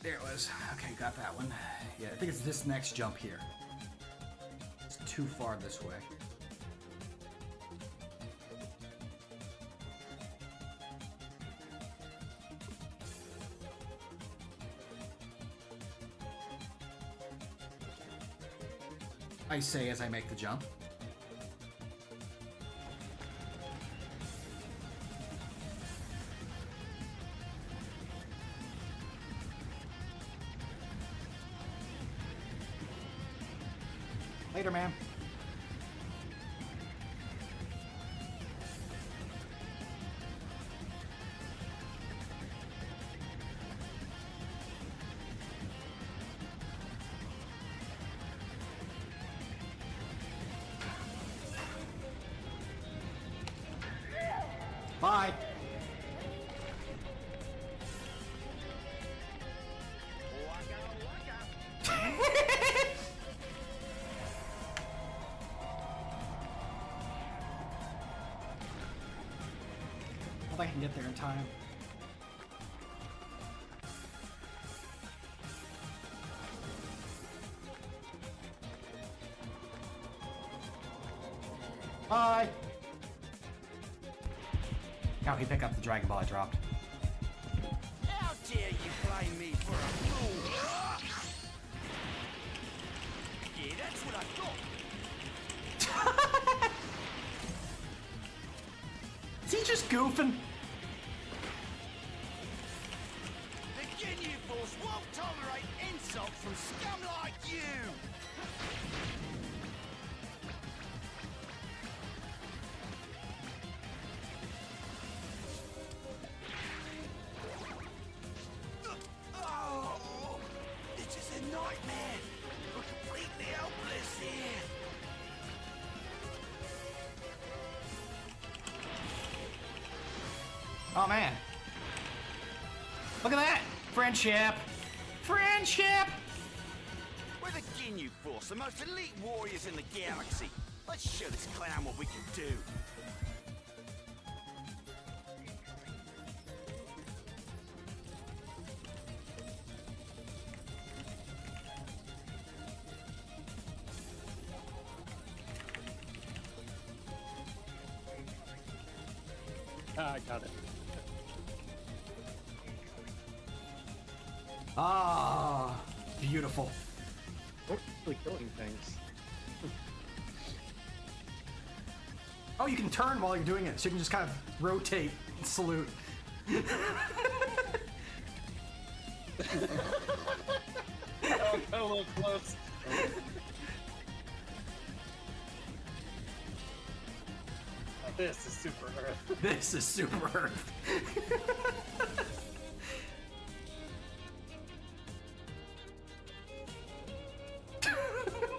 There it was. Okay, got that one. Yeah, I think it's this next jump here. It's too far this way. I say as I make the jump. Later, ma'am. Bye. I can get there in time. Bye! How he pick up the Dragon Ball I dropped. How dare you blame me for a fool? Yeah, that's what I thought. Is he just goofing? The Ginyu Force won't tolerate insults from scum like you! Oh, this is a nightmare! We're completely helpless here! Oh man. Look at that! Friendship! Friendship! We're the Ginyu Force, the most elite warriors in the galaxy. Let's show this clown what we can do. Ah, I got it. Ah, beautiful. We're really killing things. Oh, you can turn while you're doing it, so you can just kind of rotate and salute. Oh, got a little close. Oh, this is Super Earth. This is Super Earth.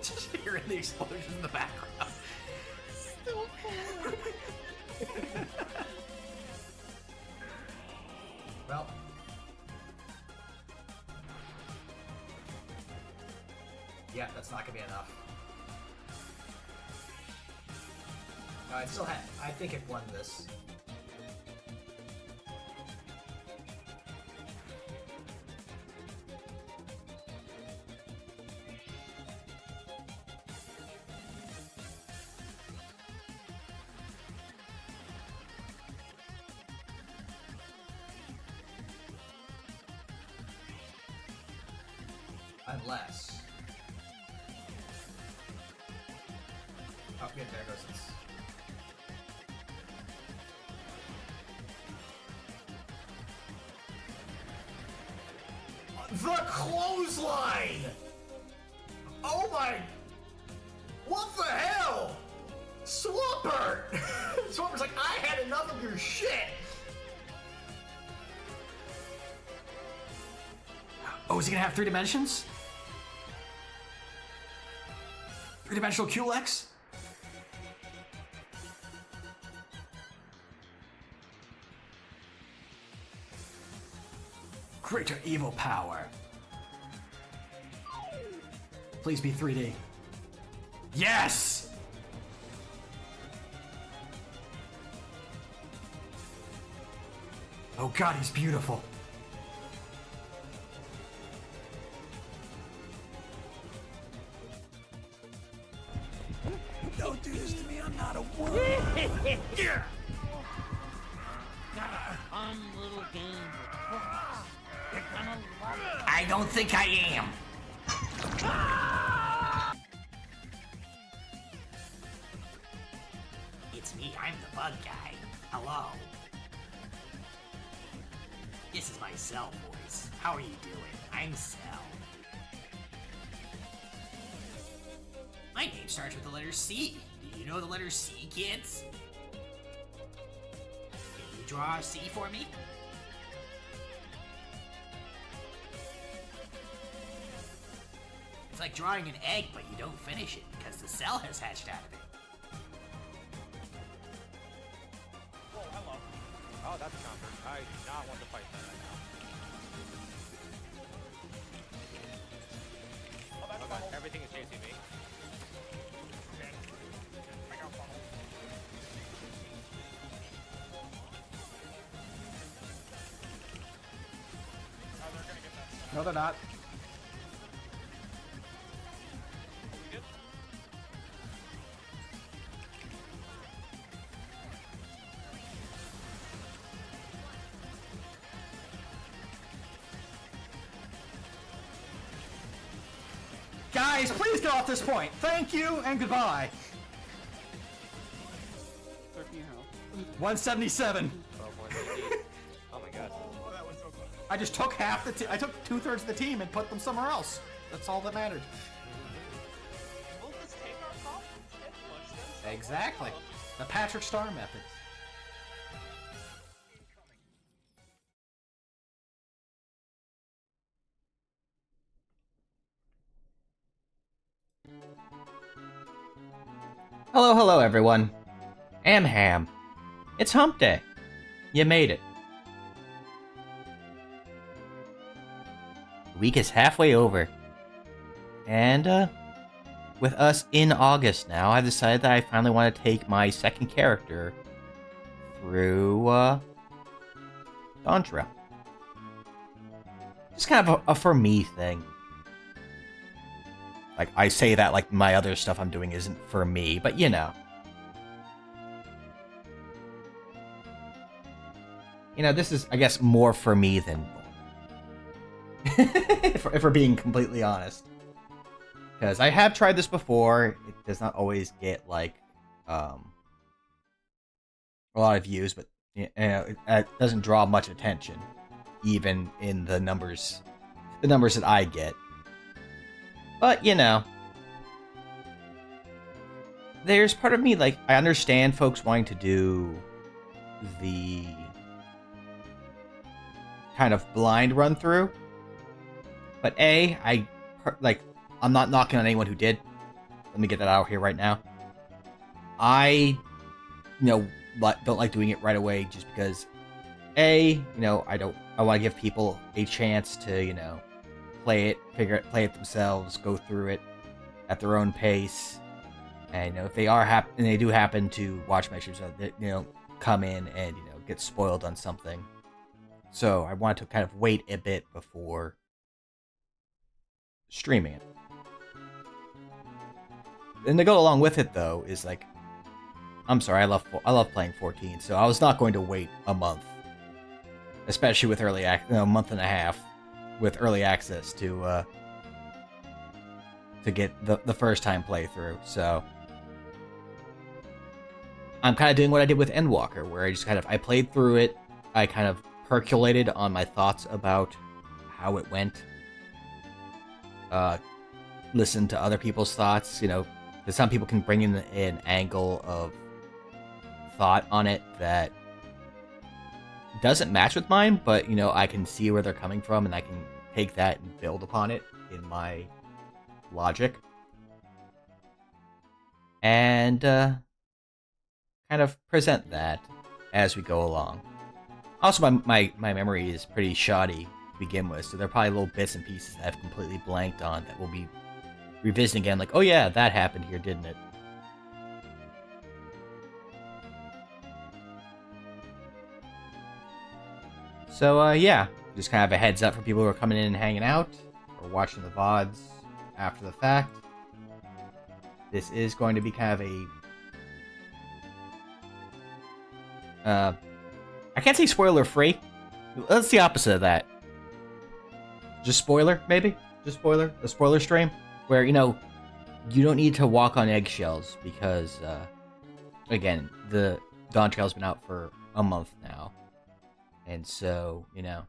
Just hearing the explosions in the background. Still cold. Well. Yeah, that's not gonna be enough. No, it still had. I think it won this. Unless. Oh, good, there goes this. The clothesline! Oh my... What the hell? Swampert! Swampert's like, I had enough of your shit! Oh, is he gonna have 3 dimensions? 3-dimensional Culex? Greater evil power. Please be 3D. Yes! Oh god, he's beautiful. Fun little game with books. You're gonna love it. I don't think I am. It's me, I'm the bug guy. Hello. This is my Cell voice. How are you doing? I'm Cell. My name starts with the letter C. Do you know the letter C, kids? Can you draw a C for me? It's like drawing an egg, but you don't finish it because the cell has hatched out of it. Whoa, hello. Oh, that's a counter. I do not want to fight that right now. Oh, that's okay. Everything is chasing me. I got funnel. Oh, they're gonna get that. No, they're not. Good. Guys, please get off this point. Thank you and goodbye. 13 health. 177. Oh, 180. Oh my god. Oh, that was so close. I just took half the I took 2/3 of the team and put them somewhere else. That's all that mattered. We'll just take our problems and push them. Exactly. The Patrick Star method. Hello, hello, everyone. Ham. It's Hump Day. You made it. The week is halfway over. And, with us in August now, I've decided that I finally want to take my second character through, Dawntrail. Just kind of a for me thing. Like, I say that like my other stuff I'm doing isn't for me, but you know. You know, this is, I guess, more for me than if we're being completely honest. Because I have tried this before. It does not always get, like, a lot of views, but you know, it doesn't draw much attention, even in the numbers that I get. But, you know, there's part of me, like, I understand folks wanting to do the kind of blind run through. But I'm not knocking on anyone who did. Let me get that out here right now. I, don't like doing it right away just because, I want to give people a chance to, play it themselves, go through it at their own pace, and if they do happen to watch my streams, come in and get spoiled on something. So I want to kind of wait a bit before streaming it. And to go along with it, though, is like, I'm sorry, I love playing 14, so I was not going to wait a month, especially with a month and a half. With early access to get the first time playthrough, so I'm kind of doing what I did with Endwalker, where I played through it, I kind of percolated on my thoughts about how it went, listened to other people's thoughts, because some people can bring in an angle of thought on it that doesn't match with mine, but I can see where they're coming from, and I can take that and build upon it in my logic, and kind of present that as we go along. Also, my memory is pretty shoddy to begin with, so there are probably little bits and pieces that I've completely blanked on that we'll be revisiting again, like, oh yeah, that happened here, didn't it? So, yeah, just kind of a heads up for people who are coming in and hanging out, or watching the VODs after the fact. This is going to be kind of I can't say spoiler free. That's the opposite of that. Just spoiler, maybe? Just spoiler? A spoiler stream? Where, you know, you don't need to walk on eggshells because, again, the Dawntrail's been out for a month now. And so, you know,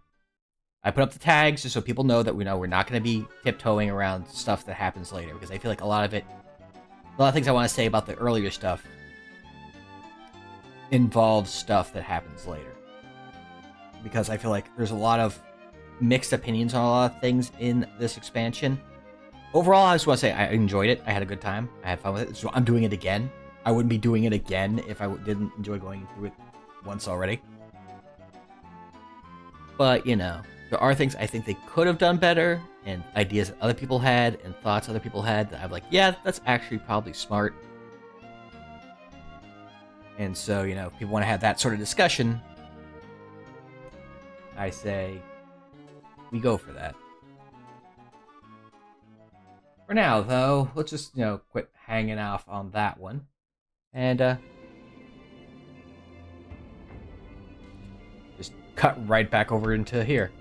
I put up the tags just so people know that we know we're not going to be tiptoeing around stuff that happens later. Because I feel like a lot of things I want to say about the earlier stuff involves stuff that happens later. Because I feel like there's a lot of mixed opinions on a lot of things in this expansion. Overall, I just want to say I enjoyed it. I had a good time. I had fun with it. So I'm doing it again. I wouldn't be doing it again if I didn't enjoy going through it once already. But, you know, there are things I think they could have done better, and ideas that other people had, and thoughts other people had that I'm like, yeah, that's actually probably smart. And so, you know, if people want to have that sort of discussion, I say we go for that. For now, though, let's just, you know, quit hanging off on that one. And, just cut right back over into here.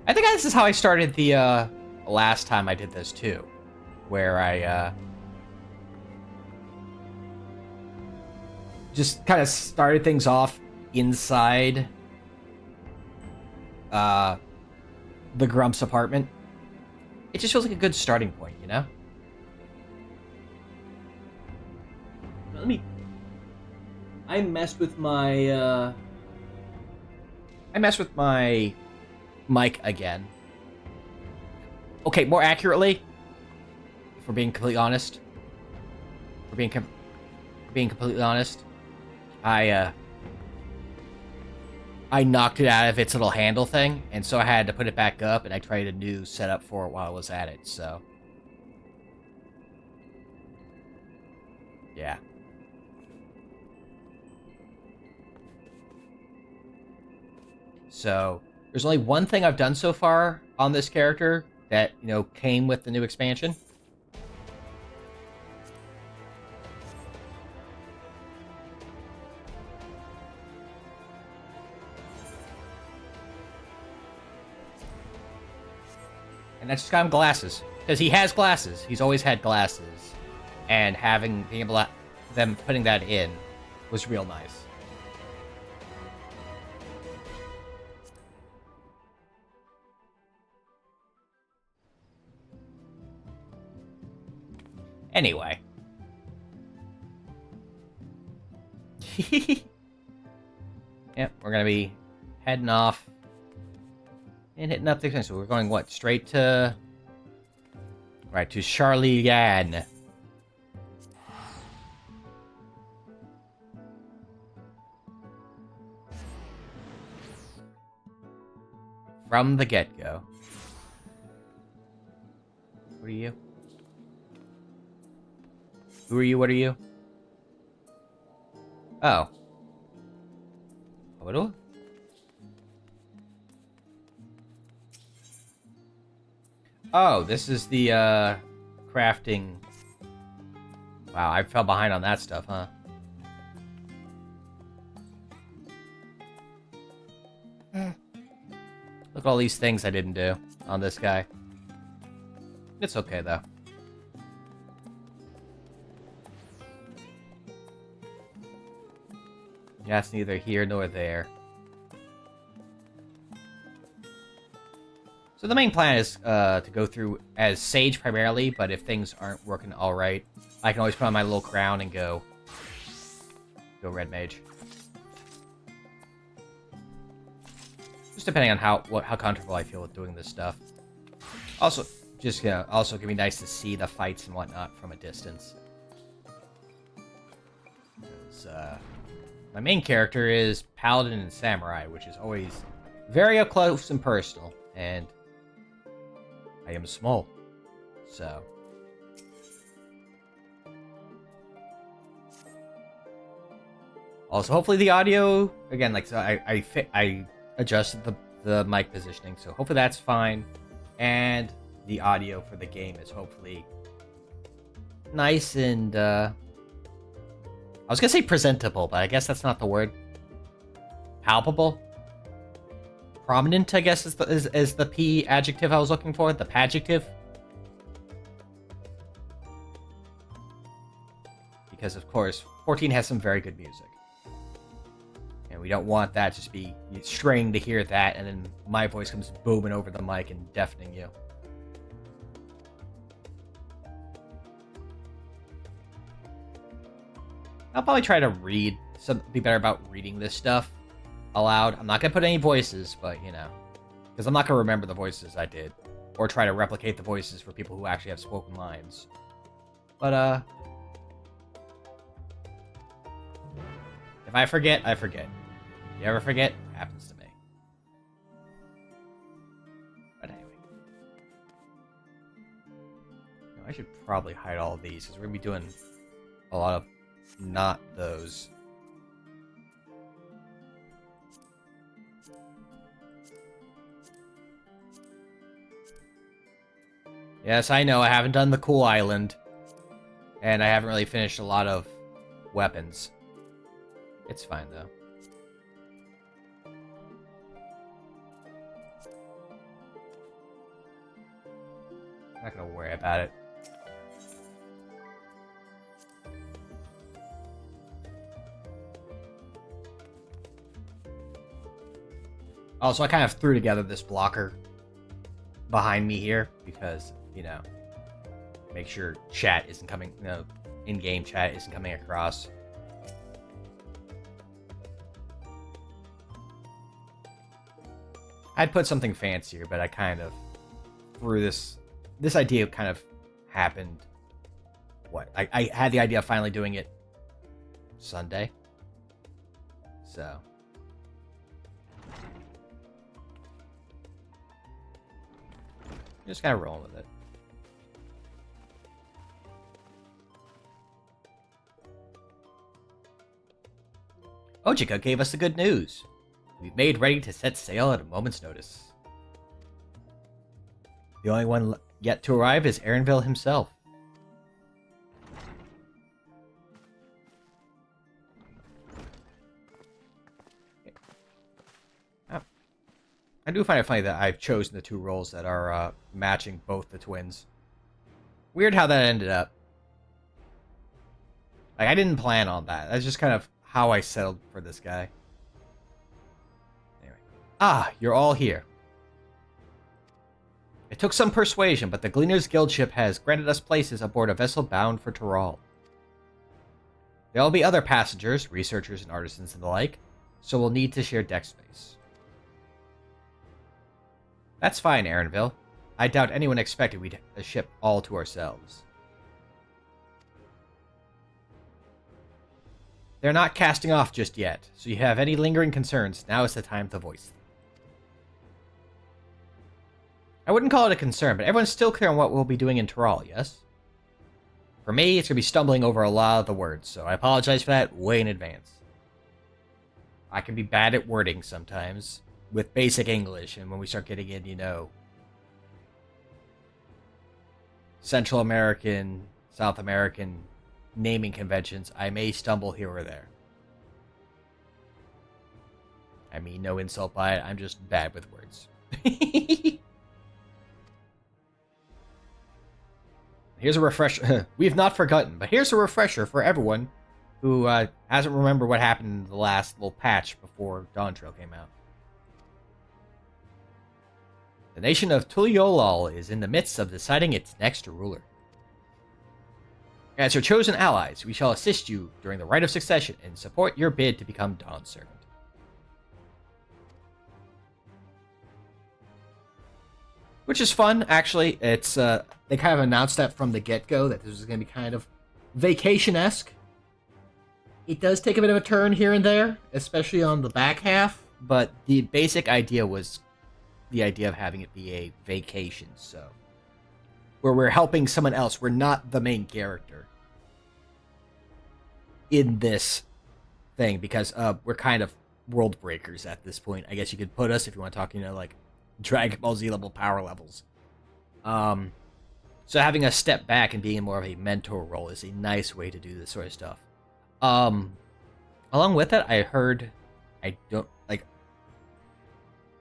I think this is how I started the, last time I did this, too. Where I, just kind of started things off inside the Grump's apartment. It just feels like a good starting point, you know? I messed with my mic again. Okay, more accurately, if we're being completely honest. For being completely honest, I knocked it out of its little handle thing, and so I had to put it back up, and I tried a new setup for it while I was at it, so. Yeah. So, there's only one thing I've done so far on this character that, you know, came with the new expansion. And that's just got him glasses. Because he has glasses. He's always had glasses. And being able to, them putting that in was real nice. Anyway. Yep, we're gonna be heading off and hitting up the... So we're going, what, straight to... Right, to Charlie-Yan. From the get-go. What are you? Who are you? What are you? Oh. What? Oh, this is the, crafting... Wow, I fell behind on that stuff, huh? Look at all these things I didn't do on this guy. It's okay, though. Yeah, it's neither here nor there. So the main plan is to go through as Sage primarily, but if things aren't working alright, I can always put on my little crown and go Red Mage. Just depending on how comfortable I feel with doing this stuff. Also, just also can be nice to see the fights and whatnot from a distance. Because, my main character is Paladin and Samurai, which is always very up close and personal, and I am small, so. Also, hopefully the audio, again, like, so I adjusted the mic positioning, so hopefully that's fine. and the audio for the game is hopefully nice and, I was gonna say presentable, but I guess that's not the word. Palpable? Prominent, I guess, is the P adjective I was looking for, the padjective. Because, of course, 14 has some very good music. And we don't want that to just be straying to hear that, and then my voice comes booming over the mic and deafening you. I'll probably try to be better about reading this stuff aloud. I'm not going to put any voices, but, you know, because I'm not going to remember the voices I did, or try to replicate the voices for people who actually have spoken lines. But, if I forget, I forget. If you ever forget, it happens to me. But anyway. I should probably hide all of these, because we're going to be doing a lot of not those. Yes, I know, I haven't done the cool island. And I haven't really finished a lot of weapons. It's fine, though. I'm not gonna worry about it. Also, I kind of threw together this blocker behind me here because, you know, make sure chat isn't coming, you know, in-game chat isn't coming across. I'd put something fancier, but I kind of threw this idea kind of happened. I had the idea of finally doing it Sunday. So. Just kind of rolling with it. Ojika gave us the good news. We've made ready to set sail at a moment's notice. The only one yet to arrive is Aaronville himself. I do find it funny that I've chosen the two roles that are matching both the twins. Weird how that ended up. Like, I didn't plan on that. That's just kind of how I settled for this guy. Anyway. Ah, you're all here. It took some persuasion, but the Gleaner's Guild ship has granted us places aboard a vessel bound for Tural. There will be other passengers, researchers and artisans and the like, so we'll need to share deck space. That's fine, Aaronville. I doubt anyone expected we'd a ship all to ourselves. They're not casting off just yet, so if you have any lingering concerns, now is the time to voice them. I wouldn't call it a concern, but everyone's still clear on what we'll be doing in Tural, yes? For me, it's going to be stumbling over a lot of the words, so I apologize for that way in advance. I can be bad at wording sometimes, with basic English, and when we start getting in, you know, Central American, South American naming conventions, I may stumble here or there. I mean, no insult by it, I'm just bad with words. Here's a refresher. We've not forgotten, but here's a refresher for everyone who hasn't remembered what happened in the last little patch before Dawntrail came out. The nation of Tural is in the midst of deciding its next ruler. As your chosen allies, we shall assist you during the rite of succession and support your bid to become Dawn's servant. Which is fun, actually. It's they kind of announced that from the get-go, that this was going to be kind of vacation-esque. It does take a bit of a turn here and there, especially on the back half, but the basic idea was the idea of having it be a vacation, so where we're helping someone else. We're not the main character in this thing, because we're kind of world breakers at this point. I guess you could put us, if you want to talk, you know, like Dragon Ball Z level power levels. So having a step back and being more of a mentor role is a nice way to do this sort of stuff. Along with it, I heard, I don't, like,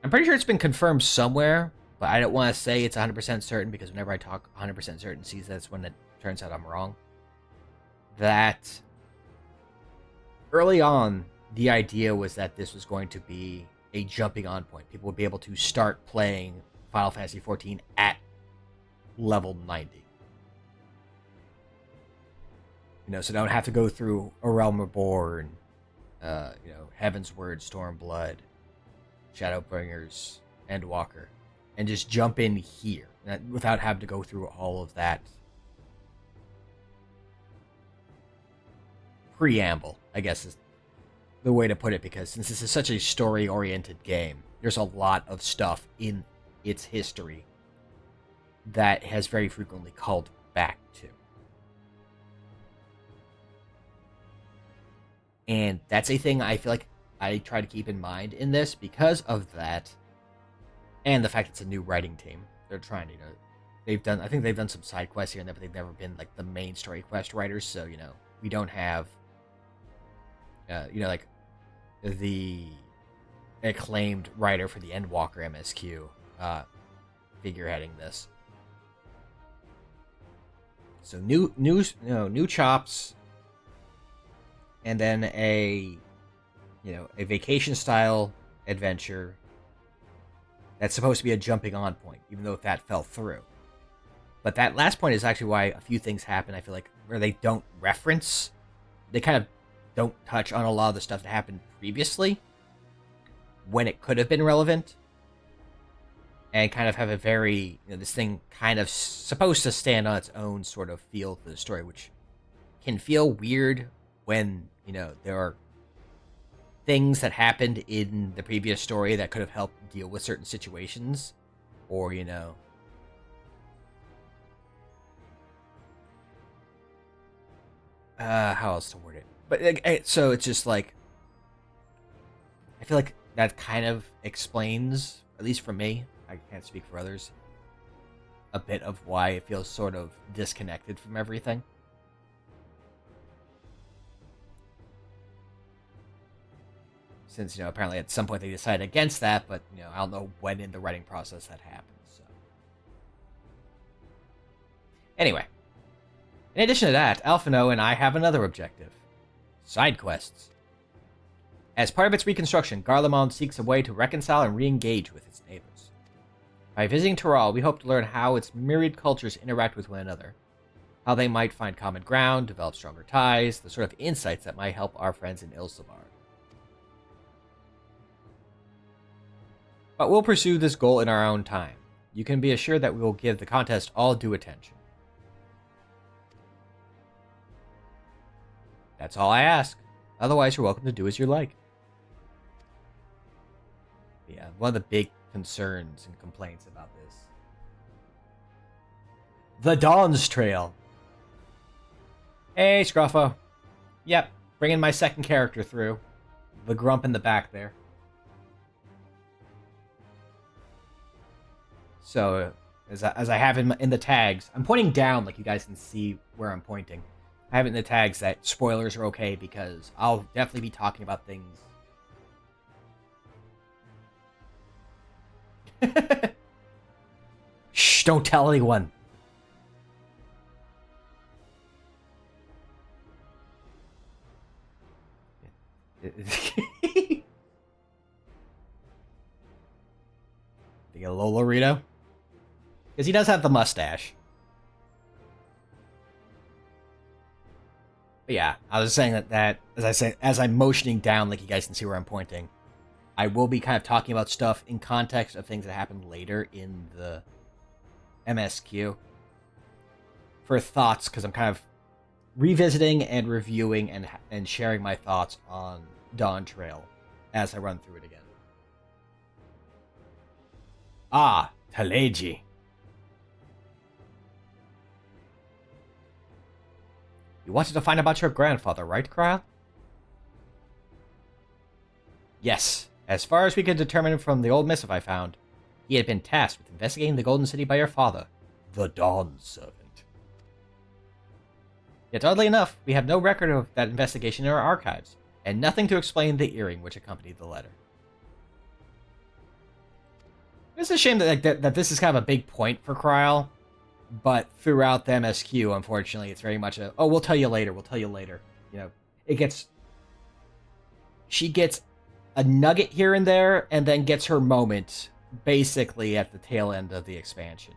I'm pretty sure it's been confirmed somewhere, but I don't want to say it's 100% certain because whenever I talk 100% certainties, that's when it turns out I'm wrong. That early on, the idea was that this was going to be a jumping on point. People would be able to start playing Final Fantasy XIV at level 90. So they don't have to go through A Realm Reborn, Heaven's Word, Stormblood, Shadowbringers, Endwalker, and just jump in here without having to go through all of that preamble, I guess is the way to put it, because since this is such a story-oriented game, there's a lot of stuff in its history that has very frequently called back to. And that's a thing I feel like I try to keep in mind in this because of that, and the fact it's a new writing team. They're trying to, I think they've done some side quests here and there, but they've never been like the main story quest writers, so, we don't have, like the acclaimed writer for the Endwalker MSQ figureheading this. So new chops, and then a vacation style adventure that's supposed to be a jumping on point, even though that fell through. But that last point is actually why a few things happen, I feel like, where they don't reference. They kind of don't touch on a lot of the stuff that happened previously when it could have been relevant, and kind of have a very, this thing kind of supposed to stand on its own sort of feel for the story, which can feel weird when, there are things that happened in the previous story that could have helped deal with certain situations, or, how else to word it? But, so it's just like, I feel like that kind of explains, at least for me, I can't speak for others, a bit of why it feels sort of disconnected from everything. Since, apparently at some point they decided against that, but, I don't know when in the writing process that happened, so. Anyway. In addition to that, Alphino and I have another objective. Side quests. As part of its reconstruction, Garlemald seeks a way to reconcile and re-engage with its neighbors. By visiting Tural, we hope to learn how its myriad cultures interact with one another, how they might find common ground, develop stronger ties, the sort of insights that might help our friends in Ilsavar. But we'll pursue this goal in our own time. You can be assured that we will give the contest all due attention. That's all I ask. Otherwise, you're welcome to do as you like. Yeah, one of the big concerns and complaints about this. The Dawntrail. Hey, Scruffo. Yep, bringing my second character through. The grump in the back there. So, as I have in the tags, I'm pointing down like you guys can see where I'm pointing. I have it in the tags that spoilers are okay because I'll definitely be talking about things. Shh, don't tell anyone. Think of Lolorito? Because he does have the mustache. But yeah, I was saying that as I'm motioning down, like you guys can see where I'm pointing, I will be kind of talking about stuff in context of things that happened later in the MSQ for thoughts, because I'm kind of revisiting and reviewing and sharing my thoughts on Dawntrail as I run through it again. Ah, Taleji. You wanted to find about your grandfather, right, Krile? Yes. As far as we could determine from the old missive I found, he had been tasked with investigating the Golden City by your father. the Dawn Servant. Yet oddly enough, we have no record of that investigation in our archives, and nothing to explain the earring which accompanied the letter. It's a shame that this is kind of a big point for Kryl, but throughout the MSQ, unfortunately, it's very much a, oh, we'll tell you later, You know, she gets a nugget here and there, and then gets her moment, basically, at the tail end of the expansion.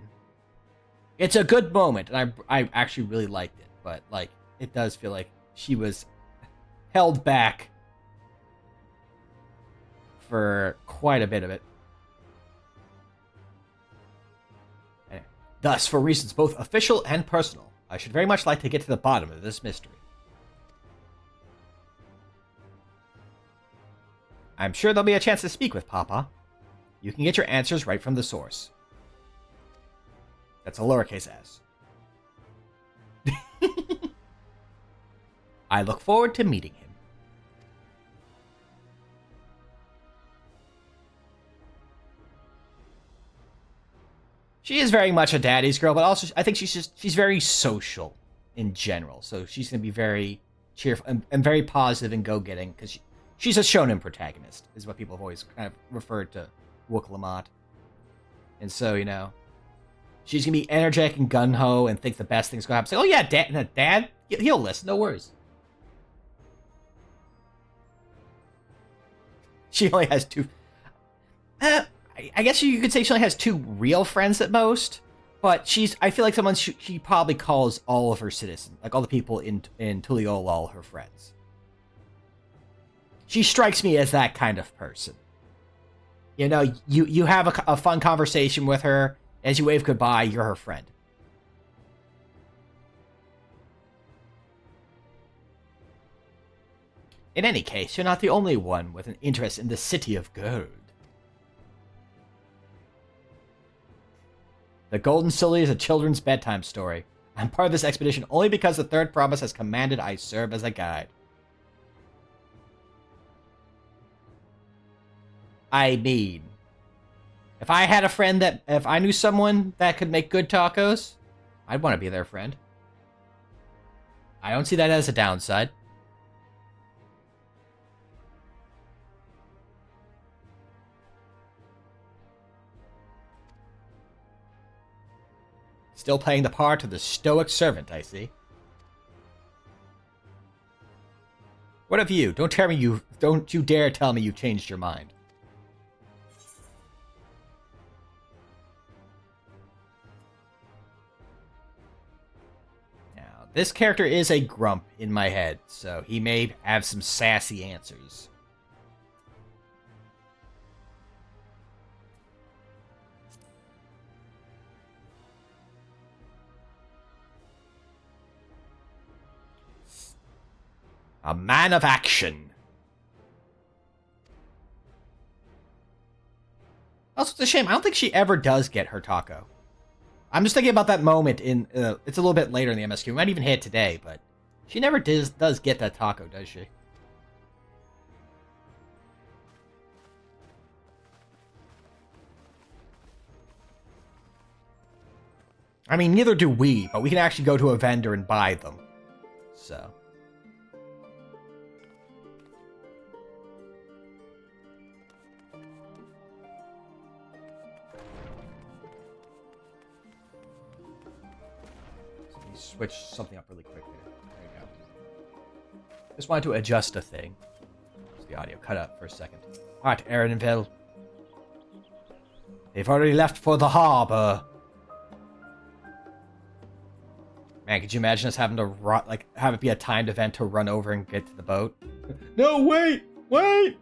It's a good moment, and I actually really liked it, but, like, it does feel like she was held back for quite a bit of it. Thus, for reasons both official and personal, I should very much like to get to the bottom of this mystery. I'm sure there'll be a chance to speak with Papa. You can get your answers right from the source. That's a lowercase s. I look forward to meeting him. She is very much a daddy's girl, but also I think she's very social in general. So she's going to be very cheerful and very positive and go-getting because she's a shonen protagonist, is what people have always kind of referred to Wook Lamont. And so, you know, she's going to be energetic and gung-ho and think the best thing's going to happen. Say, oh yeah, Dad, he'll listen, no worries. She only has two... I guess you could say she only has two real friends at most, but I feel like someone she probably calls all of her citizens, like all the people in Tuliolol, her friends. She strikes me as that kind of person. You know, you have a fun conversation with her, as you wave goodbye, you're her friend. In any case, you're not the only one with an interest in the City of Gold. The Golden City is a children's bedtime story. I'm part of this expedition only because the Third Promise has commanded I serve as a guide. I mean, if I had a friend if I knew someone that could make good tacos, I'd want to be their friend. I don't see that as a downside. Still playing the part of the stoic servant, I see. What of you? Don't you dare tell me you've changed your mind. Now, this character is a grump in my head, so he may have some sassy answers. A man of action. Also, it's a shame. I don't think she ever does get her taco. I'm just thinking about that moment in... it's a little bit later in the MSQ. We might even hit it today, but... she never does get that taco, does she? I mean, neither do we, but we can actually go to a vendor and buy them. So... switch something up really quick here. There you go. Just wanted to adjust a thing. The audio cut out for a second. Alright, Aaronville. They've already left for the harbor. Man, could you imagine us having to have it be a timed event to run over and get to the boat? No, wait! Wait!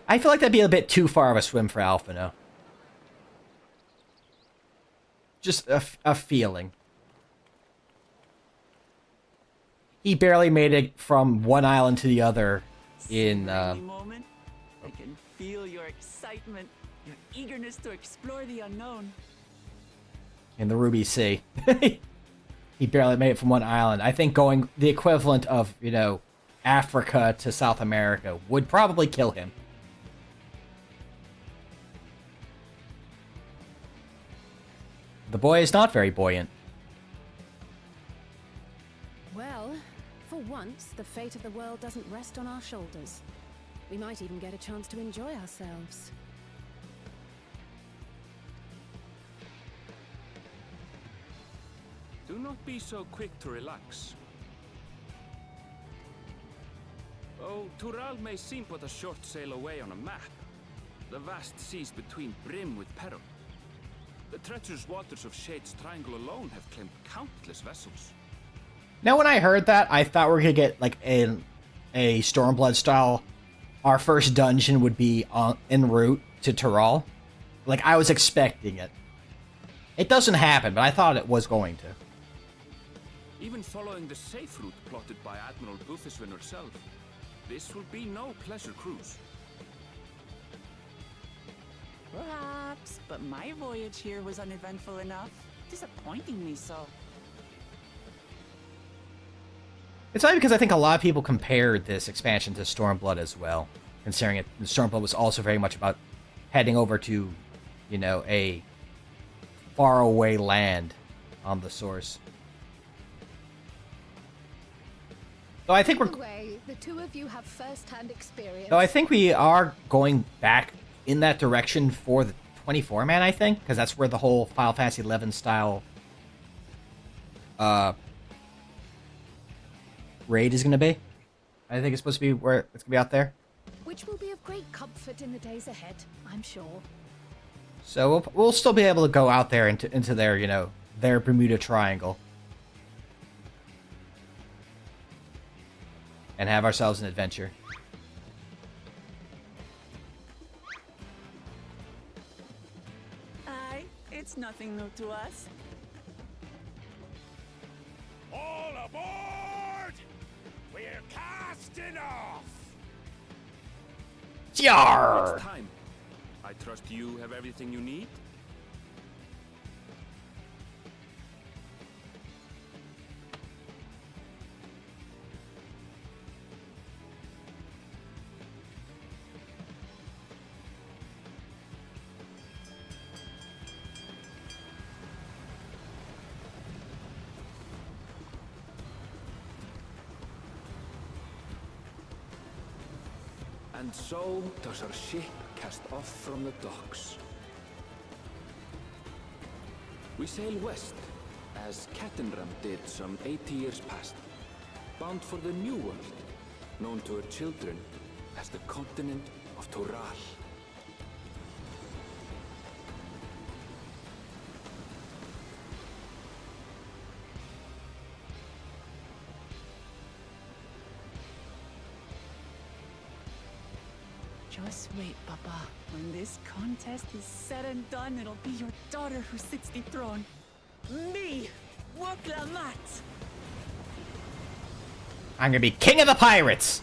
I feel like that'd be a bit too far of a swim for Alphino. Just a feeling. He barely made it from one island to the other in, moment, I can feel your excitement, your eagerness to explore the unknown. in the Ruby Sea. he barely made it from one island. I think going the equivalent of, you know, Africa to South America would probably kill him. The boy is not very buoyant. Well, for once, the fate of the world doesn't rest on our shoulders. We might even get a chance to enjoy ourselves. Do not be so quick to relax. Oh, Tural may seem but a short sail away on a map. The vast seas between brim with peril. The treacherous waters of Shade's Triangle alone have claimed countless vessels. Now, when I heard that, I thought we were gonna get like a Stormblood style. Our first dungeon would be en route to Tural. Like, I was expecting it. It doesn't happen, but I thought it was going to. Even following the safe route plotted by Admiral Bufiswin herself, this will be no pleasure cruise. Perhaps, but my voyage here was uneventful enough. Disappointingly so. It's only because I think a lot of people compared this expansion to Stormblood as well, considering it. Stormblood was also very much about heading over to, you know, a faraway land on the source. So I think we're. Way, the two of you have first-hand experience. So I think we are going back in that direction for the 24-man. I think because that's where the whole Final Fantasy XI style raid is going to be. I think it's supposed to be where it's going to be out there. Which will be of great comfort in the days ahead, I'm sure. So we'll still be able to go out there into their, you know, their Bermuda Triangle. And have ourselves an adventure. Aye, it's nothing new to us. All aboard! We're casting off! Yar! It's time. I trust you have everything you need. And so does our ship cast off from the docks. We sail west, as Cattenram did some 80 years past, bound for the New World, known to her children as the continent of Tural. Just wait, Papa. When this contest is said and done, it'll be your daughter who sits the throne. Me, Woklamat. I'm gonna be king of the pirates!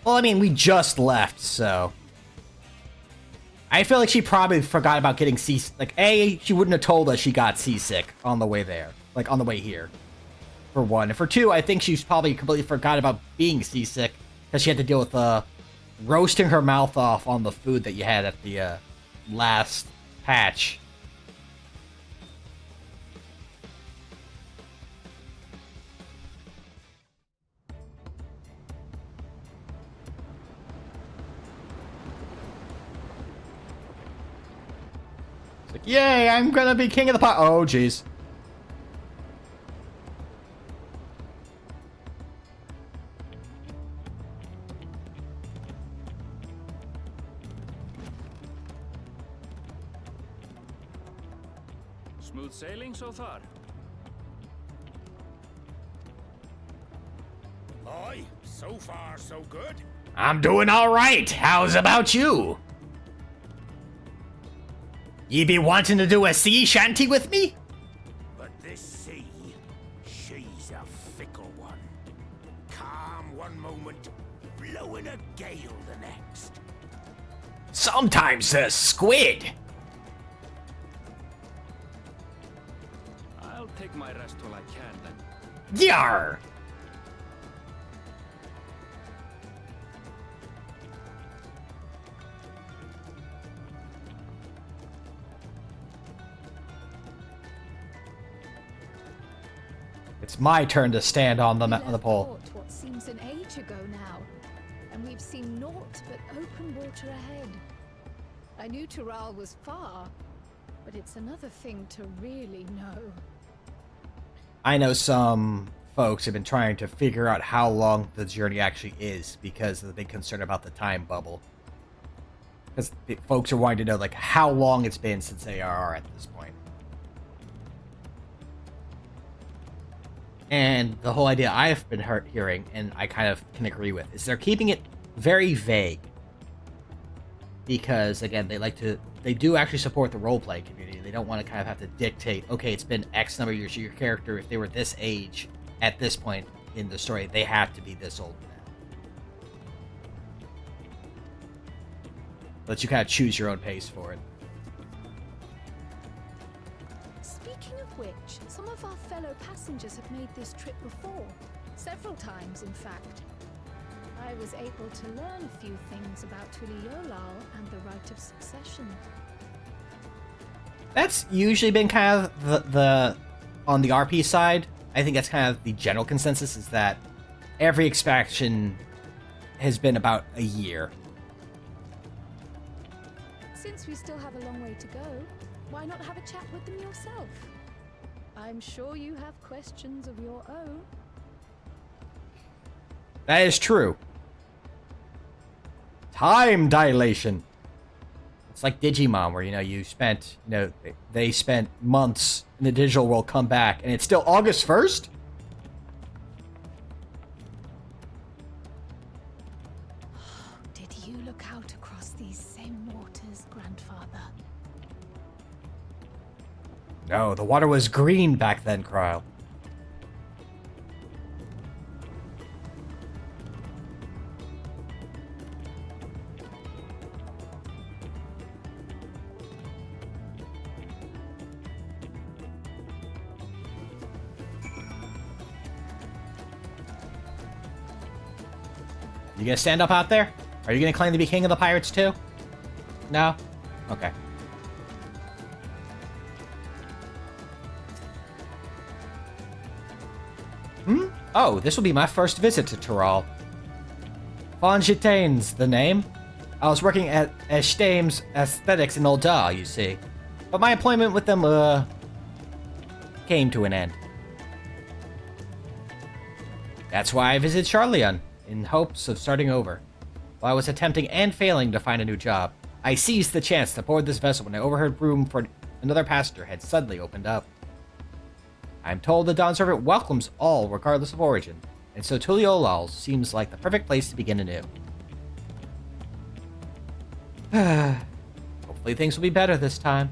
Well, I mean, we just left, so... I feel like she probably forgot about getting seasick. Like, A, she wouldn't have told us she got seasick on the way there. Like, on the way here. For one. And for two, I think she's probably completely forgot about being seasick. Because she had to deal with, roasting her mouth off on the food that you had at the, last patch. Yay, I'm gonna be king of the pot. Oh, jeez. Smooth sailing so far? Aye, so far so good. I'm doing alright. How's about you? Ye be wanting to do a sea shanty with me? But this sea blowing a gale the next. Sometimes a squid. I'll take my rest while I can then. Yar! It's my turn to stand on the pole. Port what seems an age ago now, and we've seen naught but open water ahead. I knew Tural was far, but it's another thing to really know. I know some folks have been trying to figure out how long the journey actually is because of the big concern about the time bubble. Because folks are wanting to know, like, how long it's been since ARR at this point. And the whole idea I've been hearing, and I kind of can agree with, is they're keeping it very vague. Because, again, they do actually support the role-playing community. They don't want to kind of have to dictate, okay, it's been X number of years. Your character, if they were this age at this point in the story, they have to be this old now. Let you kind of choose your own pace for it. Speaking of which, some of our fellow passengers have made this trip before. Several times, in fact. I was able to learn a few things about Tural and the right of succession. That's usually been kind of the on the RP side. I think that's kind of the general consensus, is that every expansion has been about a year. Since we still have a long way to go, why not have a chat with them yourself? I'm sure you have questions of your own. That is true. Time dilation. It's like Digimon, where, they spent months in the digital world, come back, and it's still August 1st? Did you look out across these same waters, Grandfather? No, the water was green back then, Kryle. You gonna stand up out there? Are you gonna claim to be king of the pirates too? No? Okay. Oh, this will be my first visit to Tural. Fonjitain's the name. I was working at Eshtame's Aesthetics in Ulda, you see. But my employment with them, came to an end. That's why I visited Charlion, in hopes of starting over. While I was attempting and failing to find a new job, I seized the chance to board this vessel when I overheard room for another passenger had suddenly opened up. I'm told the Dawn Servant welcomes all regardless of origin, and so Tural seems like the perfect place to begin anew. Hopefully things will be better this time.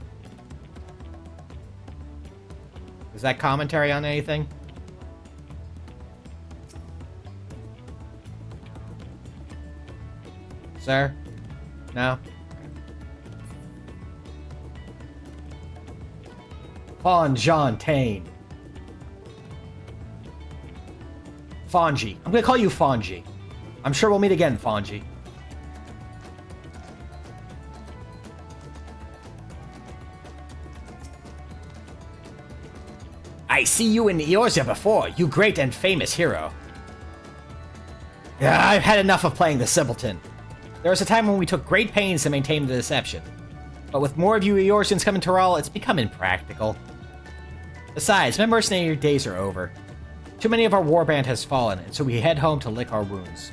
Is that commentary on anything? Sir? No? Fonjitaine. Fonji. I'm gonna call you Fonji. I'm sure we'll meet again, Fonji. I see you in Eorzea before, you great and famous hero. Yeah, I've had enough of playing the simpleton. There was a time when we took great pains to maintain the deception. But with more of you Eorzeans coming to Tural, it's become impractical. Besides, my mercenary days are over. Too many of our warband has fallen, and so we head home to lick our wounds.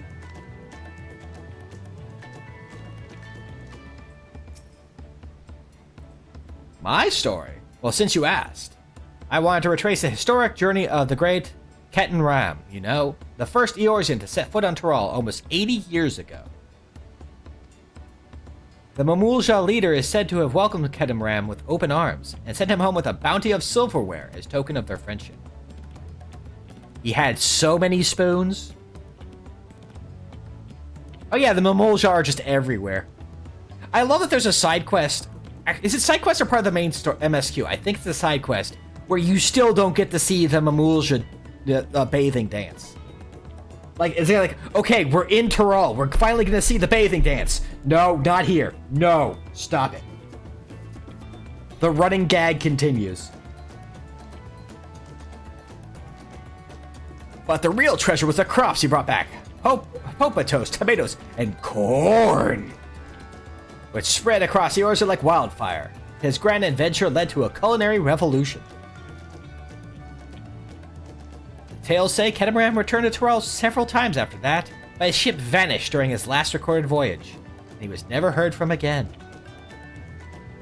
My story? Well, since you asked. I wanted to retrace the historic journey of the great Ketan Ram, the first Eorzean to set foot on Tural almost 80 years ago. The Mamulja leader is said to have welcomed Ketan Ram with open arms, and sent him home with a bounty of silverware as token of their friendship. He had so many spoons. Oh yeah, the Mamulja are just everywhere. I love that there's a side quest. Is it side quest or part of the main MSQ? I think it's a side quest where you still don't get to see the Mamulja bathing dance. Like, is it like, okay, we're in Tural. We're finally going to see the bathing dance. No, not here. No, stop it. The running gag continues. But the real treasure was the crops he brought back. Popa toast, tomatoes, and corn, which spread across the Eorzea like wildfire. His grand adventure led to a culinary revolution. Tales say Catamaran returned to Tural several times after that, but his ship vanished during his last recorded voyage, and he was never heard from again.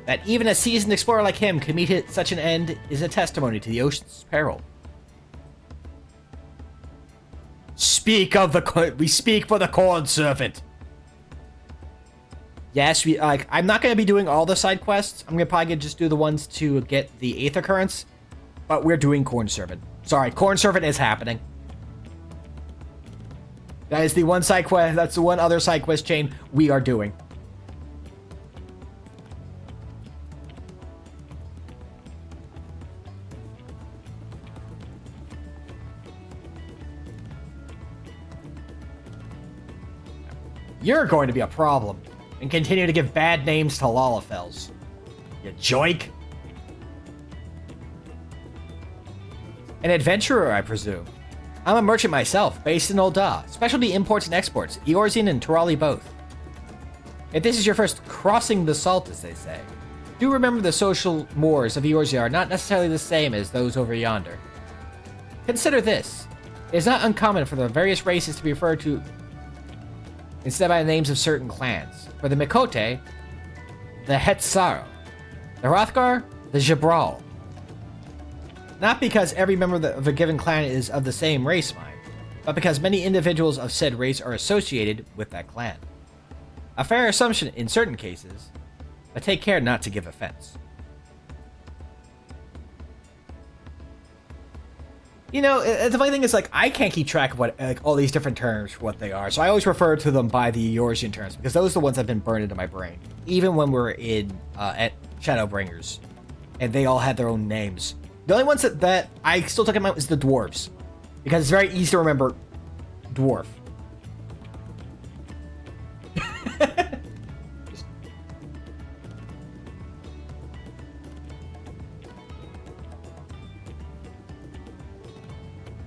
That even a seasoned explorer like him could meet such an end is a testimony to the ocean's peril. We speak for the corn servant. Yes, I'm not going to be doing all the side quests. I'm probably going to just do the ones to get the Aether Currents, but we're doing corn servant. Sorry, corn servant is happening. That is the one side quest. That's the one other side quest chain we are doing. You're going to be a problem, and continue to give bad names to Lalafels. You joik. An adventurer, I presume. I'm a merchant myself, based in Ul'dah. Specialty imports and exports, Eorzean and Turali both. If this is your first crossing the salt, as they say, do remember the social mores of Eorzea are not necessarily the same as those over yonder. Consider this. It is not uncommon for the various races to be referred to instead by the names of certain clans. For the Mikote, the Hetsaro. The Hrothgar, the Jabral. Not because every member of a given clan is of the same race mind, but because many individuals of said race are associated with that clan. A fair assumption in certain cases, but take care not to give offense. You know, the funny thing is, like, I can't keep track of what, like, all these different terms for what they are, so I always refer to them by the Eorzean terms, because those are the ones that have been burned into my brain. Even when we're in, at Shadowbringers, and they all had their own names. The only ones that I still talk about is the dwarves, because it's very easy to remember dwarf.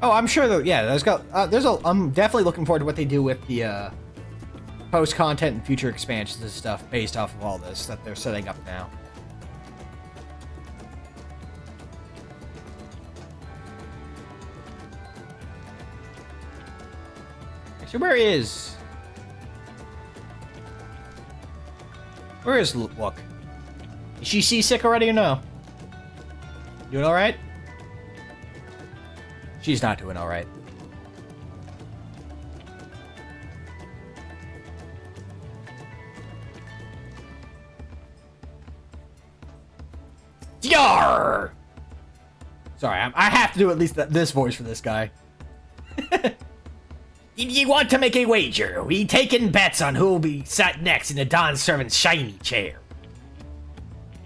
Oh, I'm sure that, yeah, I'm definitely looking forward to what they do with the post content and future expansions and stuff based off of all this that they're setting up now. Actually, where is Look? Is she seasick already or no? Doing all right? She's not doing all right. Yar! Sorry, I have to do at least this voice for this guy. You want to make a wager? We taking bets on who'll be sat next in the Dawn Servant's shiny chair.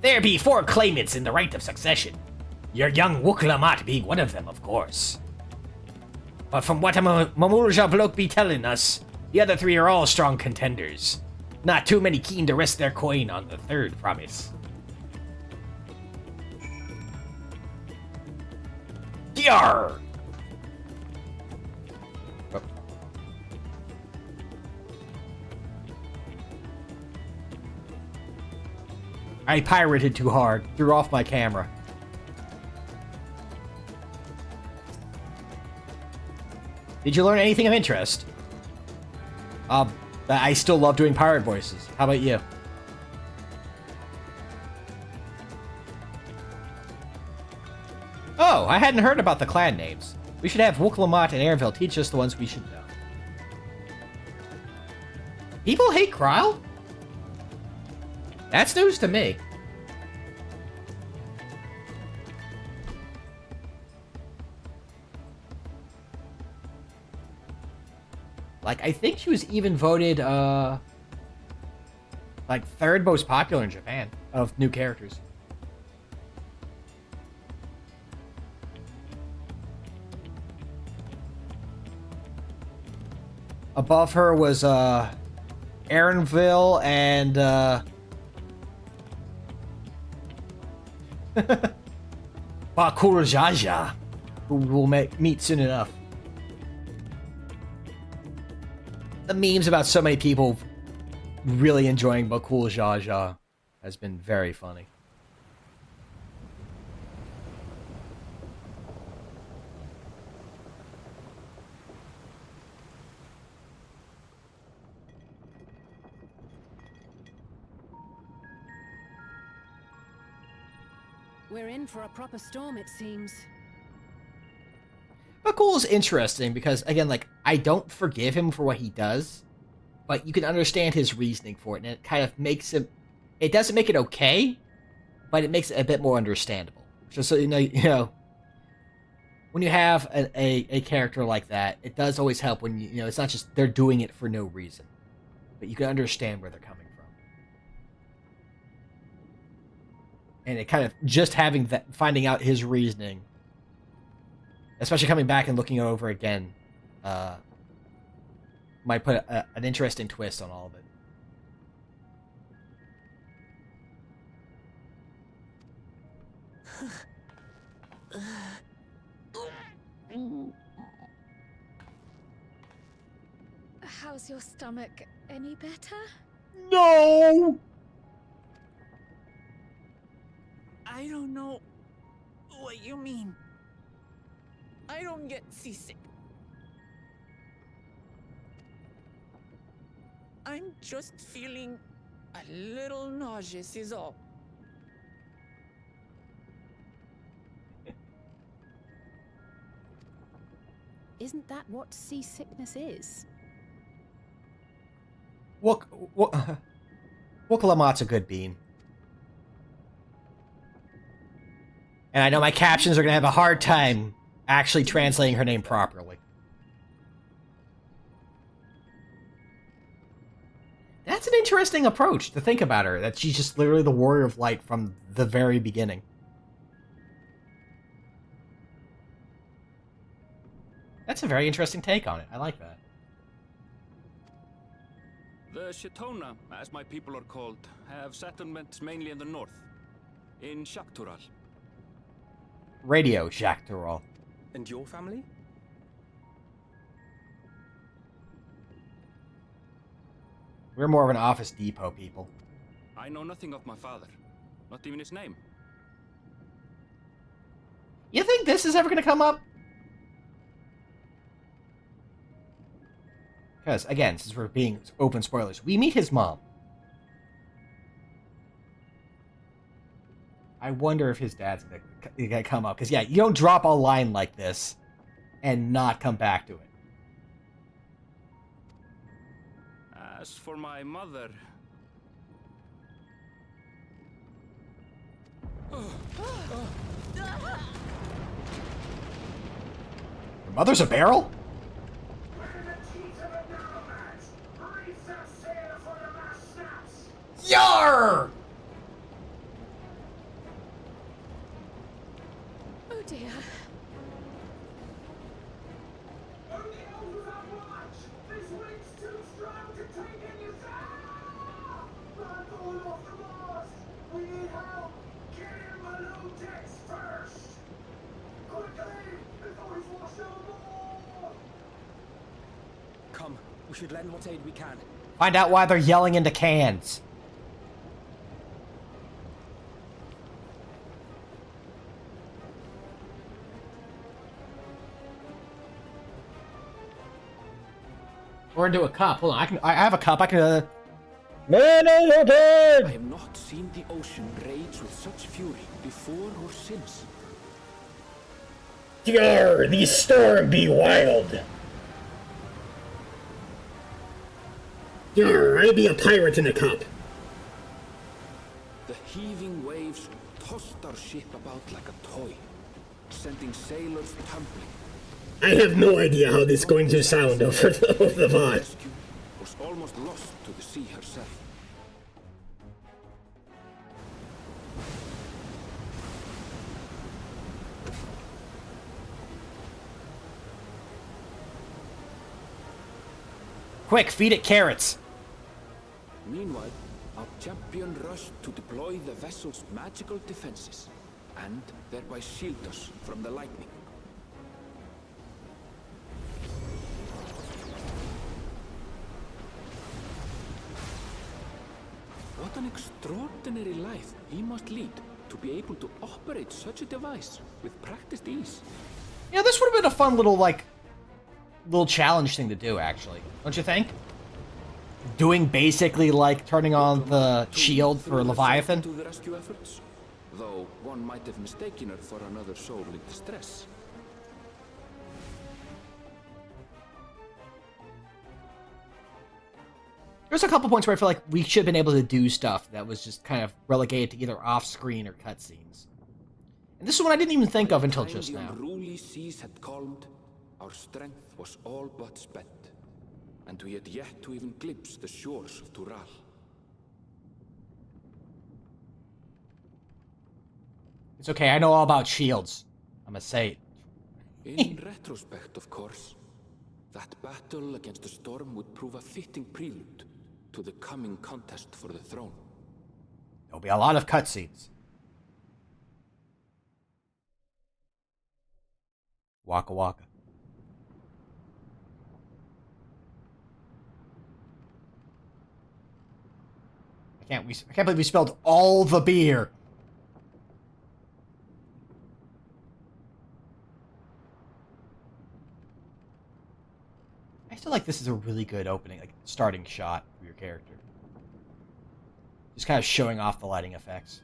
There be 4 claimants in the right of succession. Your young Wukalamat be one of them, of course. But from what a Mamulja bloke be telling us, the other 3 are all strong contenders. Not too many keen to risk their coin on the 3rd promise. Yar! Oh. I pirated too hard, threw off my camera. Did you learn anything of interest? I still love doing pirate voices. How about you? Oh, I hadn't heard about the clan names. We should have Wukalamat and Airville teach us the ones we should know. People hate Krile? That's news to me. Like, I think she was even voted, like, 3rd most popular in Japan of new characters. Above her was, Aaronville and, Bakurajaja, who we'll meet soon enough. The memes about so many people really enjoying Bakurajaja has been very funny. We're in for a proper storm, it seems. Bakul is interesting because, again, like, I don't forgive him for what he does, but you can understand his reasoning for it, and it kind of makes him... It doesn't make it okay, but it makes it a bit more understandable. Just so you know, when you have a character like that, it does always help when, you know, it's not just they're doing it for no reason, but you can understand where they're coming from. And it kind of, just having that, finding out his reasoning, especially coming back and looking it over again, might put an interesting twist on all of it. How's your stomach? Any better? No! I don't know what you mean. I don't get seasick. I'm just feeling a little nauseous is all. Isn't that what seasickness is? Wokalamat's a good bean. And I know my captions are going to have a hard time actually translating her name properly. That's an interesting approach to think about her, that she's just literally the Warrior of Light from the very beginning. That's a very interesting take on it. I like that. The Shetona, as my people are called, have settlements mainly in the north, in Tural. Radio Jacques Tural. And your family? We're more of an Office Depot people. I know nothing of my father, not even his name. You think this is ever going to come up? Because, again, since we're being open spoilers, we meet his mom. I wonder if his dad's going to come up. Because, yeah, you don't drop a line like this and not come back to it. As for my mother... Your mother's a barrel? Yar! Oh dear. This wind's too strong to take any sound! I'm going off the mast! We need help! Get in below decks first! Quickly! Before he's washed overboard! Come, we should lend what aid we can. Find out why they're yelling into cans. Or into a cup. Hold on, I have a cup. I can. I have not seen the ocean rage with such fury before or since. Yar, the storm be wild! Yar, I be a pirate in a cup. The heaving waves tossed our ship about like a toy, sending sailors tumbling. I have no idea how this is going to sound over the VOD. Rescue was almost lost to the sea herself. Quick, feed it carrots. Meanwhile, our champion rushed to deploy the vessel's magical defenses, and thereby shield us from the lightning. What an extraordinary life he must lead to be able to operate such a device with practiced ease. Yeah, this would have been a fun little, like, little challenge thing to do, actually. Don't you think? Doing basically like turning on the shield for Leviathan. To the rescue efforts, though one might have mistaken her for another soul in distress. There's a couple points where I feel like we should have been able to do stuff that was just kind of relegated to either off-screen or cutscenes. And this is one I didn't even think of until just now. The unruly seas had calmed, our strength was all but spent, and we had yet to even glimpse the shores of Tural. It's okay, I know all about shields. I'm gonna say it. In retrospect, of course, that battle against the storm would prove a fitting prelude to the coming contest for the throne. There'll be a lot of cutscenes. Waka waka. I can't believe we spilled all the beer. I feel like this is a really good opening, like starting shot for your character. Just kind of showing off the lighting effects.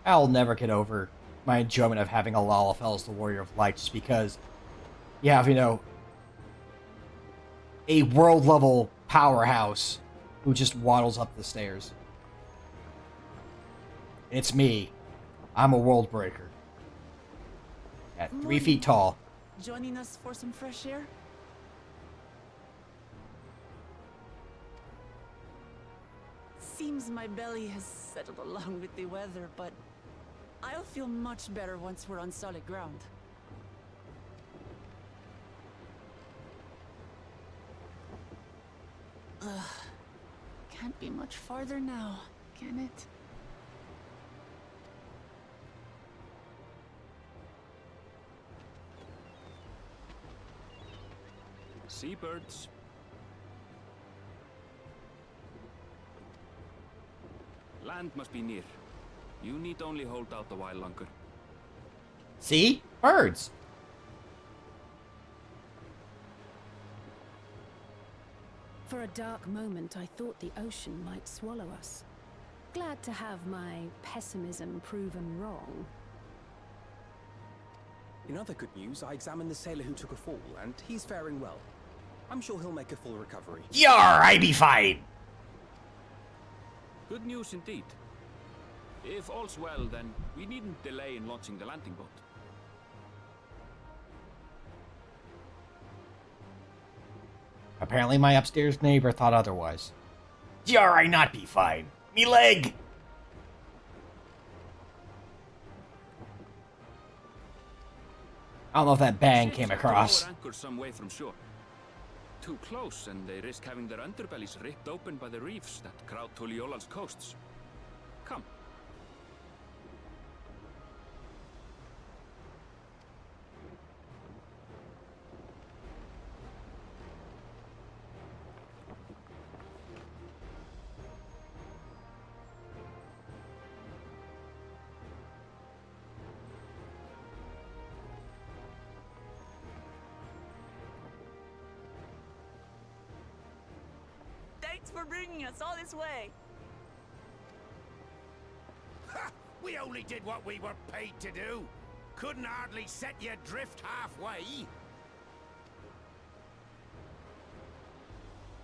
I'll never get over my enjoyment of having a Lalafell as the Warrior of Light, just because you have, you know, a world-level powerhouse who just waddles up the stairs. It's me. I'm a world breaker. At 3 feet tall. Joining us for some fresh air? Seems my belly has settled along with the weather, but I'll feel much better once we're on solid ground. Ugh. Can't be much farther now, can it? Seabirds. Land must be near. You need only hold out a while longer. See? Birds. For a dark moment, I thought the ocean might swallow us. Glad to have my pessimism proven wrong. In other good news, I examined the sailor who took a fall, and he's faring well. I'm sure he'll make a full recovery. Yar, I be fine. Good news indeed. If all's well, then we needn't delay in launching the landing boat. Apparently my upstairs neighbor thought otherwise. Yar, I not be fine. Me leg! I don't know if that bang came across. Anchor some way from shore. Too close, and they risk having their underbellies ripped open by the reefs that crowd Tuliola's coasts. Come. for bringing us all this way. Ha! We only did what we were paid to do. Couldn't hardly set you adrift halfway.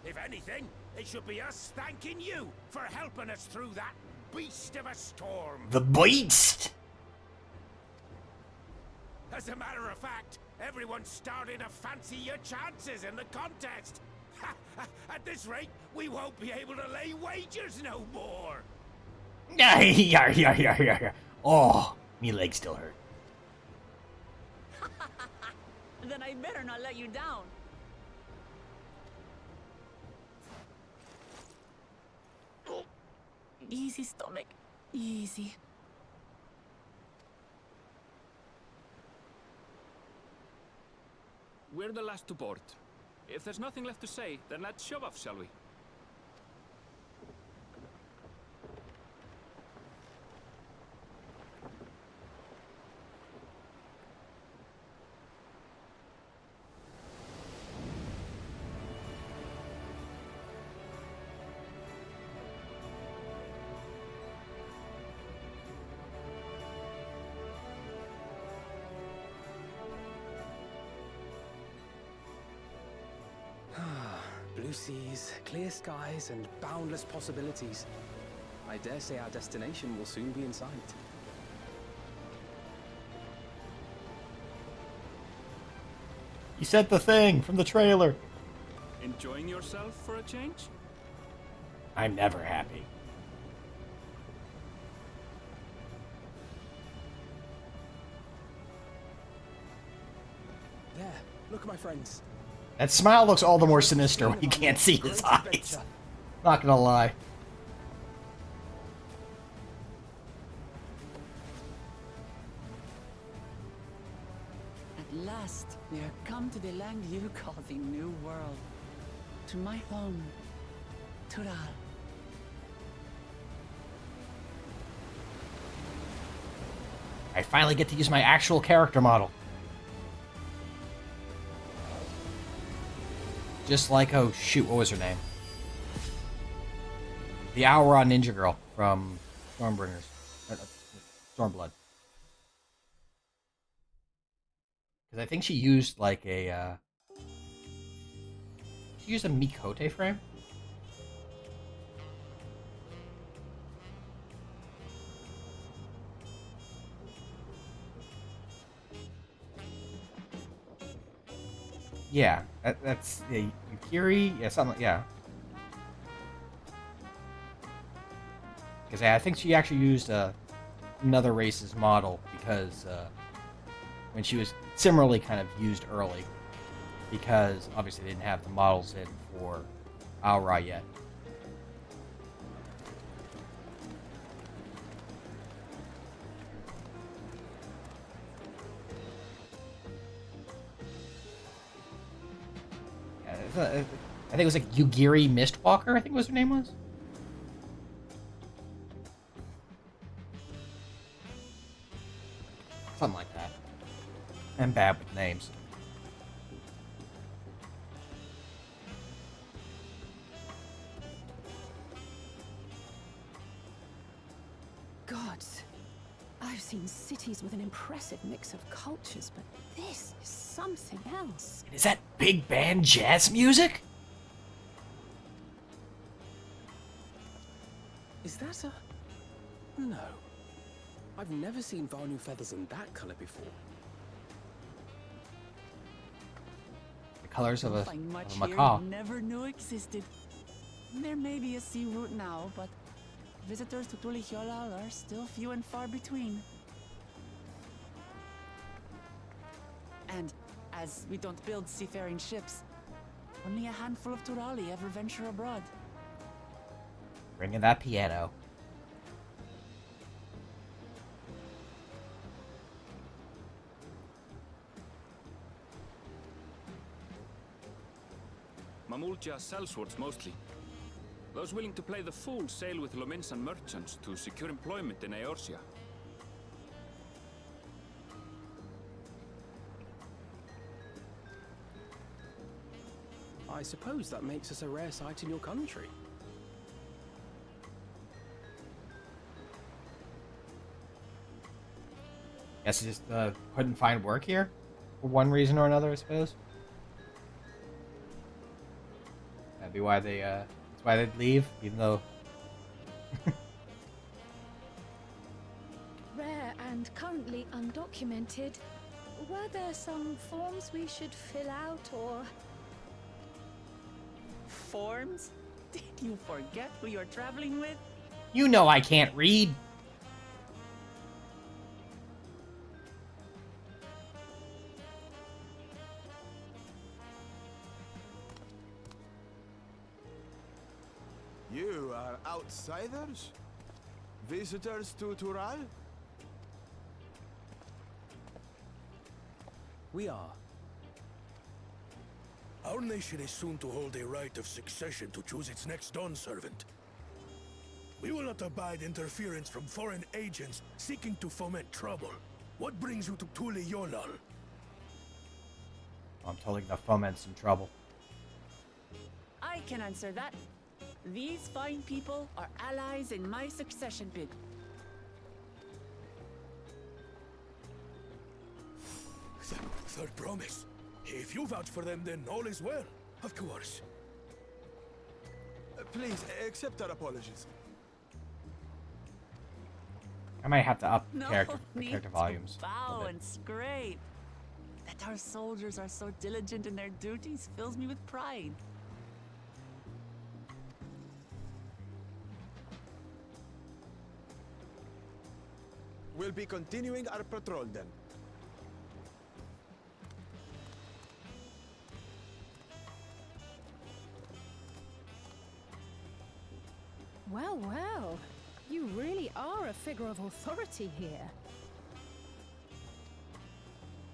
If anything, it should be us thanking you for helping us through that beast of a storm. The beast! As a matter of fact, everyone's starting to fancy your chances in the contest. At this rate, we won't be able to lay wagers no more. Oh, me legs still hurt. Then I better not let you down. Easy, stomach. Easy. We're the last to board. If there's nothing left to say, then let's shove off, shall we? Blue seas, clear skies, and boundless possibilities. I dare say our destination will soon be in sight. You said the thing from the trailer. Enjoying yourself for a change? I'm never happy. There, look at my friends. That smile looks all the more sinister when you can't see his eyes. Not gonna lie. At last, we are come to the land you call the New World. To my home, Tural. I finally get to use my actual character model. Just like, oh shoot, what was her name? The Aura ninja girl from Stormbringers. Stormblood. Because I think she used like a, she used a Mikote frame? Yeah, that's Yukiri. Yeah, something. Yeah, because I think she actually used another race's model because when she was similarly kind of used early, because obviously they didn't have the models in for Aura yet. I think it was like Yugiri Mistwalker, I think was her name was. Something like that. I'm bad with names. Gods, I've seen cities with an impressive mix of cultures, but this is something else. Is that big band jazz music? Is that a... No. I've never seen Vanu feathers in that color before. The colors of a much macaw. here never knew existed. There may be a sea route now, but visitors to Tulihyolal are still few and far between. And as we don't build seafaring ships, only a handful of Turali ever venture abroad. Bring in that piano. Mamulja sellswords mostly. Those willing to play the fool sail with Lominsan merchants to secure employment in Eorzea. I suppose that makes us a rare sight in your country. Guess he just couldn't find work here? For one reason or another, I suppose. That'd be why they, that's why they'd leave, even though... Rare and currently undocumented. Were there some forms we should fill out or... Forms? Did you forget who you're traveling with? You know I can't read. You are outsiders? Visitors to Tural? We are. Our nation is soon to hold a right of succession to choose its next dawn servant. We will not abide interference from foreign agents seeking to foment trouble. What brings you to Tural? I'm totally gonna foment some trouble. I can answer that. These fine people are allies in my succession bid. Third promise. If you vouch for them, then all is well. Of course. Please, accept our apologies. I might have to up No character need to volumes. bow and scrape. That our soldiers are so diligent in their duties fills me with pride. We'll be continuing our patrol then. Well, well. You really are a figure of authority here.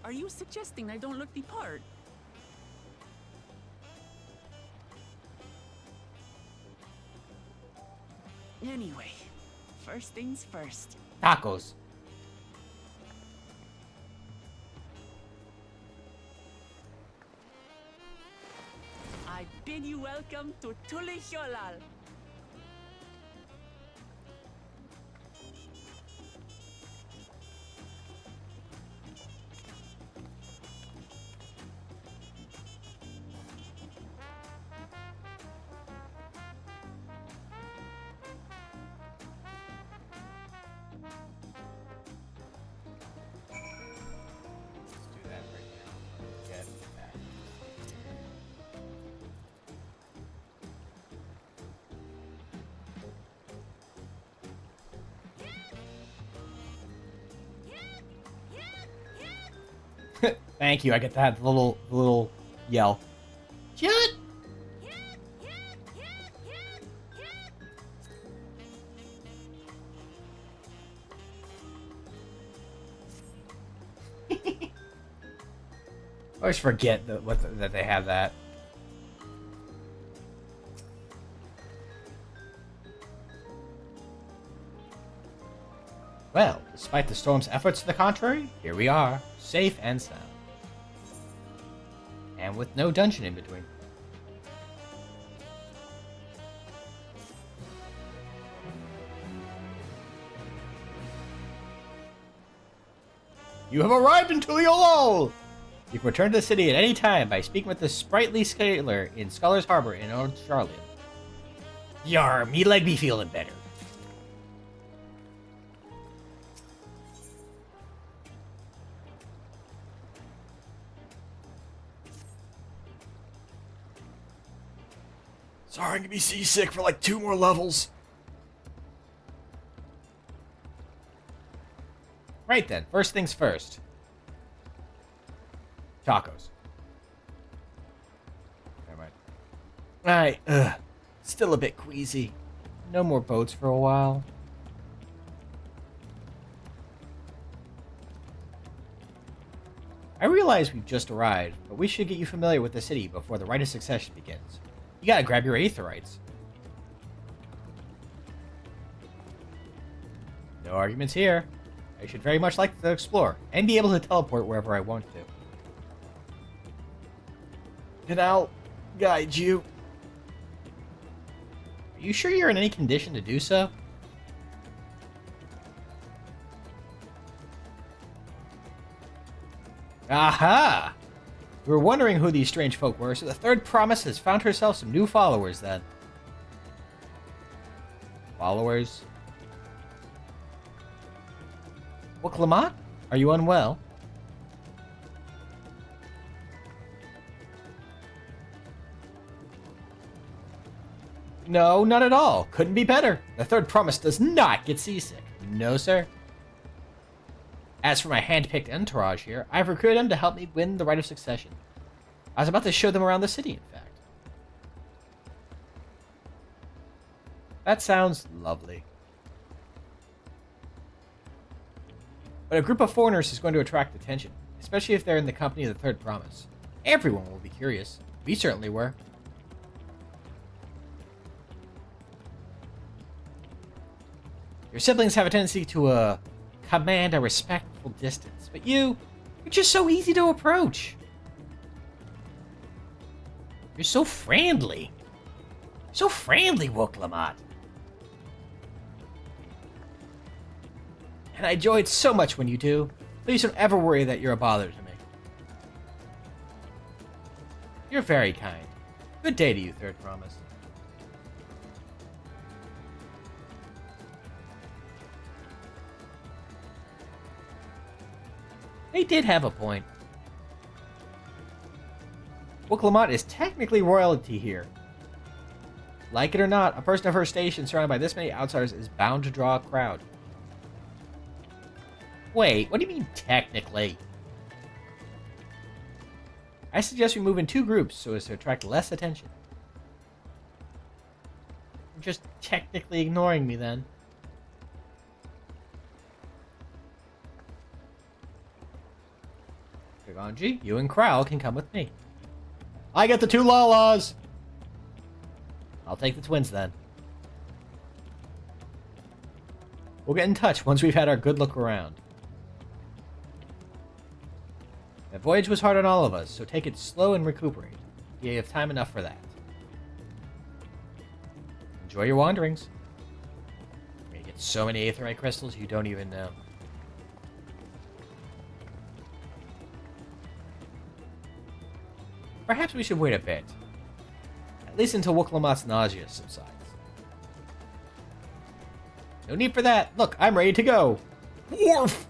Are you suggesting I don't look the part? Anyway, first things first. Tacos. I bid you welcome to Tural. Thank you. I get that little yell. Shut. I always forget that they have that. Well, despite the storm's efforts to the contrary, here we are, safe and sound. And with no dungeon in between. You have arrived in Tural! You can return to the city at any time by speaking with the sprightly sailor in Scholar's Harbor in Australia. Yar, me leg be feeling better. Sorry, I'm gonna be seasick for like 2 more levels. Right then, first things first. Tacos. Never mind. Alright, still a bit queasy. No more boats for a while. I realize we've just arrived, but we should get you familiar with the city before the Rite of Succession begins. You gotta grab your Aetherites. No arguments here. I should very much like to explore, and be able to teleport wherever I want to. And I'll guide you. Are you sure you're in any condition to do so? Aha! We were wondering who these strange folk were, so the third promise has found herself some new followers then. Followers? What, Lamont? Are you unwell? No, not at all. Couldn't be better. The third promise does not get seasick. No, sir. As for my hand-picked entourage here, I've recruited them to help me win the right of succession. I was about to show them around the city, in fact. That sounds lovely. But a group of foreigners is going to attract attention, especially if they're in the company of the third promise. Everyone will be curious. We certainly were. Your siblings have a tendency to command a respectful distance, but you're just so easy to approach. You're so friendly. So friendly, Woklamat. And I enjoy it so much when you do. Please don't ever worry that you're a bother to me. You're very kind. Good day to you, third promise. They did have a point. Woklamat is technically royalty here. Like it or not, a person of her station surrounded by this many outsiders is bound to draw a crowd. Wait, what do you mean technically? I suggest we move in 2 groups so as to attract less attention. You're just technically ignoring me then. Ganji, you and Krau can come with me. I get the 2 Lalas! I'll take the twins then. We'll get in touch once we've had our good look around. That voyage was hard on all of us, so take it slow and recuperate. You have time enough for that. Enjoy your wanderings. You're gonna get so many aetheryte crystals you don't even know. Perhaps we should wait a bit. At least until Woklamat's nausea subsides. No need for that. Look, I'm ready to go. Wharf!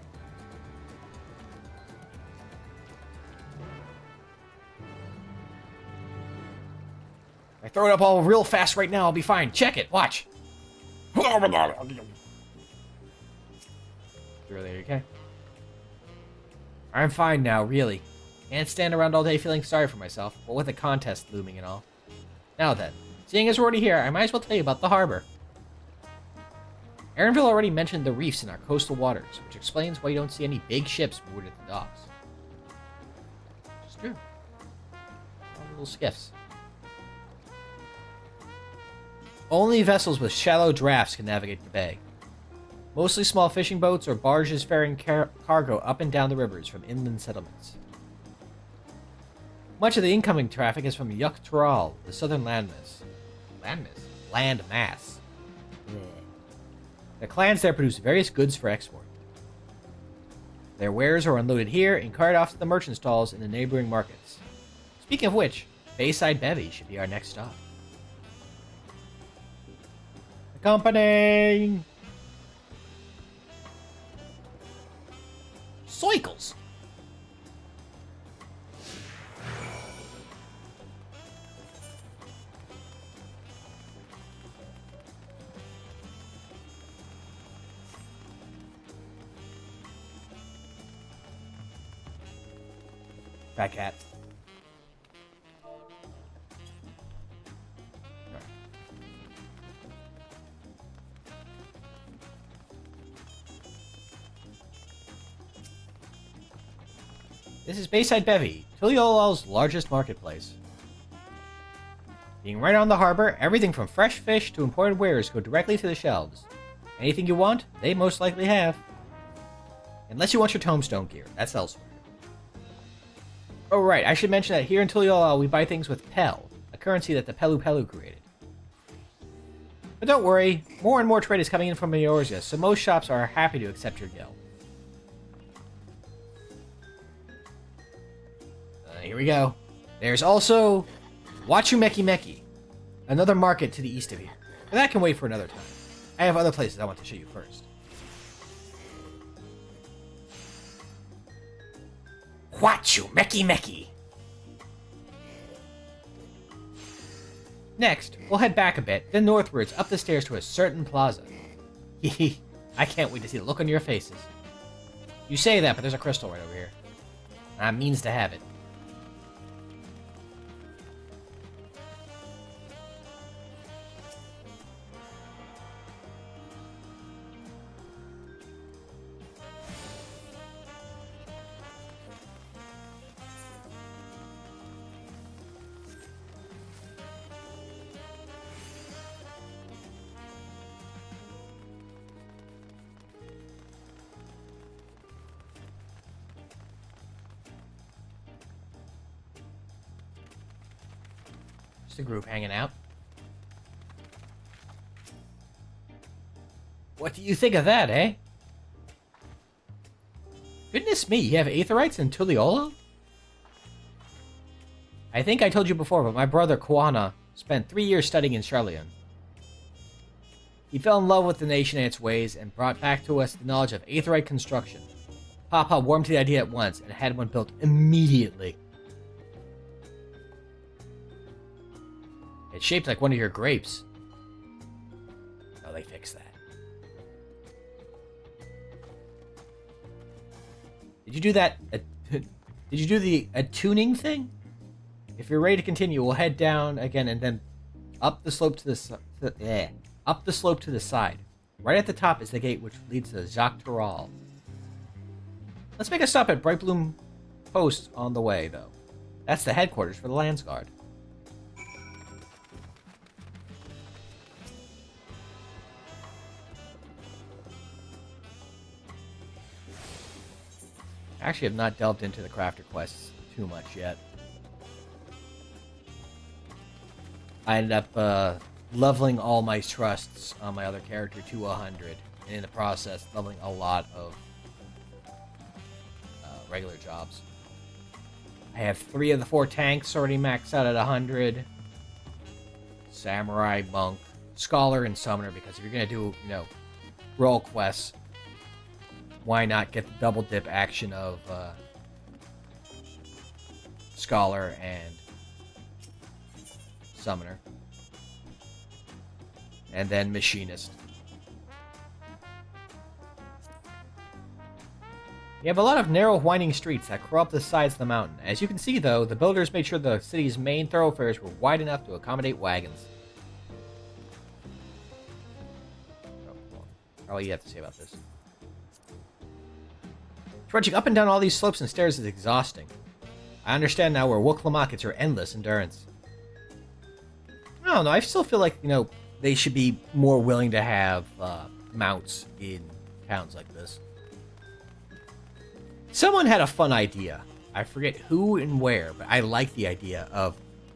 I throw it up all real fast right now, I'll be fine. Check it. Watch. You're okay? I'm fine now, really. Can't stand around all day feeling sorry for myself, but with a contest looming and all. Now then, seeing as we're already here, I might as well tell you about the harbor. Aaronville already mentioned the reefs in our coastal waters, which explains why you don't see any big ships moored at the docks. It's true. All little skiffs. Only vessels with shallow drafts can navigate the bay. Mostly small fishing boats or barges ferrying cargo up and down the rivers from inland settlements. Much of the incoming traffic is from Tural, the southern landmass. Landmass. The clans there produce various goods for export. Their wares are unloaded here and carried off to the merchant stalls in the neighboring markets. Speaking of which, Bayside Bevy should be our next stop. Accompanying! Cycles! Fat cat. This is Bayside Bevy, Tuliol's largest marketplace. Being right on the harbor, everything from fresh fish to imported wares go directly to the shelves. Anything you want, they most likely have. Unless you want your tombstone gear, that's elsewhere. Oh right, I should mention that here in Tuliol we buy things with Pel, a currency that the Pelu Pelu created. But don't worry, more and more trade is coming in from Eorzea, so most shops are happy to accept your gil. here we go. There's also Wachumeki, another market to the east of here. But that can wait for another time. I have other places I want to show you first. Wachumeki. Next, we'll head back a bit, then northwards up the stairs to a certain plaza. Hehe, I can't wait to see the look on your faces. You say that, but there's a crystal right over here. That means to have it. The group hanging out. What do you think of that, eh? Goodness me, you have Aetherites in Tuliolo? I think I told you before, but my brother Kwana spent 3 years studying in Charlian. He fell in love with the nation and its ways and brought back to us the knowledge of Aetherite construction. Papa warmed to the idea at once and had one built immediately. It's shaped like one of your grapes. Oh, they fixed that. Did you do that? Did you do the attuning thing? If you're ready to continue, we'll head down again and then up the slope to the up the slope to the side. Right at the top is the gate which leads to Tural. Let's make a stop at Brightbloom Post on the way, though. That's the headquarters for the Landsguard. I actually have not delved into the crafter quests too much yet. I ended up leveling all my trusts on my other character to 100, and in the process, leveling a lot of regular jobs. I have 3 of the 4 tanks already maxed out at 100. Samurai, Monk, Scholar, and Summoner, because if you're going to do, role quests, why not get the double dip action of Scholar and Summoner. And then Machinist. You have a lot of narrow, winding streets that curl up the sides of the mountain. As you can see, though, the builders made sure the city's main thoroughfares were wide enough to accommodate wagons. All you have to say about this. Trudging up and down all these slopes and stairs is exhausting. I understand now where Woklamak gets her endless endurance. I don't know, I still feel like, they should be more willing to have mounts in towns like this. Someone had a fun idea. I forget who and where, but I like the idea of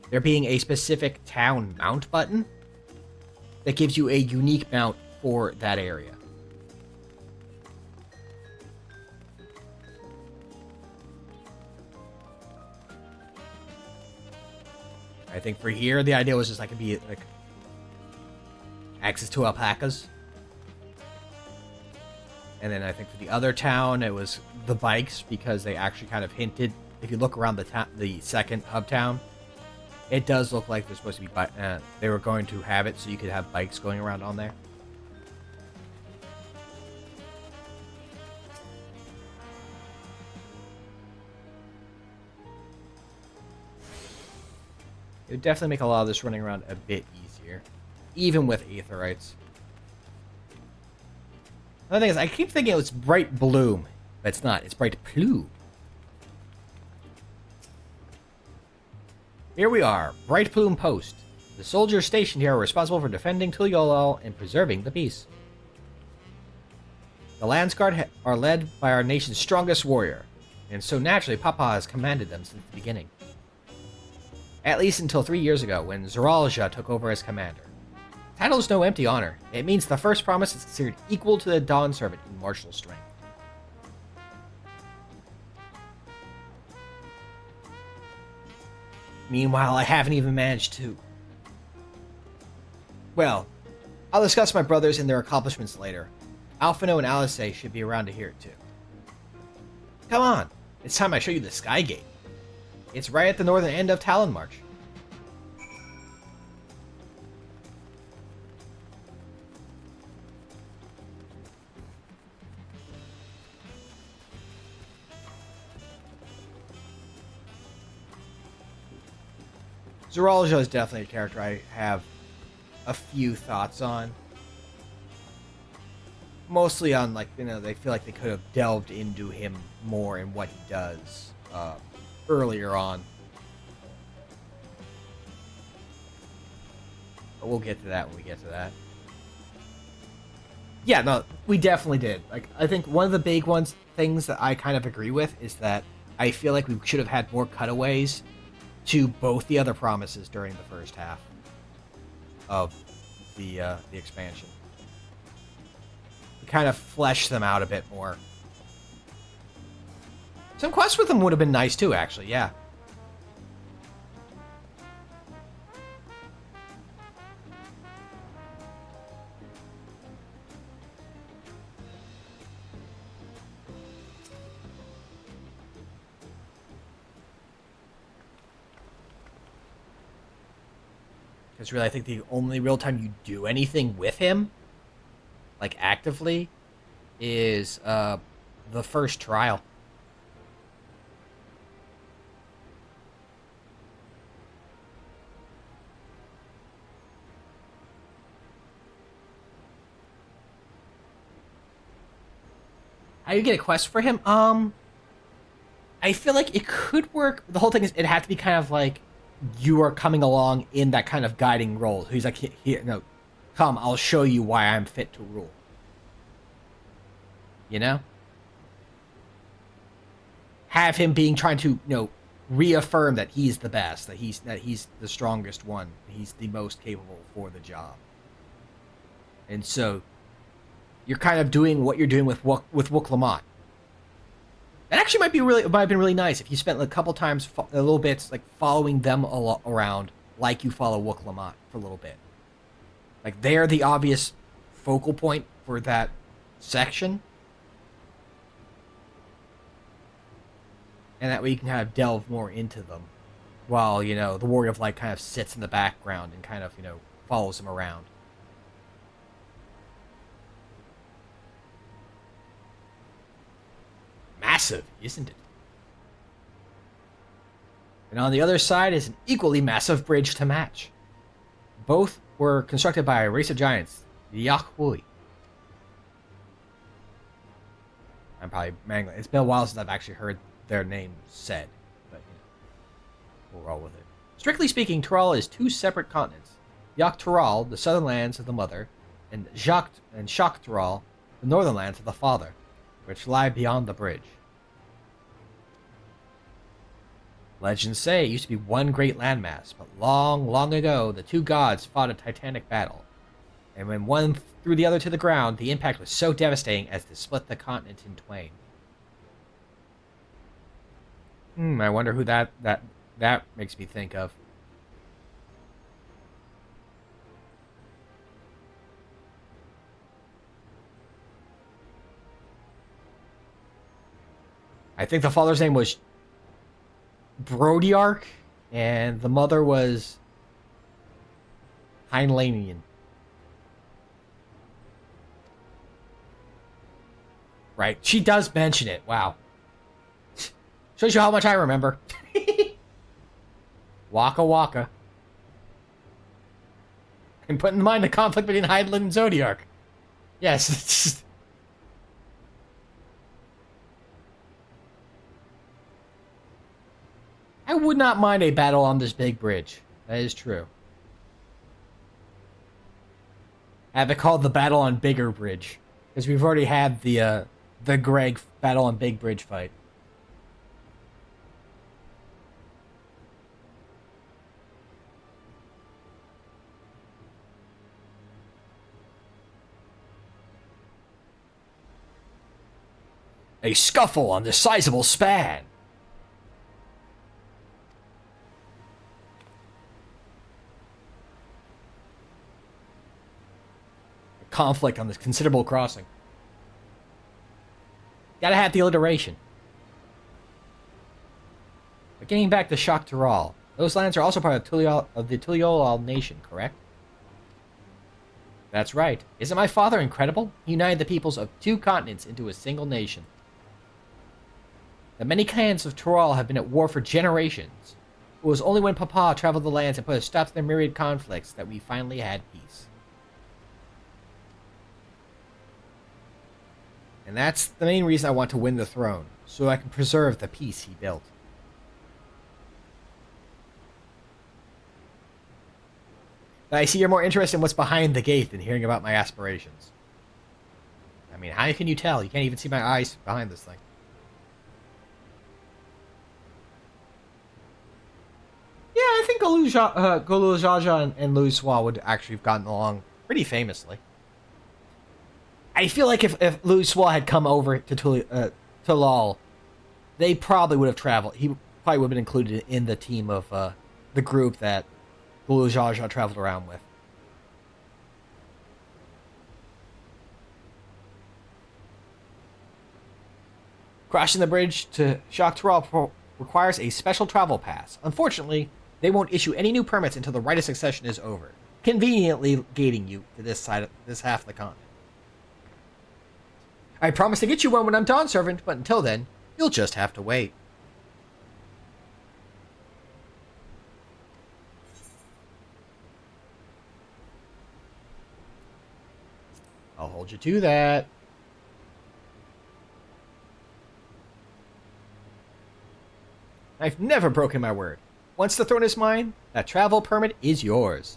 there being a specific town mount button that gives you a unique mount for that area. I think for here, the idea was just like it'd be like access to alpacas. And then I think for the other town, it was the bikes, because they actually kind of hinted, if you look around the second hub town, it does look like there's supposed to be they were going to have it so you could have bikes going around on there. It would definitely make a lot of this running around a bit easier, even with Aetherites. Another thing is, I keep thinking it was Bright Bloom, but it's not. It's Bright Plume. Here we are, Bright Plume Post. The soldiers stationed here are responsible for defending Tuliolo and preserving the peace. The Landsguard are led by our nation's strongest warrior, and so naturally Papa has commanded them since the beginning. At least until 3 years ago, when Zoralja took over as commander. Title is no empty honor. It means the first promise is considered equal to the Dawn Servant in martial strength. Meanwhile, I haven't even managed to... Well, I'll discuss my brothers and their accomplishments later. Alphino and Alice should be around to hear it too. Come on, it's time I show you the Sky Gate. It's right at the northern end of Talon March. Zoralja is definitely a character I have a few thoughts on. Mostly on, like, you know, they feel like they could have delved into him more and what he does earlier on. But we'll get to that when we get to that. Yeah, no, we definitely did. Like, I think one of the big things that I kind of agree with is that I feel like we should have had more cutaways to both the other promises during the first half of the expansion. Kind of flesh them out a bit more. Some quests with them would have been nice too, actually, yeah. Because really, I think the only real time you do anything with him, like actively, is the first trial. How do you get a quest for him? I feel like it could work. The whole thing is it had to be kind of like you are coming along in that kind of guiding role. He's like, here, no, come, I'll show you why I'm fit to rule. You know? Have him trying to, you know, reaffirm that he's the best, that he's the strongest one, he's the most capable for the job. And so you're kind of doing what you're doing with Wook Lamont. That actually might have been really nice if you spent a couple times, a little bits, like following them around, like you follow Wook Lamont for a little bit. Like they're the obvious focal point for that section, and that way you can kind of delve more into them, while, you know, the Warrior of Light kind of sits in the background and kind of, you know, follows them around. Massive, isn't it? And on the other side is an equally massive bridge to match. Both were constructed by a race of giants, the Yakwui. I'm probably mangling. It's been a while since I've actually heard their name said, but you know, we'll roll with it. Strictly speaking, Tural is two separate continents. Yak Tural, the southern lands of the mother, and Shak Tural, the northern lands of the father, which lie beyond the bridge. Legends say it used to be one great landmass, but long, long ago, the two gods fought a titanic battle. And when one threw the other to the ground, the impact was so devastating as to split the continent in twain. I wonder who that makes me think of. I think the father's name was Brodiarch, and the mother was Heinleinian. Right, she does mention it. Wow. Shows you how much I remember. Waka Waka. And put in mind the conflict between Heinlein and Zodiarch. Yes. I would not mind a battle on this big bridge. That is true. Have it called the Battle on Bigger Bridge, because we've already had the Greg Battle on Big Bridge fight. A scuffle on the sizable span. conflict on this considerable crossing. Gotta have the alliteration. But getting back to Tural, those lands are also part of the Tural nation, correct? That's right. Isn't my father incredible? He united the peoples of 2 continents into a single nation. The many clans of Tural have been at war for generations. It was only when Papa traveled the lands and put a stop to their myriad conflicts that we finally had peace. And that's the main reason I want to win the throne, so I can preserve the peace he built. I see you're more interested in what's behind the gate than hearing about my aspirations. I mean, how can you tell? You can't even see my eyes behind this thing. Yeah, I think Golu Jaja and Louis Swa would actually have gotten along pretty famously. I feel like if Louis Swa had come over to Tulal, they probably would have traveled. He probably would have been included in the team of the group that Golu Jaja traveled around with. Crossing the bridge to Tural requires a special travel pass. Unfortunately, they won't issue any new permits until the rite of succession is over, conveniently gating you to this half of the continent. I promise to get you one when I'm Dawn Servant, but until then, you'll just have to wait. I'll hold you to that. I've never broken my word. Once the throne is mine, that travel permit is yours.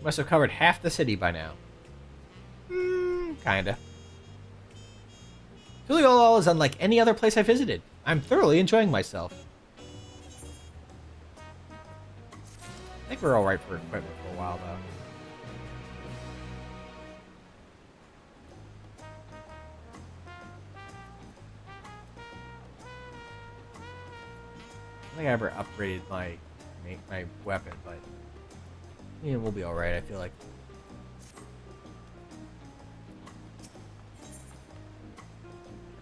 Must have covered half the city by now. Kinda. Tural is unlike any other place I visited. I'm thoroughly enjoying myself. I think we're alright for equipment for a while, though. I think I ever upgraded my weapon, but yeah, we'll be alright, I feel like.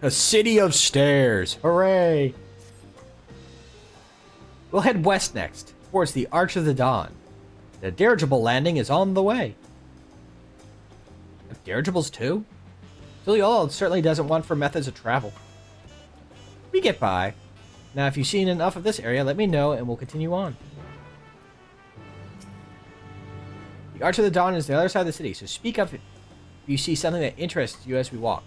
A city of stairs! Hooray! We'll head west next, towards the Arch of the Dawn. The dirigible landing is on the way. Have dirigibles too? Tural certainly doesn't want for methods of travel. We get by. Now, if you've seen enough of this area, let me know and we'll continue on. The Arch of the Dawn is the other side of the city, so speak up if you see something that interests you as we walk.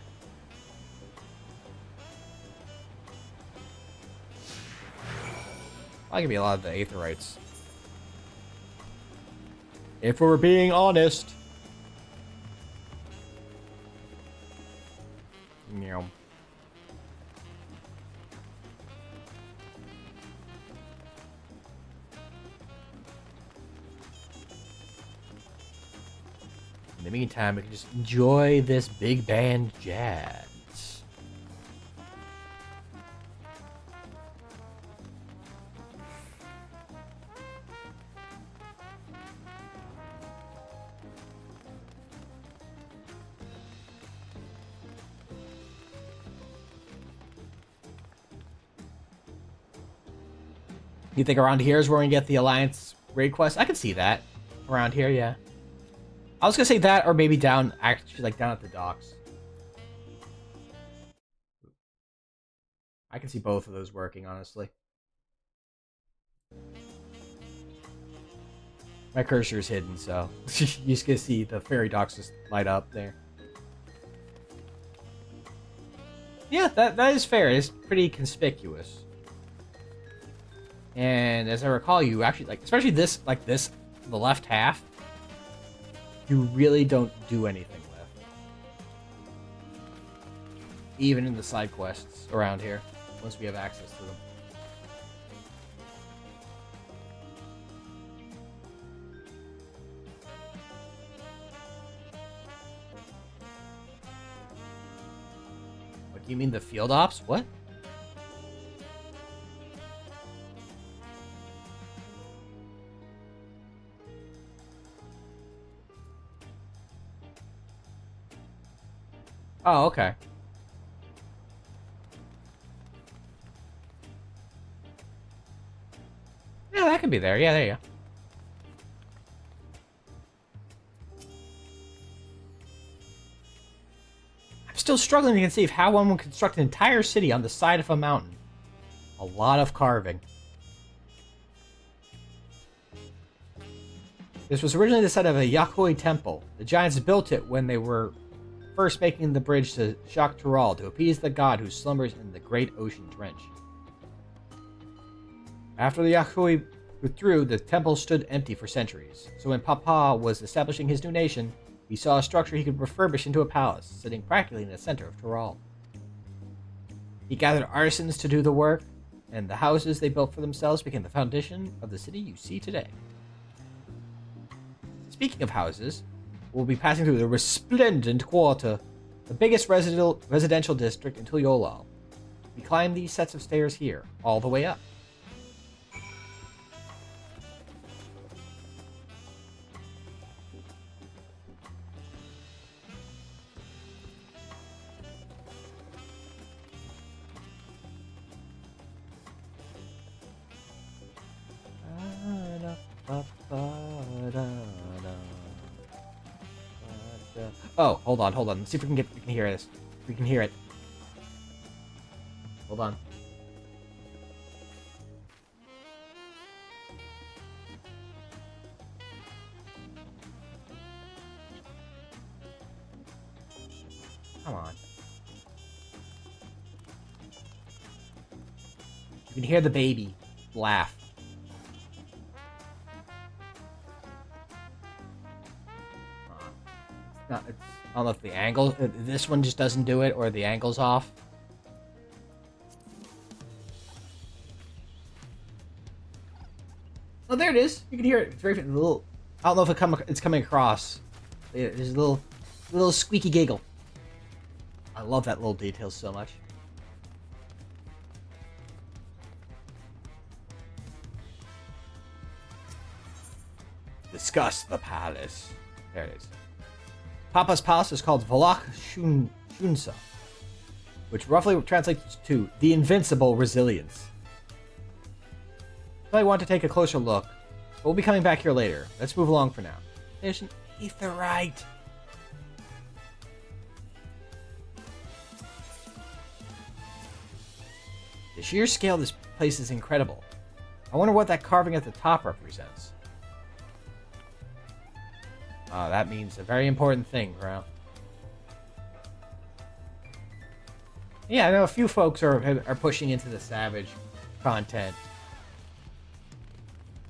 Probably gonna be a lot of the Aetherites. If we're being honest. Meow. In the meantime, we can just enjoy this big band jazz. You think around here is where we get the Alliance raid quest? I can see that. Around here, yeah. I was gonna say that, or maybe down, actually, like down at the docks. I can see both of those working, honestly. My cursor is hidden, so you just gonna see the ferry docks just light up there. Yeah, that is fair. It's pretty conspicuous. And as I recall, you actually, like, especially this, like this, the left half, you really don't do anything with. Even in the side quests around here, once we have access to them. You mean the field ops? What? Oh, okay. Yeah, that could be there. Yeah, there you go. I'm still struggling to conceive how one would construct an entire city on the side of a mountain. A lot of carving. This was originally the site of a Yakoi temple. The giants built it when they were first making the bridge to Shak Tural to appease the god who slumbers in the great ocean trench. After the Yakoi withdrew, the temple stood empty for centuries. So when Papa was establishing his new nation, he saw a structure he could refurbish into a palace, sitting practically in the center of Tural. He gathered artisans to do the work, and the houses they built for themselves became the foundation of the city you see today. Speaking of houses, we'll be passing through the Resplendent Quarter, the biggest residential district in Tulyolal. We climb these sets of stairs here, all the way up. Oh, hold on. Let's see if we can hear this. If we can hear it. Hold on. Come on. You can hear the baby laugh. I don't know if the angle, this one just doesn't do it, or the angle's off. Oh, there it is. You can hear it. It's very little. I don't know if it's coming across. There's a little squeaky giggle. I love that little detail so much. Discuss the palace. There it is. Papa's palace is called Valak Shunsa, which roughly translates to the invincible resilience. I want to take a closer look, but we'll be coming back here later. Let's move along for now. There's an aetheryte. The sheer scale of this place is incredible. I wonder what that carving at the top represents. That means a very important thing, bro. Yeah, I know a few folks are pushing into the Savage content.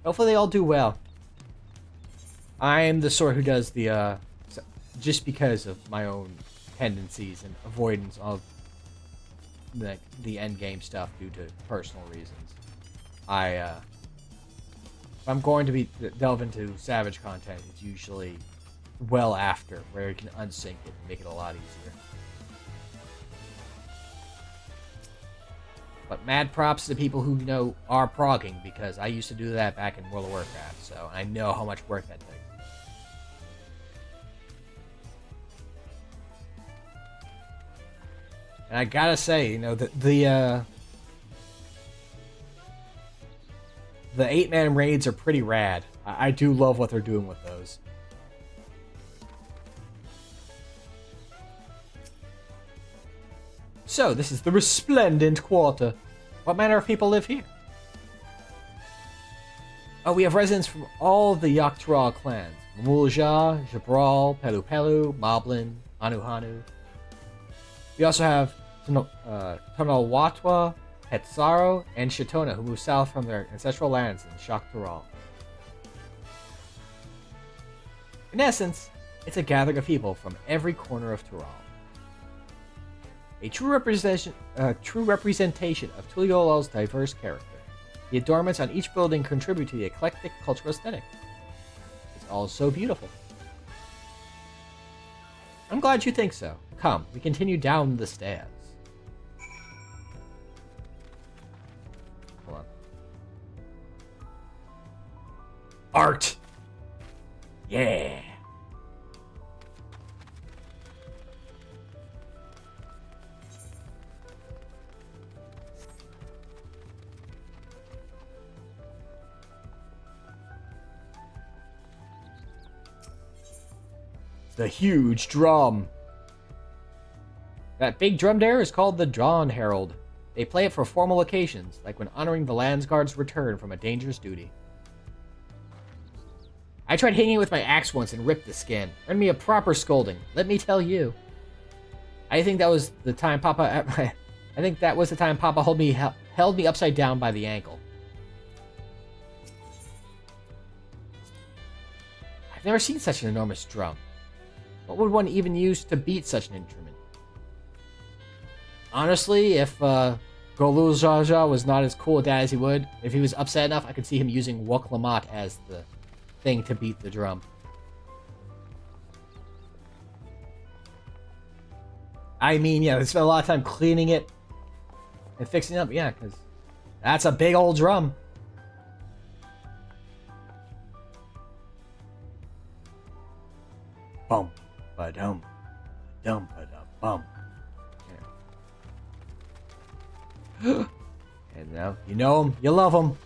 Hopefully they all do well. I am the sort who does the, just because of my own tendencies and avoidance of the end game stuff due to personal reasons. If I'm going to delve into Savage content, it's usually well after, where you can unsync it and make it a lot easier. But mad props to people who are progging, because I used to do that back in World of Warcraft, so I know how much work that takes. And I gotta say, the 8-man raids are pretty rad. I do love what they're doing with those. So, this is the Resplendent Quarter. What manner of people live here? Oh, we have residents from all the Yaktural clans. Mulja, Jabral, Pelu Pelu, Moblin, Hanu Hanu. We also have Tonalwatwa, Hetsaro, and Shitona, who moved south from their ancestral lands in Shak Tural. In essence, it's a gathering of people from every corner of Tural. A true representation of Tulyolal's diverse character. The adornments on each building contribute to the eclectic cultural aesthetic. It's all so beautiful. I'm glad you think so. Come, we continue down the stairs. Art. Yeah. The huge drum. That big drum there is called the Dawn Herald. They play it for formal occasions, like when honoring the Landsguard's return from a dangerous duty. I tried hitting it with my axe once and ripped the skin. Earned me a proper scolding, let me tell you. I think that was the time Papa held me upside down by the ankle. I've never seen such an enormous drum. What would one even use to beat such an instrument? Honestly, if Golul Jaja was not as cool a dad as he would, if he was upset enough, I could see him using Wok Lamat as the thing to beat the drum. I mean, yeah, they spent a lot of time cleaning it and fixing it up, yeah, because that's a big old drum. Bum, ba-dum, dum, ba-dum, bum. And now, you know them, you love them.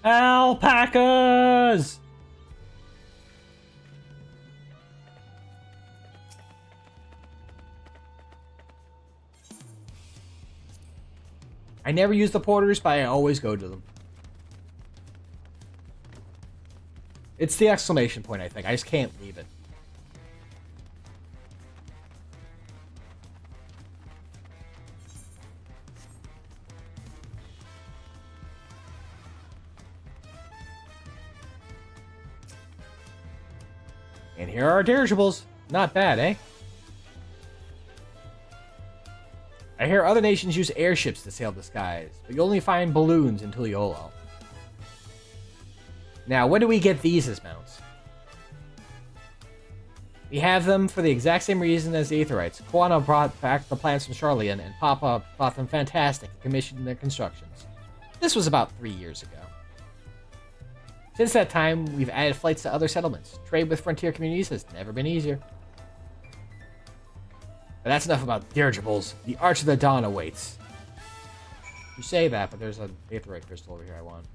Alpacas! I never use the porters, but I always go to them. It's the exclamation point, I think. I just can't leave it. And here are our dirigibles. Not bad, eh? I hear other nations use airships to sail the skies, but you only find balloons in Tuliolal. Now, when do we get these as mounts? We have them for the exact same reason as the Aetherites. Kwana brought back the plans from Charlian, and Papa thought them fantastic and commissioned their constructions. This was about 3 years ago. Since that time, we've added flights to other settlements. Trade with frontier communities has never been easier. But that's enough about dirigibles. The Arch of the Dawn awaits. You say that, but there's an Aetherite crystal over here I want.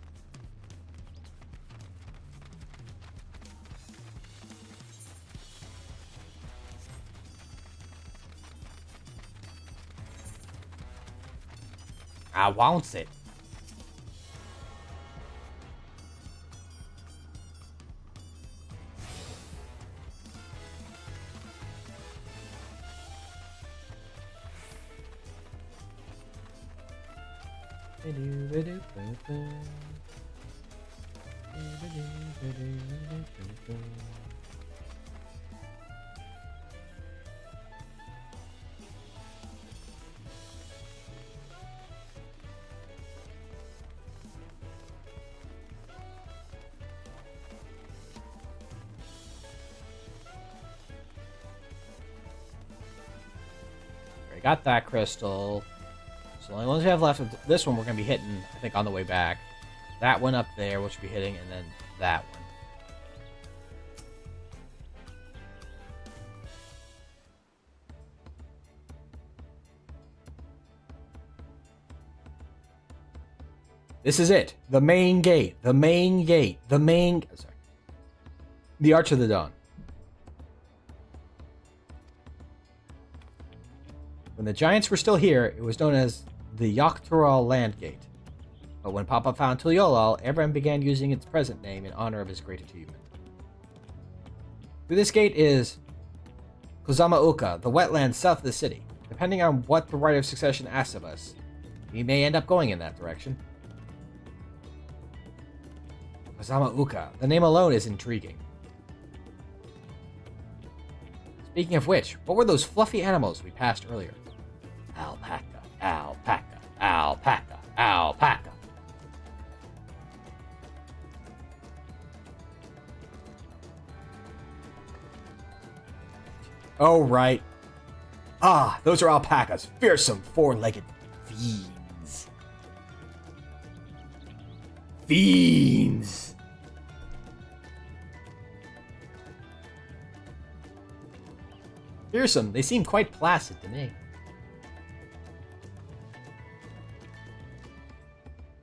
I want it. Got that crystal. So the only ones we have left, this one we're going to be hitting, I think, on the way back. That one up there, which we'll be hitting, and then that one. This is it. The main gate. The main gate. The main... Sorry. The Arch of the Dawn. When the Giants were still here, it was known as the Tural Land Gate. But when Papa found Tuliolal, everyone began using its present name in honor of his great achievement. Through this gate is Kozama Uka, the wetlands south of the city. Depending on what the right of succession asks of us, we may end up going in that direction. Kozama Uka, the name alone is intriguing. Speaking of which, what were those fluffy animals we passed earlier? Alpaca, alpaca, alpaca, alpaca. Oh, right. Ah, those are alpacas. Fearsome, four-legged fiends. Fiends. Fearsome. They seem quite placid to me.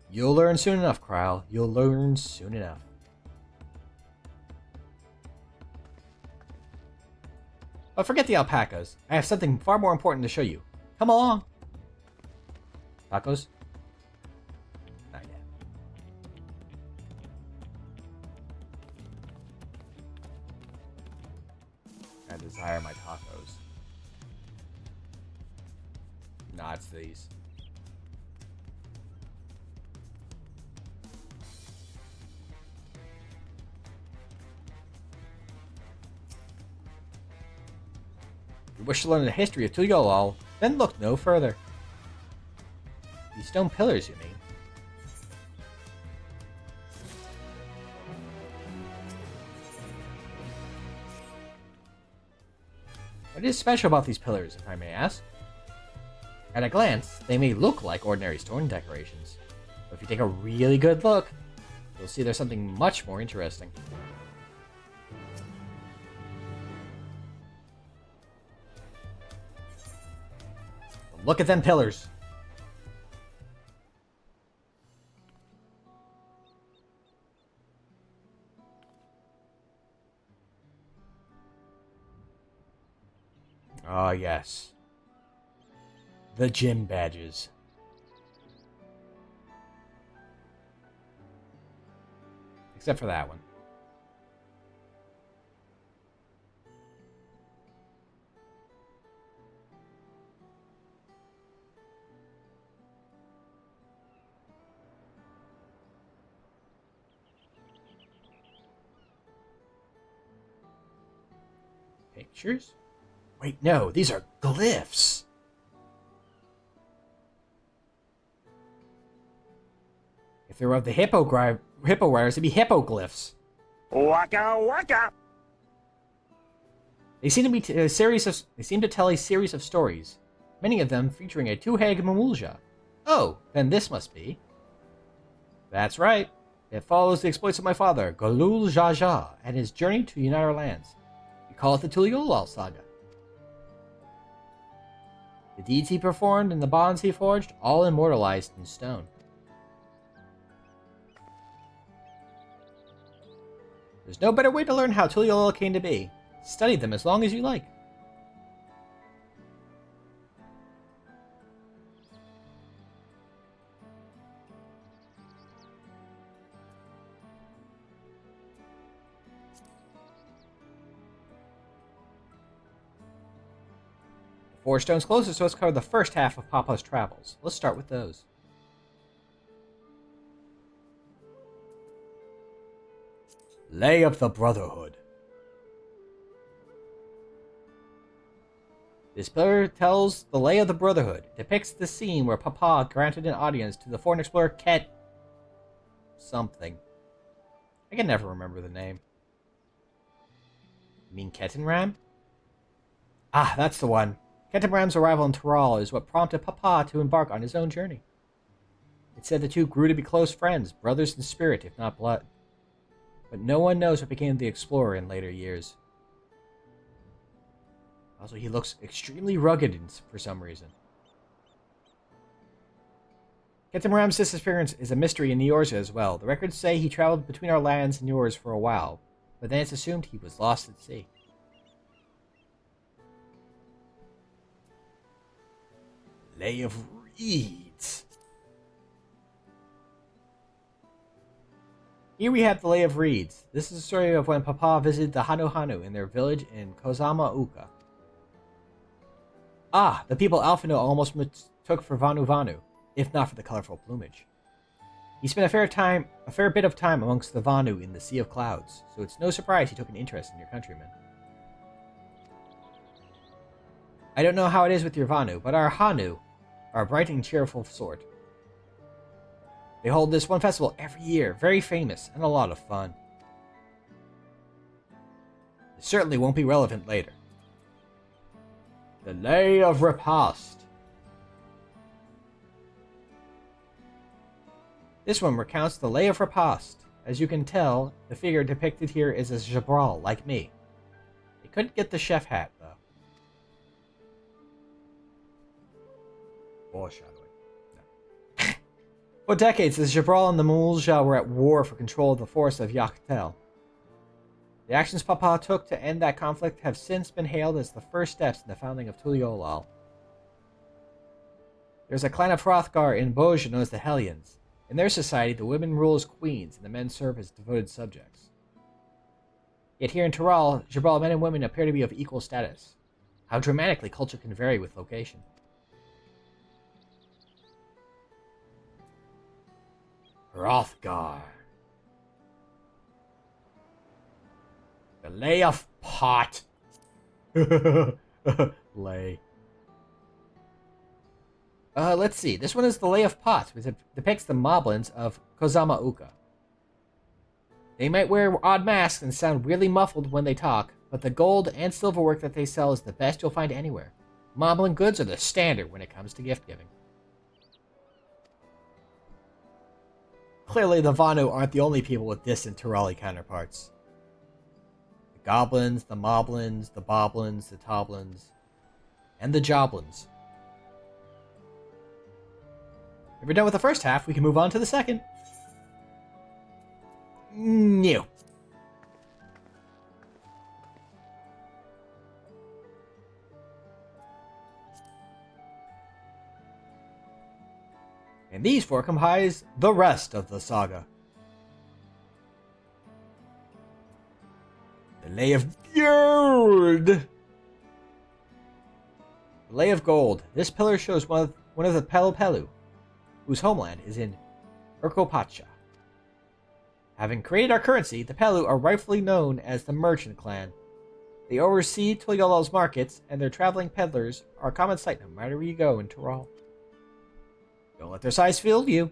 You'll learn soon enough, Krile. You'll learn soon enough. But forget the alpacas. I have something far more important to show you. Come along. Tacos? Not yet. I desire my tacos. Nah, it's these. You wish to learn the history of Tural, then look no further. These stone pillars, you mean? What is special about these pillars, if I may ask? At a glance, they may look like ordinary stone decorations, but if you take a really good look, you'll see there's something much more interesting. Look at them pillars. Ah, yes. The gym badges. Except for that one. Pictures? Wait, no, these are glyphs. If they were of the hippo riders, it'd be hippoglyphs. Waka waka! They seem to tell a series of stories, many of them featuring a two-headed mamulja. Oh, then this must be. That's right. It follows the exploits of my father, Galul Jaja, and his journey to unite our lands. We call it the Tuliolal saga. The deeds he performed and the bonds he forged, all immortalized in stone. There's no better way to learn how Tuliolal came to be. Study them as long as you like. The 4 stones closest to us cover the first half of Papa's travels. Let's start with those. Lay of the Brotherhood. This pillar tells the Lay of the Brotherhood. It depicts the scene where Papa granted an audience to the foreign explorer Ket... something. I can never remember the name. You mean Ketenram? Ah, that's the one. Ketenram's arrival in Tural is what prompted Papa to embark on his own journey. It said the two grew to be close friends, brothers in spirit, if not blood. But no one knows what became of the explorer in later years. Also, he looks extremely rugged for some reason. Ketenram's disappearance is a mystery in Niorza as well. The records say he traveled between our lands and yours for a while, but then it's assumed he was lost at sea. Lay of Reeds. Here we have the Lay of Reeds. This is the story of when Papa visited the Hanu Hanu in their village in Kozama Uka. Ah, the people Alphino almost took for Vanu Vanu, if not for the colorful plumage. He spent a fair bit of time amongst the Vanu in the Sea of Clouds, so it's no surprise he took an interest in your countrymen. I don't know how it is with your Vanu, but our Hanu are a bright and cheerful sort. They hold this one festival every year, very famous and a lot of fun. It certainly won't be relevant later. The Lay of Repast. This one recounts the Lay of Repast. As you can tell, the figure depicted here is a Jabral, like me. They couldn't get the chef hat, though. Foreshadowing. No. For decades, the Jabral and the Mulja were at war for control of the forest of Yaktel. The actions Papa took to end that conflict have since been hailed as the first steps in the founding of Tuliolal. There's a clan of Hrothgar in Boj known as the Hellions. In their society, the women rule as queens and the men serve as devoted subjects. Yet here in Tural, Jabral men and women appear to be of equal status. How dramatically culture can vary with location. Hrothgar. The Lay of Pot. Lay. Let's see. This one is the Lay of Pot, which depicts the moblins of Kozama Uka. They might wear odd masks and sound really muffled when they talk, but the gold and silverwork that they sell is the best you'll find anywhere. Moblin goods are the standard when it comes to gift giving. Clearly, the Vanu aren't the only people with distant Turali counterparts. The goblins, the moblins, the boblins, the toblins, and the joblins. If we're done with the first half, we can move on to the second. New. And these four comprise the rest of the saga. The Lay of Gold. The Lay of Gold. This pillar shows one of the Pelu Pelu, whose homeland is in Urkopacha. Having created our currency, the Pelu are rightfully known as the Merchant Clan. They oversee Tuliyolal's markets, and their traveling peddlers are a common sight no matter where you go in Tural. Don't let their size fool you.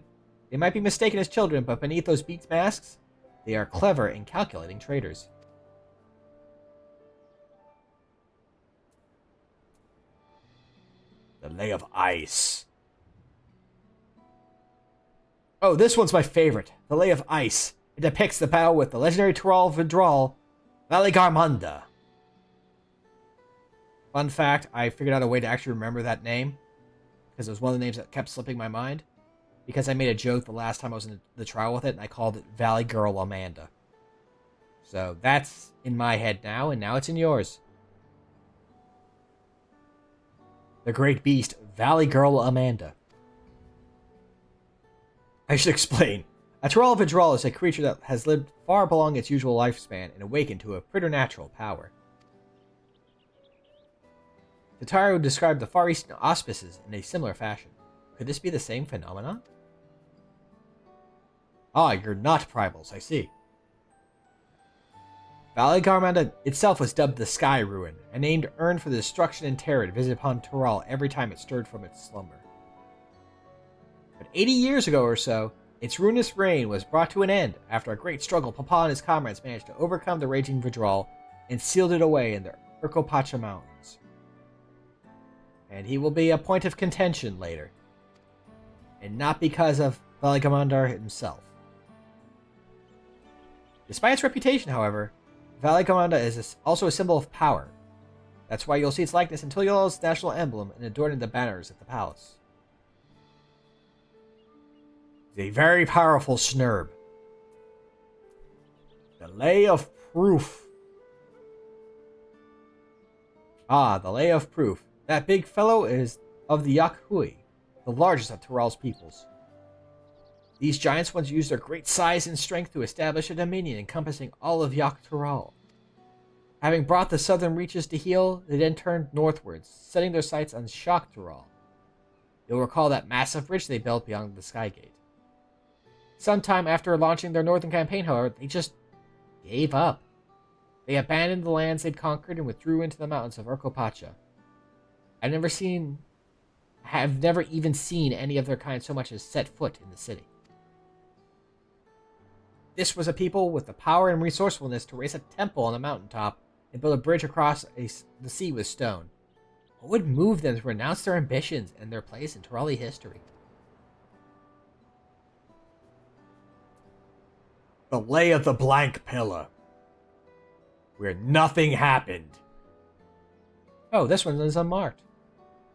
They might be mistaken as children, but beneath those beats masks, they are clever and calculating traders. The Lay of Ice. Oh, this one's my favorite. The Lay of Ice. It depicts the battle with the legendary Tural Vidral, Valigarmanda. Fun fact, I figured out a way to actually remember that name, because it was one of the names that kept slipping my mind, because I made a joke the last time I was in the trial with it, and I called it Valley Girl Amanda. So that's in my head now, and now it's in yours. The great beast, Valley Girl Amanda. I should explain. A Tural Vidral is a creature that has lived far beyond its usual lifespan and awakened to a preternatural power. Tataru described the Far Eastern auspices in a similar fashion. Could this be the same phenomenon? Ah, you're not primals, I see. Valigarmanda itself was dubbed the Sky Ruin, a name earned for the destruction and terror it visited upon Tural every time it stirred from its slumber. But 80 years ago or so, its ruinous reign was brought to an end after a great struggle. Papa and his comrades managed to overcome the raging Vidral and sealed it away in the Urkopacha Mountains. And he will be a point of contention later. And not because of Valigamandar himself. Despite its reputation, however, Valigamanda is also a symbol of power. That's why you'll see its likeness in Tuliyolal's national emblem and adorned in the banners at the palace. It's a very powerful snurb. The Lay of Proof. Ah, the Lay of Proof. That big fellow is of the Yakhui, the largest of Tural's peoples. These giants once used their great size and strength to establish a dominion encompassing all of Yak Tural. Having brought the southern reaches to heel, they then turned northwards, setting their sights on Shak Tural. You'll recall that massive bridge they built beyond the Sky Gate. Sometime after launching their northern campaign, however, they just gave up. They abandoned the lands they'd conquered and withdrew into the mountains of Urkopacha. Have never even seen any of their kind so much as set foot in the city. This was a people with the power and resourcefulness to raise a temple on the mountaintop and build a bridge across the sea with stone. What would move them to renounce their ambitions and their place in Turali history? The Lay of the Blank Pillar, where nothing happened. Oh, this one is unmarked.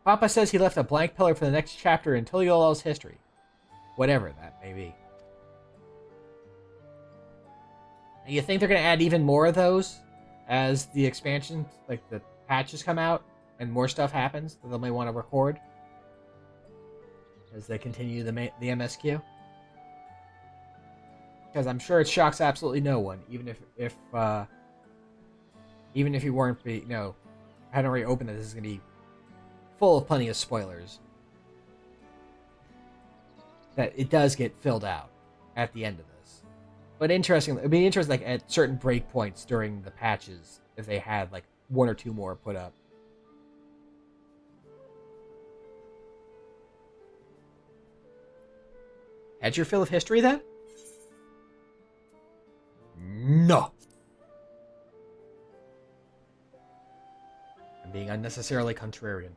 Papa says he left a blank pillar for the next chapter in Tuliola's history. Whatever that may be. You think they're going to add even more of those as the expansion, like the patches come out and more stuff happens that they may want to record as they continue the MSQ? Because I'm sure it shocks absolutely no one, even if you weren't, hadn't already opened it. This is going to be full of plenty of spoilers. That it does get filled out at the end of this. But interesting, it'd be interesting, like at certain breakpoints during the patches, if they had like one or two more put up. Had your fill of history then? No. I'm being unnecessarily contrarian.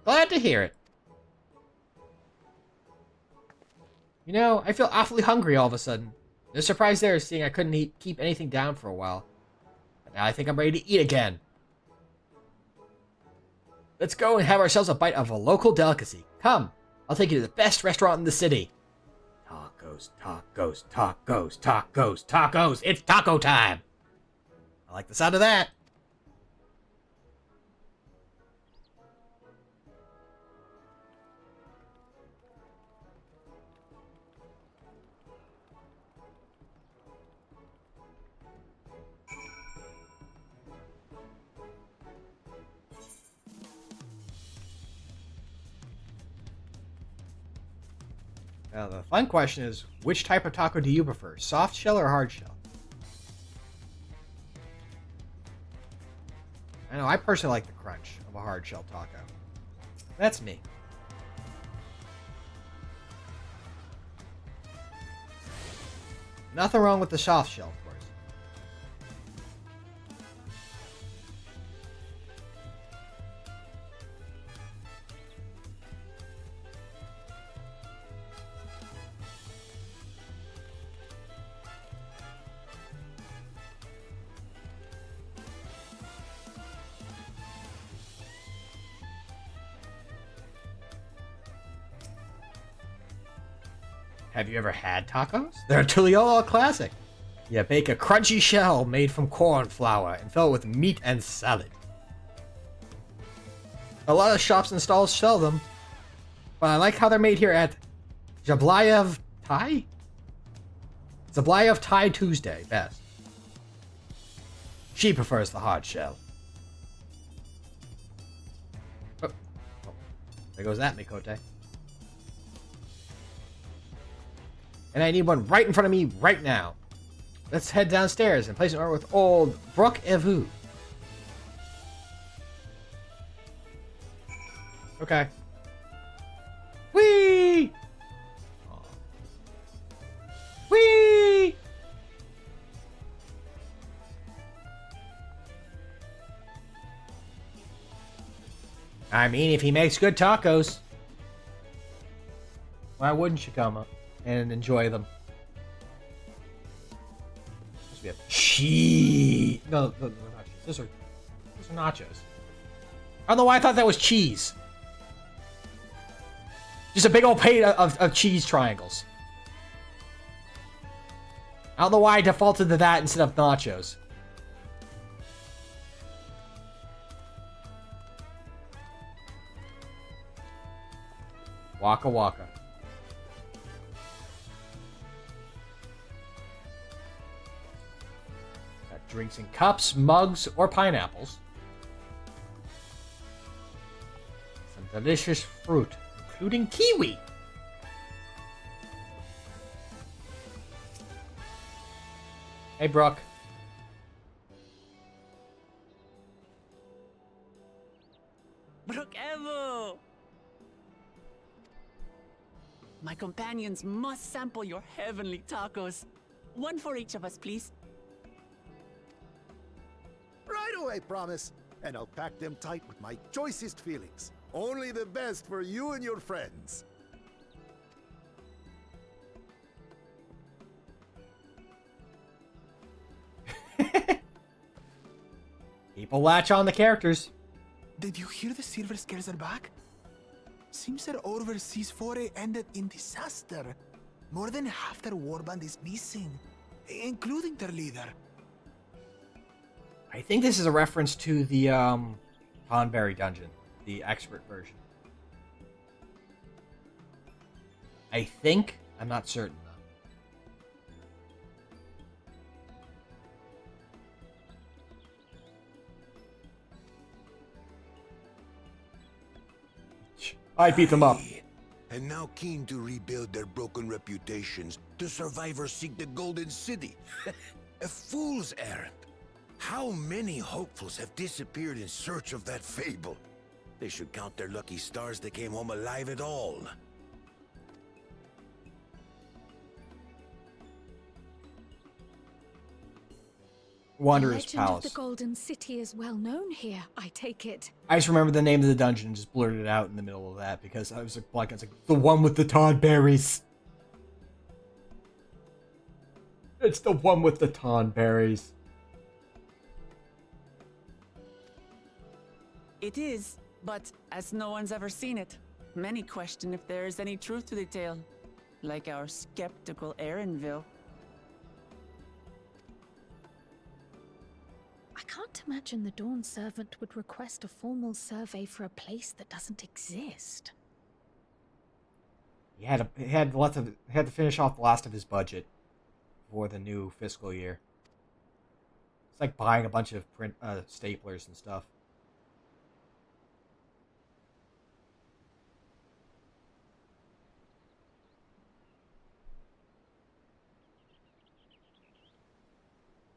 Glad to hear it. You know, I feel awfully hungry all of a sudden. No surprise there, seeing I couldn't keep anything down for a while. But now I think I'm ready to eat again. Let's go and have ourselves a bite of a local delicacy. Come, I'll take you to the best restaurant in the city. Tacos, tacos, tacos, tacos, tacos. It's taco time. I like the sound of that. Now, the fun question is, which type of taco do you prefer? Soft shell or hard shell? I know, I personally like the crunch of a hard shell taco. That's me. Nothing wrong with the soft shell, of course. Have you ever had tacos? They're a Tuliolo classic. You bake a crunchy shell made from corn flour and fill it with meat and salad. A lot of shops and stalls sell them, but I like how they're made here at Zablayev Thai? Zablayev Thai Tuesday, best. She prefers the hard shell. Oh, there goes that Mikote. And I need one right in front of me right now. Let's head downstairs and place an order with old Brooke Evu. Okay. Whee! Oh. Whee! I mean, if he makes good tacos, why wouldn't you come up and enjoy them? We have cheese. No, not cheese. Those are nachos. I don't know why I thought that was cheese. Just a big old plate of cheese triangles. I don't know why I defaulted to that instead of nachos. Waka waka. Got drinks in cups, mugs, or pineapples. Some delicious fruit, including kiwi. Hey, Brooke. Brooke Evo! My companions must sample your heavenly tacos. One for each of us, please. Right away, promise. And I'll pack them tight with my choicest feelings. Only the best for you and your friends. People latch on the characters. Did you hear the Silver Scales are back? Seems their overseas foray ended in disaster. More than half their warband is missing, including their leader. I think this is a reference to the Tonberry dungeon, the expert version. I think. I'm not certain though. I beat them up. And now keen to rebuild their broken reputations, the survivors seek the Golden City. A fool's errand. How many hopefuls have disappeared in search of that fable? They should count their lucky stars they came home alive at all. Wanderer's the legend Palace. of the Golden City is well known here, I take it. I just remember the name of the dungeon and just blurted it out in the middle of that because I was like the one with the Tonberries. It's the one with the Tonberries. It is, but as no one's ever seen it, many question if there is any truth to the tale. Like our skeptical Erinville. I can't imagine the Dawn Servant would request a formal survey for a place that doesn't exist. He had to finish off the last of his budget for the new fiscal year. It's like buying a bunch of print staplers and stuff.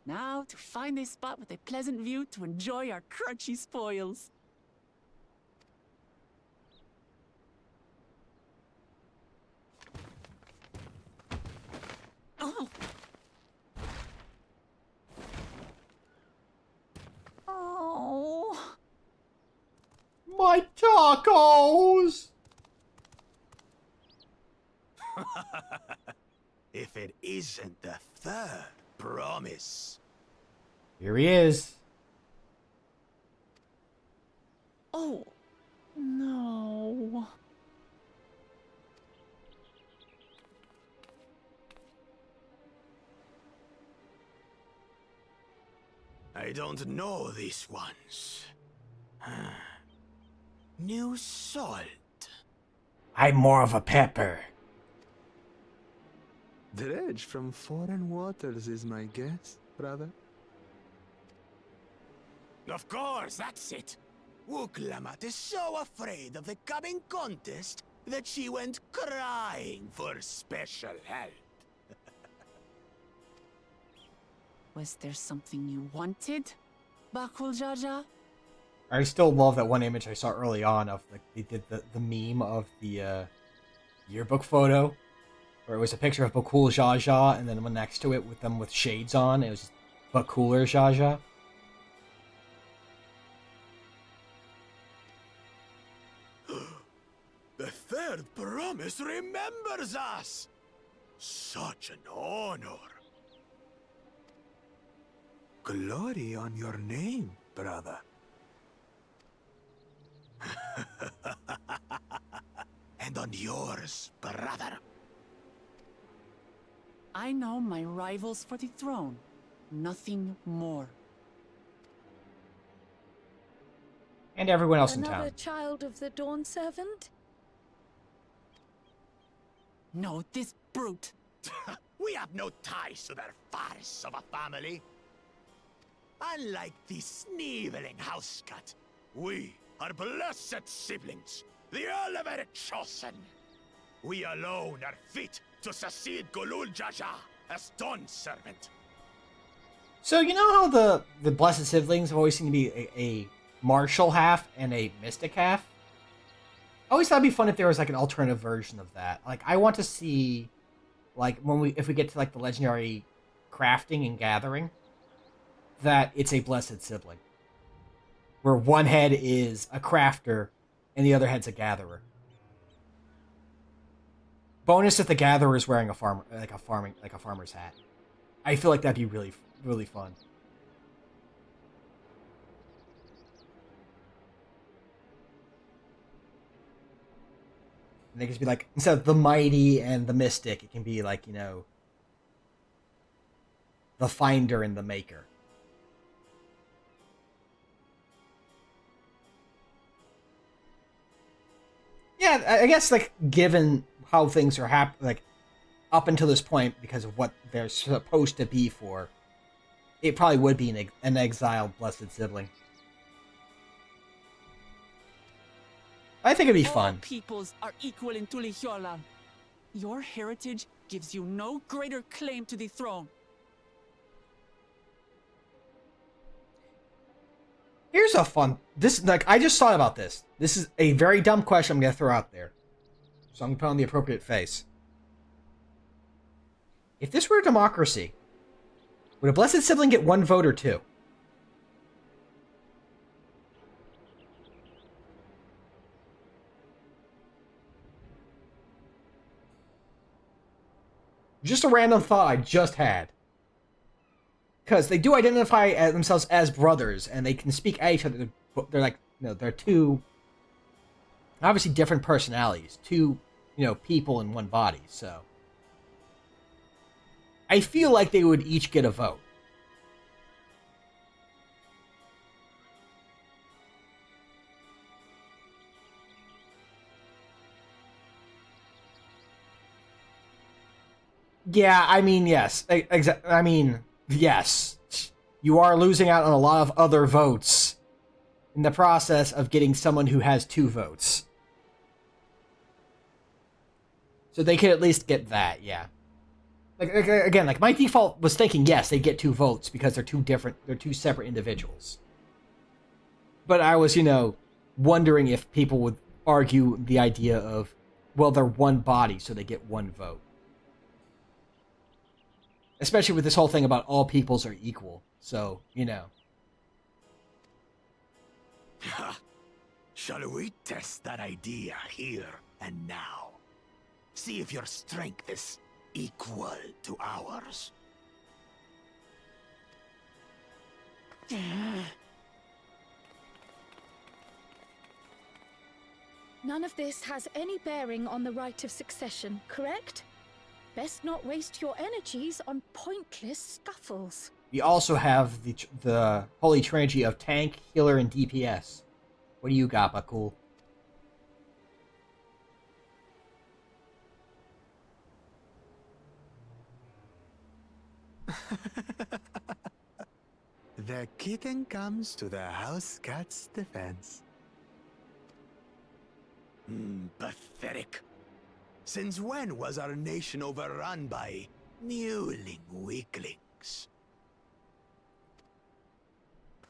Now to find a spot with a pleasant view to enjoy our crunchy spoils. Oh. Oh. My tacos! If it isn't the third promise. Here he is. Oh. No. I don't know these ones. New salt. I'm more of a pepper. Dredge from foreign waters is my guess, brother. Of course, that's it. Wuklamat is so afraid of the coming contest that she went crying for special help. Was there something you wanted, Bakul Jaja? I still love that one image I saw early on of they did the meme of the yearbook photo, where it was a picture of Bakul Jaja and then one next to it with them with shades on. It was just Bakuler Jaja. The third promise remembers us. Such an honor. Glory on your name, brother. And on yours, brother. I know my rivals for the throne. Nothing more. And everyone else in Another town. child of the Dawn Servant? No, this brute. We have no ties to their farce of a family. Unlike the sneevling house cat, we are blessed siblings, the elevated chosen. We alone are fit to succeed Golul Jaja as Dawn Servant. So you know how the Blessed Siblings have always seemed to be a martial half and a mystic half? I always thought it'd be fun if there was like an alternative version of that. Like I want to see, like if we get to like the legendary crafting and gathering, that it's a blessed sibling, where one head is a crafter and the other head's a gatherer. Bonus if the gatherer is wearing a farmer's hat. I feel like that'd be really fun. And it can be like, instead of the mighty and the mystic, it can be like, you know, the finder and the maker. Yeah, I guess, like, given how things are happening, like, up until this point, because of what they're supposed to be for, it probably would be an exiled blessed sibling. I think it'd be fun. All peoples are equal in Tuliyola. Your heritage gives you no greater claim to the throne. Here's a fun... This, like, I just thought about this. This is a very dumb question I'm going to throw out there. So I'm going to put on the appropriate face. If this were a democracy, would a blessed sibling get 1 vote or 2? Just a random thought I just had. Because they do identify themselves as brothers, and they can speak at each other. They're like, you know, they're two, obviously different personalities. Two, you know, people in one body, so. I feel like they would each get a vote. Yeah, I mean, yes. I mean, yes. You are losing out on a lot of other votes in the process of getting someone who has 2 votes. So they could at least get that, yeah. Like, again, like, my default was thinking, yes, they get 2 votes because they're they're 2 separate individuals. But I was, you know, wondering if people would argue the idea of, well, they're one body, so they get 1 vote. Especially with this whole thing about all peoples are equal. So, you know. Shall we test that idea here and now? See if your strength is equal to ours. None of this has any bearing on the right of succession, correct? Best not waste your energies on pointless scuffles. We also have the holy trinity of tank, healer, and DPS. What do you got, Bakul? The kitten comes to the house cat's defense. Pathetic. Since when was our nation overrun by mewling weaklings?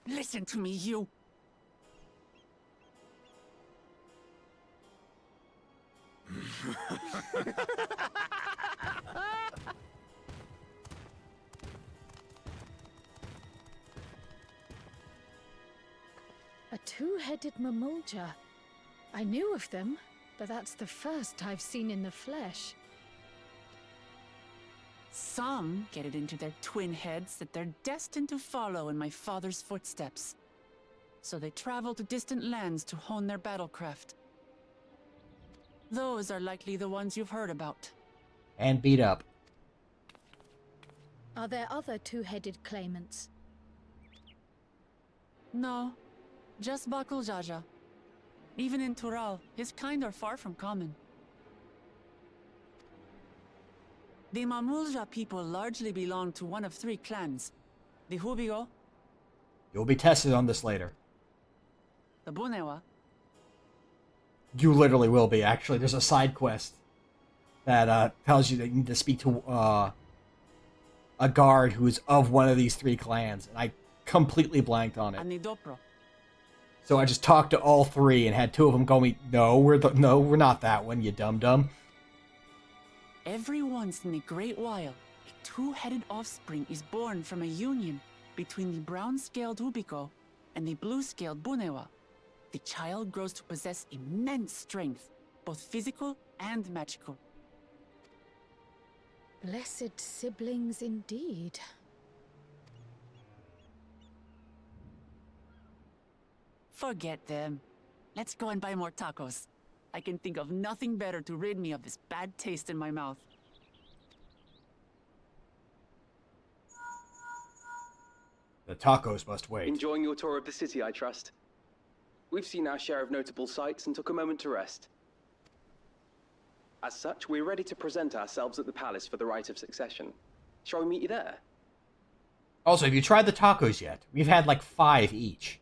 Listen to me, you. A 2-headed mamulja. I knew of them, but that's the first I've seen in the flesh. Some get it into their twin heads that they're destined to follow in my father's footsteps. So they travel to distant lands to hone their battlecraft. Those are likely the ones you've heard about. And beat up. Are there other 2-headed claimants? No, just Bakul Jaja. Even in Tural, his kind are far from common. The Mamulja people largely belong to one of 3 clans. The Hubigo, You'll be tested on this later. the Bunewa, You literally will be, actually. There's a side quest that tells you that you need to speak to a guard who is of one of these 3 clans, and I completely blanked on it. and the Dopro. So I just talked to all 3 and had 2 of them go me, no, we're not that one, you dum-dum. Every once in the great while, a 2-headed offspring is born from a union between the brown-scaled Ubico and the blue-scaled Bunewa. The child grows to possess immense strength, both physical and magical. Blessed siblings indeed. Forget them. Let's go and buy more tacos. I can think of nothing better to rid me of this bad taste in my mouth. The tacos must wait. Enjoying your tour of the city, I trust. We've seen our share of notable sights and took a moment to rest. As such, we're ready to present ourselves at the palace for the rite of succession. Shall we meet you there? Also, have you tried the tacos yet? We've had like 5 each.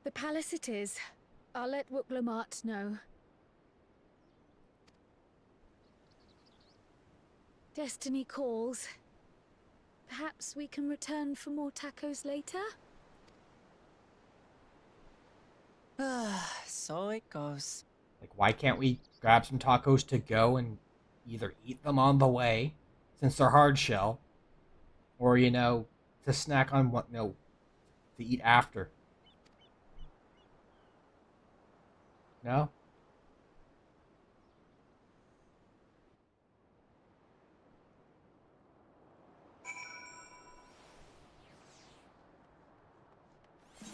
The palace it is. I'll let Wooklamart know. Destiny calls. Perhaps we can return for more tacos later? So it goes. Like, why can't we grab some tacos to go and either eat them on the way, since they're hard shell, or, you know, to snack on what, to eat after? No?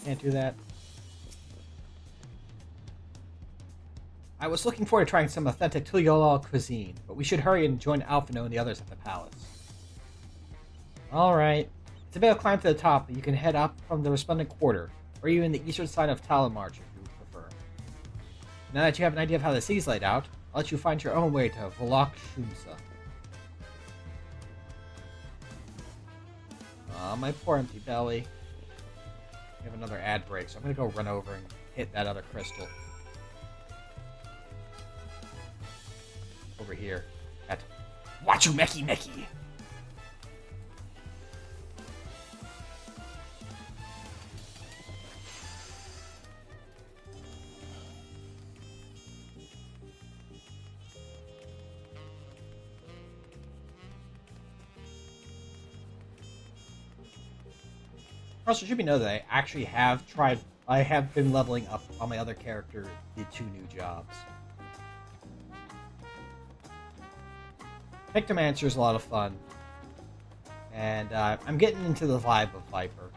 Can't do that. I was looking forward to trying some authentic Tural cuisine, but we should hurry and join Alphino and the others at the palace. Alright. It's a bit of a climb to the top, but you can head up from the Resplendent Quarter, or even the eastern side of Talamarch if you prefer. Now that you have an idea of how the city's laid out, I'll let you find your own way to Volok Shumsa. Aw, my poor empty belly. We have another ad break, so I'm gonna go run over and hit that other crystal. Over here at Wachumeki Meki. Also, it should be noted that I actually have tried. I have been leveling up on my other character the 2 new jobs. Pictomancer is a lot of fun, and I'm getting into the vibe of Viper.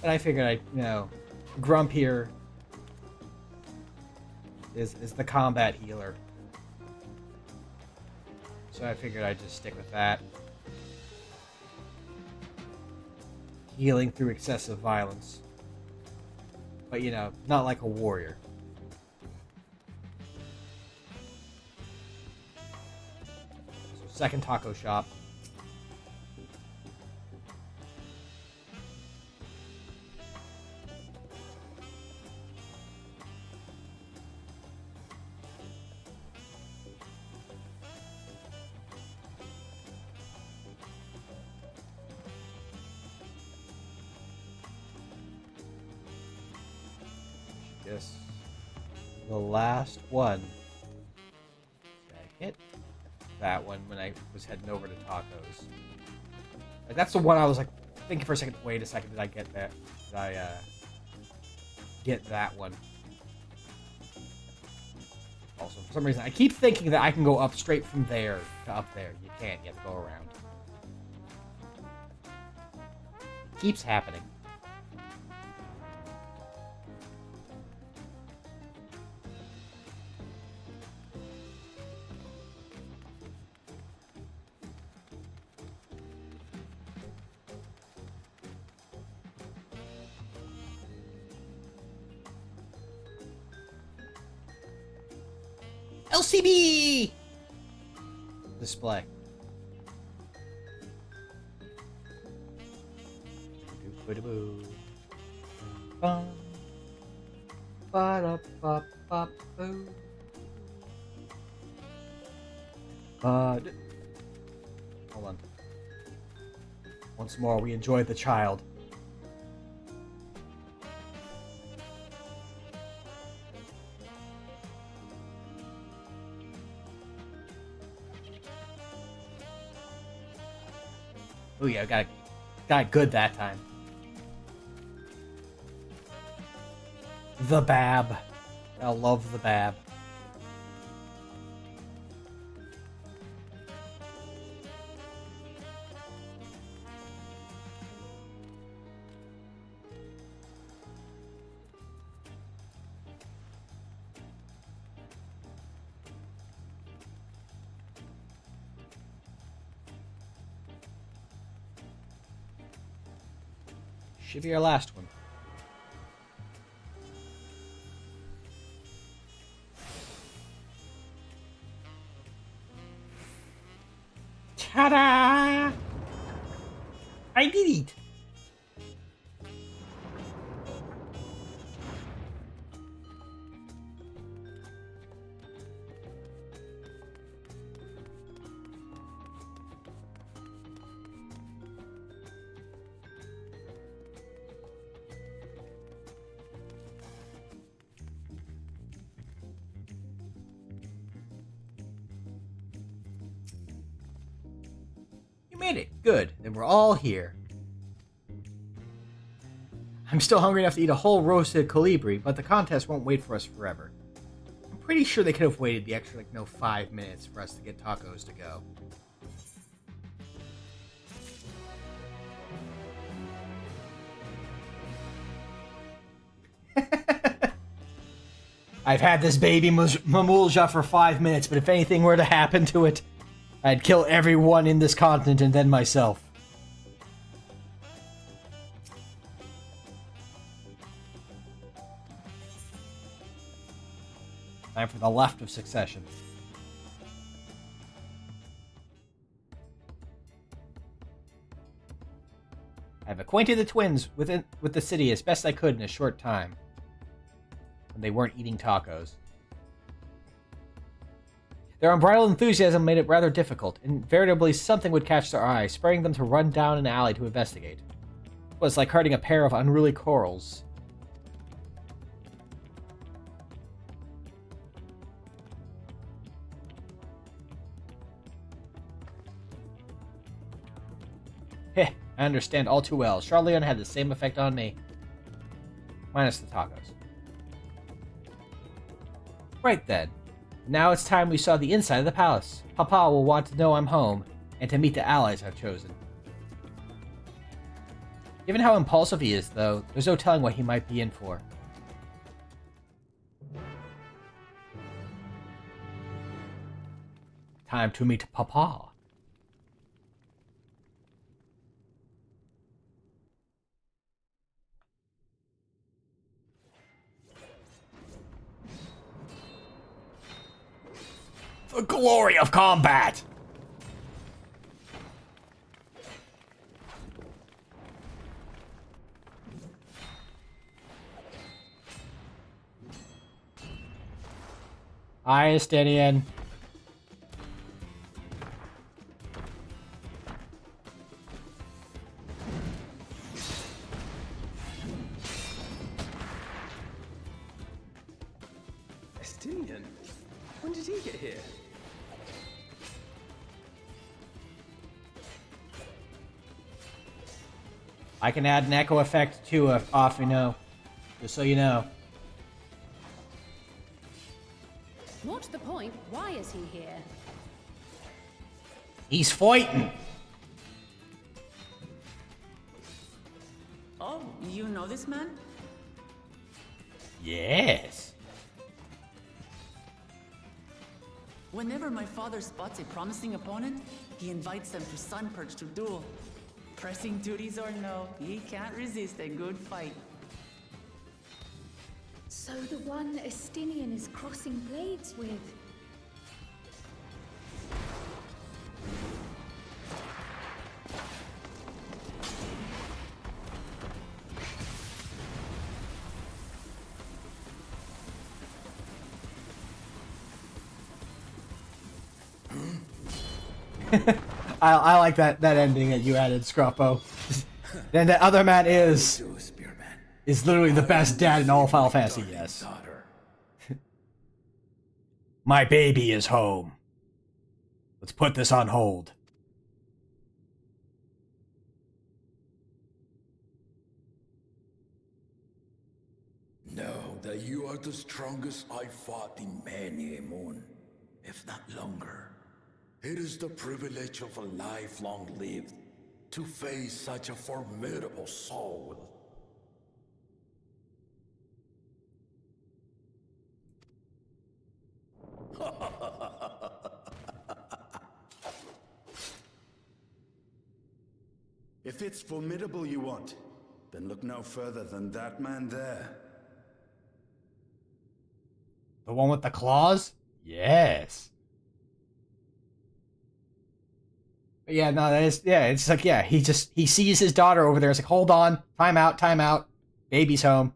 And I figured Grump here is the combat healer. So I figured I'd just stick with that. Healing through excessive violence. But, not like a warrior. So, second taco shop. Yes. The last one. Did I hit that one when I was heading over to tacos? Like, that's the one I was like thinking for a second. Wait a second, did I get that? Did I get that one? Also, for some reason, I keep thinking that I can go up straight from there to up there. You can't. You have to go around. It keeps happening. LCB display. Hold on. Once more, we enjoy the child. Oh yeah, got it good that time. The Bab. I love the Bab. Should be our last one. Ta-da! I did it! Made it. Good. Then we're all here. I'm still hungry enough to eat a whole roasted colibri, but the contest won't wait for us forever. I'm pretty sure they could have waited the extra, 5 minutes for us to get tacos to go. I've had this baby Mamulja for 5 minutes, but if anything were to happen to it, I'd kill everyone in this continent and then myself. Time for the left of succession. I've acquainted the twins with the city as best I could in a short time. When they weren't eating tacos. Their unbridled enthusiasm made it rather difficult. Invariably, something would catch their eye, spurring them to run down an alley to investigate. It was like herding a pair of unruly corals. Heh, I understand all too well. Charleon had the same effect on me. Minus the tacos. Right then. Now it's time we saw the inside of the palace. Papa will want to know I'm home, and to meet the allies I've chosen. Given how impulsive he is, though, there's no telling what he might be in for. Time to meet Papa. The glory of combat! Hi, Estinian. Estinian? When did he get here? I can add an echo effect to off, just so you know. What's the point? Why is he here? He's fighting. Oh, you know this man? Yes. Whenever my father spots a promising opponent, he invites them to Sunperch to duel. Pressing duties or no, he can't resist a good fight. So the one Estinian is crossing blades with. I like that ending that you added, Scrappo. Then the other man is literally the best dad in all Final Fantasy, yes. My baby is home. Let's put this on hold. Know that you are the strongest I've fought in many a moon, if not longer. It is the privilege of a life long lived to face such a formidable soul. If it's formidable you want, Then look no further than that man there. The one with the claws? Yes. But yeah, no, that is, yeah, it's like, yeah, he sees his daughter over there. It's like, hold on, time out. Baby's home.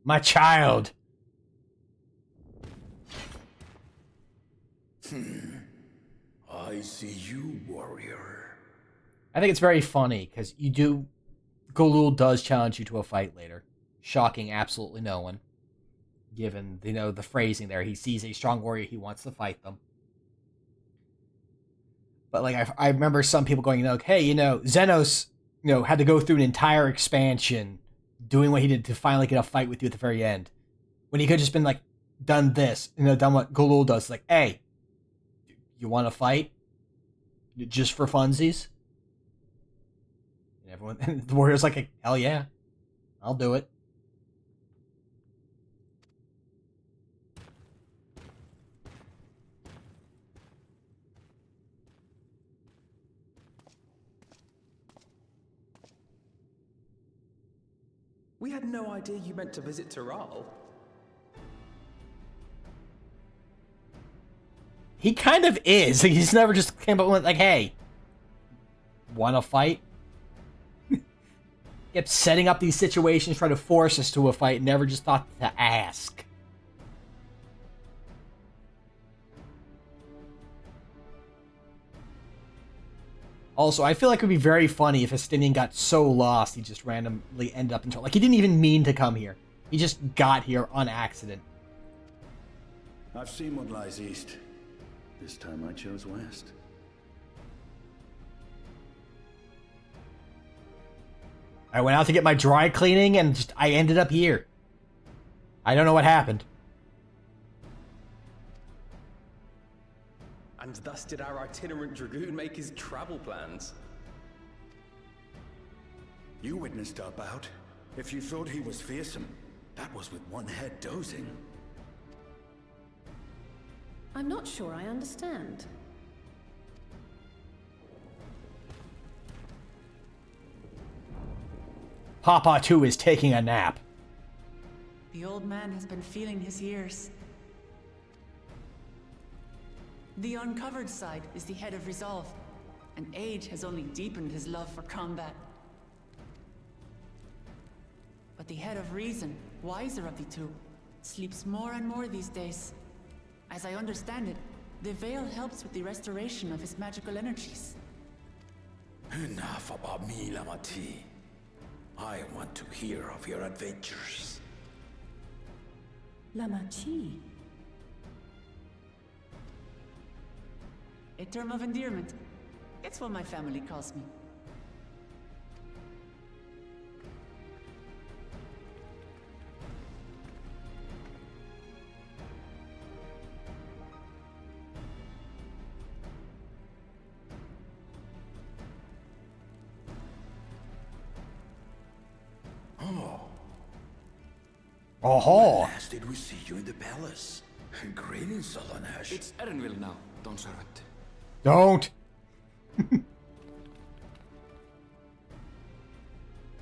My child. I see you, warrior. I think it's very funny, because Golul does challenge you to a fight later. Shocking absolutely no one. Given, the phrasing there. He sees a strong warrior, he wants to fight them. But, like, I remember some people going, hey, Xenos, had to go through an entire expansion doing what he did to finally get a fight with you at the very end. When he could have just been, like, done this, done what Golul does. Like, hey, you want to fight? Just for funsies? And everyone, the warrior's like, hell yeah, I'll do it. We had no idea you meant to visit Tural. He kind of is. He's never just came up with, like, hey, want to fight? Kept setting up these situations, trying to force us to a fight, never just thought to ask. Also, I feel like it would be very funny if Estinian got so lost he just randomly ended up in trouble. Like, he didn't even mean to come here. He just got here on accident. I've seen what lies east. This time I chose west. I went out to get my dry cleaning and I ended up here. I don't know what happened. And thus did our itinerant dragoon make his travel plans. You witnessed our bout. If you thought he was fearsome, that was with one head dozing. I'm not sure I understand. Papa, too, is taking a nap. The old man has been feeling his years. The uncovered side is the head of resolve, and age has only deepened his love for combat. But the head of reason, wiser of the two, sleeps more and more these days. As I understand it, the veil helps with the restoration of his magical energies. Enough about me, Lamati. I want to hear of your adventures. Lamachi. A term of endearment. It's what my family calls me. Oh. Last did we see you in the palace? Greetings, Solonash. It's Erenville now, Don Servant. Don't.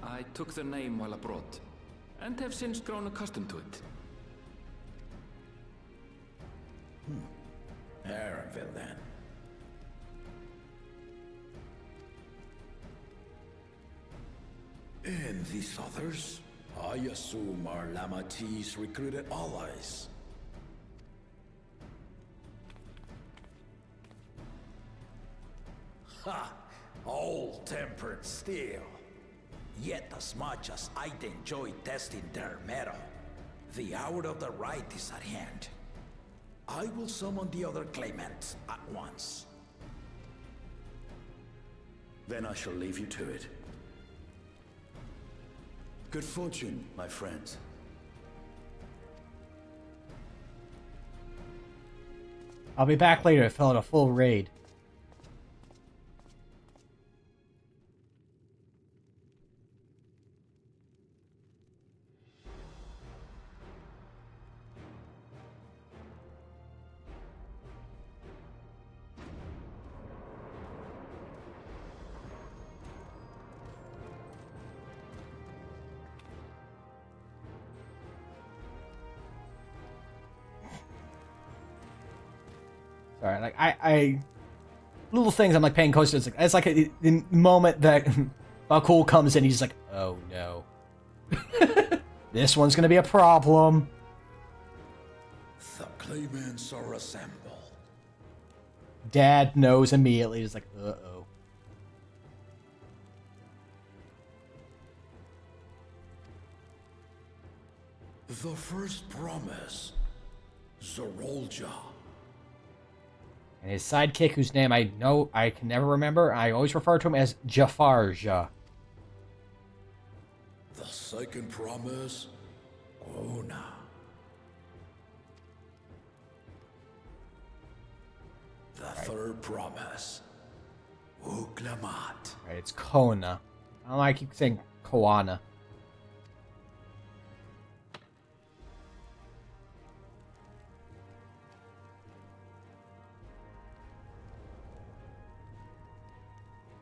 I took the name while abroad, and have since grown accustomed to it. Erenville, then. And these others? I assume are Lamati's recruited allies. Ha! All-tempered steel. Yet as much as I'd enjoy testing their metal, the hour of the right is at hand. I will summon the other claimants at once. Then I shall leave you to it. Good fortune, my friends. I'll be back later to fill out a full raid. Sorry, like I little things I'm like paying close to. It's like the moment that Bakul comes in, he's just like, oh no, this one's gonna be a problem. The claimants are assembled. Dad knows immediately. He's like, uh-oh. The first promise, Zorolja. And his sidekick, whose name I know I can never remember, I always refer to him as Jafarja. The second promise, Ona. The third promise, Uklamat. Right, it's Kona. I don't know why I keep saying Koana.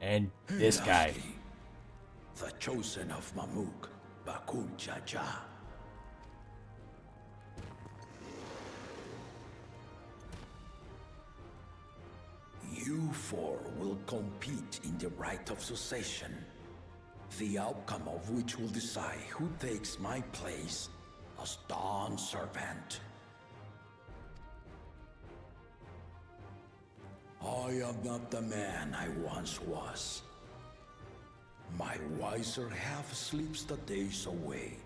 And this guy. The chosen of Mamuk, Bakul Jaja. You four will compete in the rite of succession, the outcome of which will decide who takes my place as Dawn Servant. I am not the man I once was. My wiser half sleeps the days away,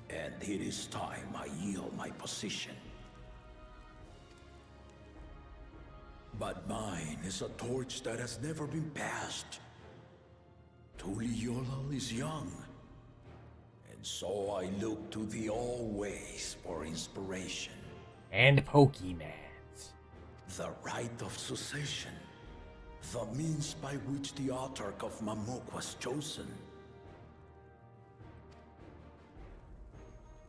and it is time I yield my position. But mine is a torch that has never been passed. Tuliyola is young, and so I look to the always for inspiration. And Pokemans. The rite of succession, the means by which the autarch of Mamuk was chosen.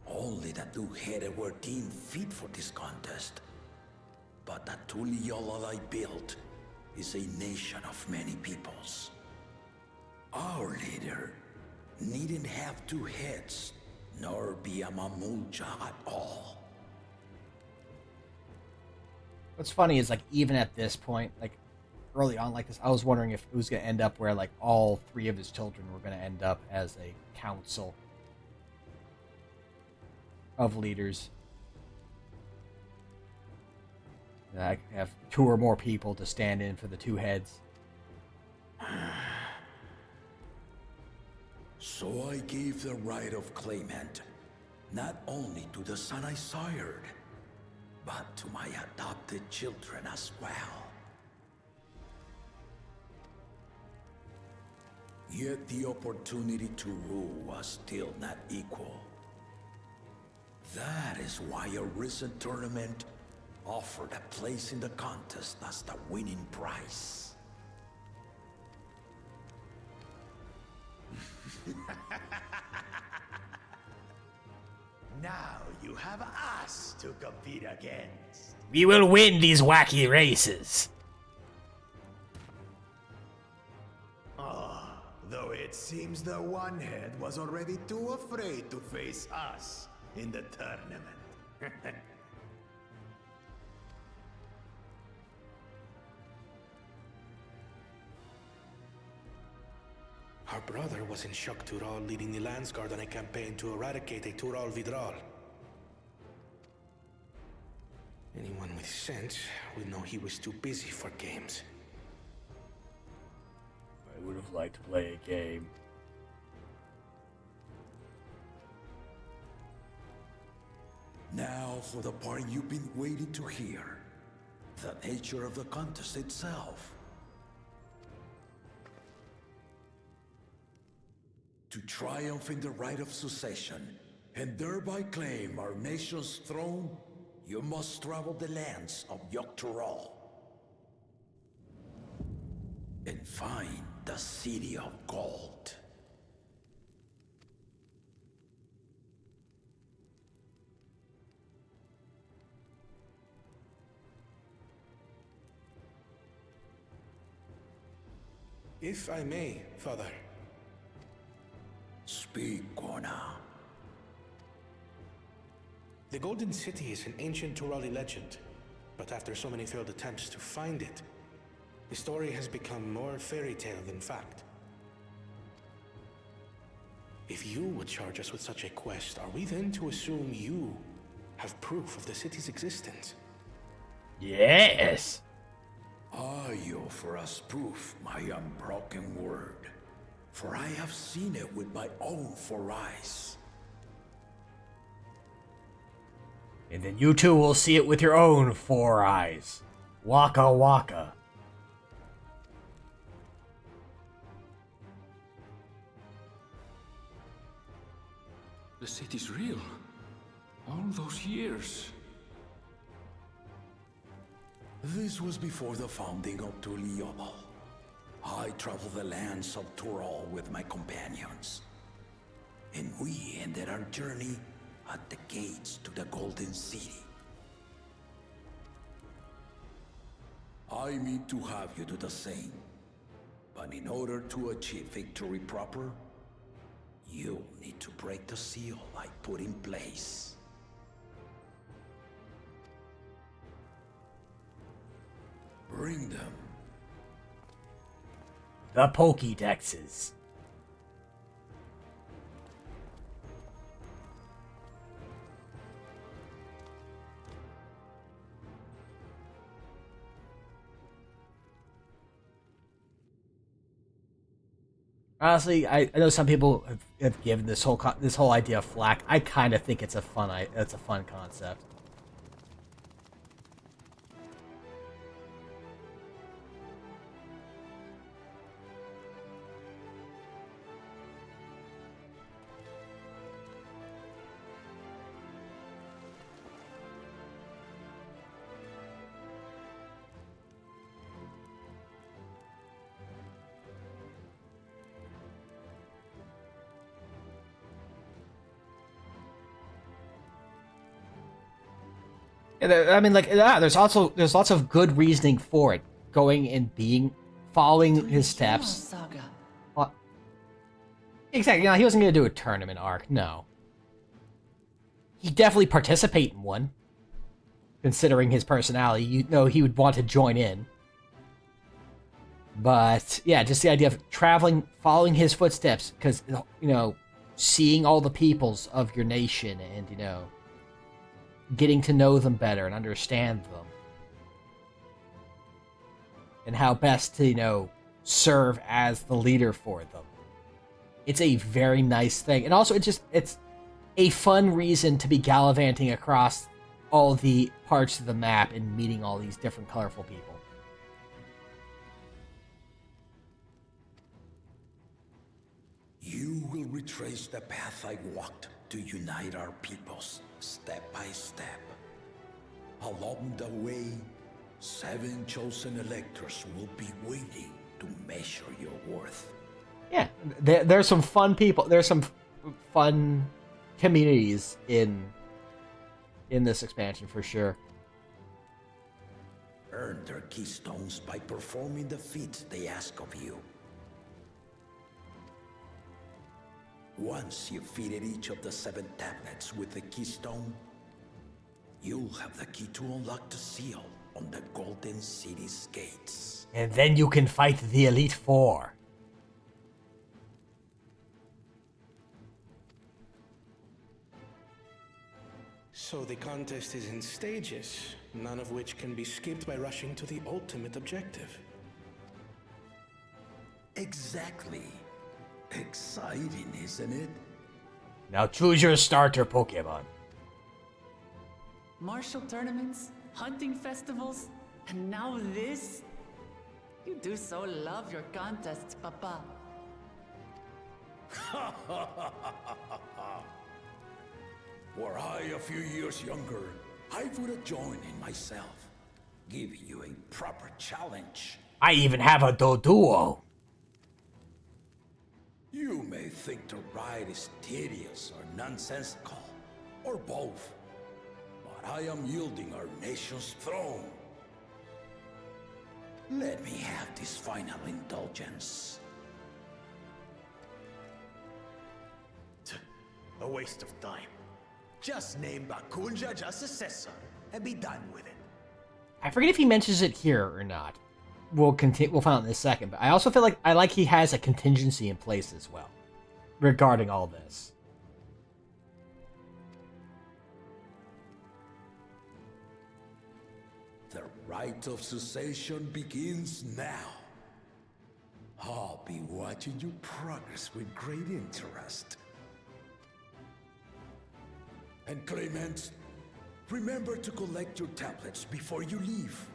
Only the two-headed were deemed fit for this contest. But the Tuliyola I built is a nation of many peoples. Our leader needn't have two heads, nor be a Mamulja at all. What's funny is, like, even at this point, like, early on like this, I was wondering if it was going to end up where, like, all three of his children were going to end up as a council of leaders. And I could have two or more people to stand in for the two heads. So I gave the right of claimant, not only to the son I sired, but to my adopted children as well. Yet the opportunity to rule was still not equal. That is why a recent tournament offered a place in the contest as the winning prize. Now you have us to compete against. We will win these wacky races. Though it seems the one head was already too afraid to face us in the tournament. Our brother was in Shock Tural leading the Landsguard on a campaign to eradicate a Tural Vidral. Anyone with sense would know he was too busy for games. I would have liked to play a game. Now for the part you've been waiting to hear. The nature of the contest itself. To triumph in the right of succession, and thereby claim our nation's throne, you must travel the lands of Tural and find the City of Gold. If I may, Father. Speak, Kona. The Golden City is an ancient Turali legend, but after so many failed attempts to find it, the story has become more fairy tale than fact. If you would charge us with such a quest, are we then to assume you have proof of the city's existence? Yes! I offer us proof, my unbroken word, for I have seen it with my own 4 eyes. And then you too will see it with your own 4 eyes. Waka waka. The city's real. All those years. This was before the founding of Tural. I traveled the lands of Tural with my companions, and we ended our journey at the gates to the Golden City. I mean to have you do the same, but in order to achieve victory proper, you'll need to break the seal I put in place. Bring them. The Pokédexes. Honestly, I know some people have given this whole idea of flack. I kind of think it's a fun concept. I mean, there's lots of good reasoning for it. Going and following his steps. Exactly. He wasn't going to do a tournament arc. No. He'd definitely participate in one. Considering his personality, he would want to join in. But yeah, just the idea of traveling, following his footsteps, because seeing all the peoples of your nation, and getting to know them better and understand them. And how best to, serve as the leader for them. It's a very nice thing. And also, it's a fun reason to be gallivanting across all the parts of the map and meeting all these different colorful people. You will retrace the path I walked to unite our peoples, step by step. Along the way, 7 chosen electors will be waiting to measure your worth. Yeah, there's some fun people. There's some fun communities in this expansion for sure. Earn their keystones by performing the feats they ask of you. Once you've fitted each of the 7 tablets with the keystone, you'll have the key to unlock the seal on the Golden City's gates. And then you can fight the Elite Four. So the contest is in stages, none of which can be skipped by rushing to the ultimate objective. Exactly. Exciting, isn't it? Now choose your starter Pokemon. Martial tournaments, hunting festivals, and now this? You do so love your contests, Papa. Were I a few years younger, I would have joined in myself, giving you a proper challenge. I even have a Doduo. You may think the ride is tedious or nonsensical, or both, but I am yielding our nation's throne. Let me have this final indulgence. A waste of time. Just name Bakunja just successor and be done with it. I forget if he mentions it here or not. We'll continue. We'll find out in a second. But I also feel like he has a contingency in place as well regarding all this. The rite of cessation begins now. I'll be watching your progress with great interest. And Clement, remember to collect your tablets before you leave.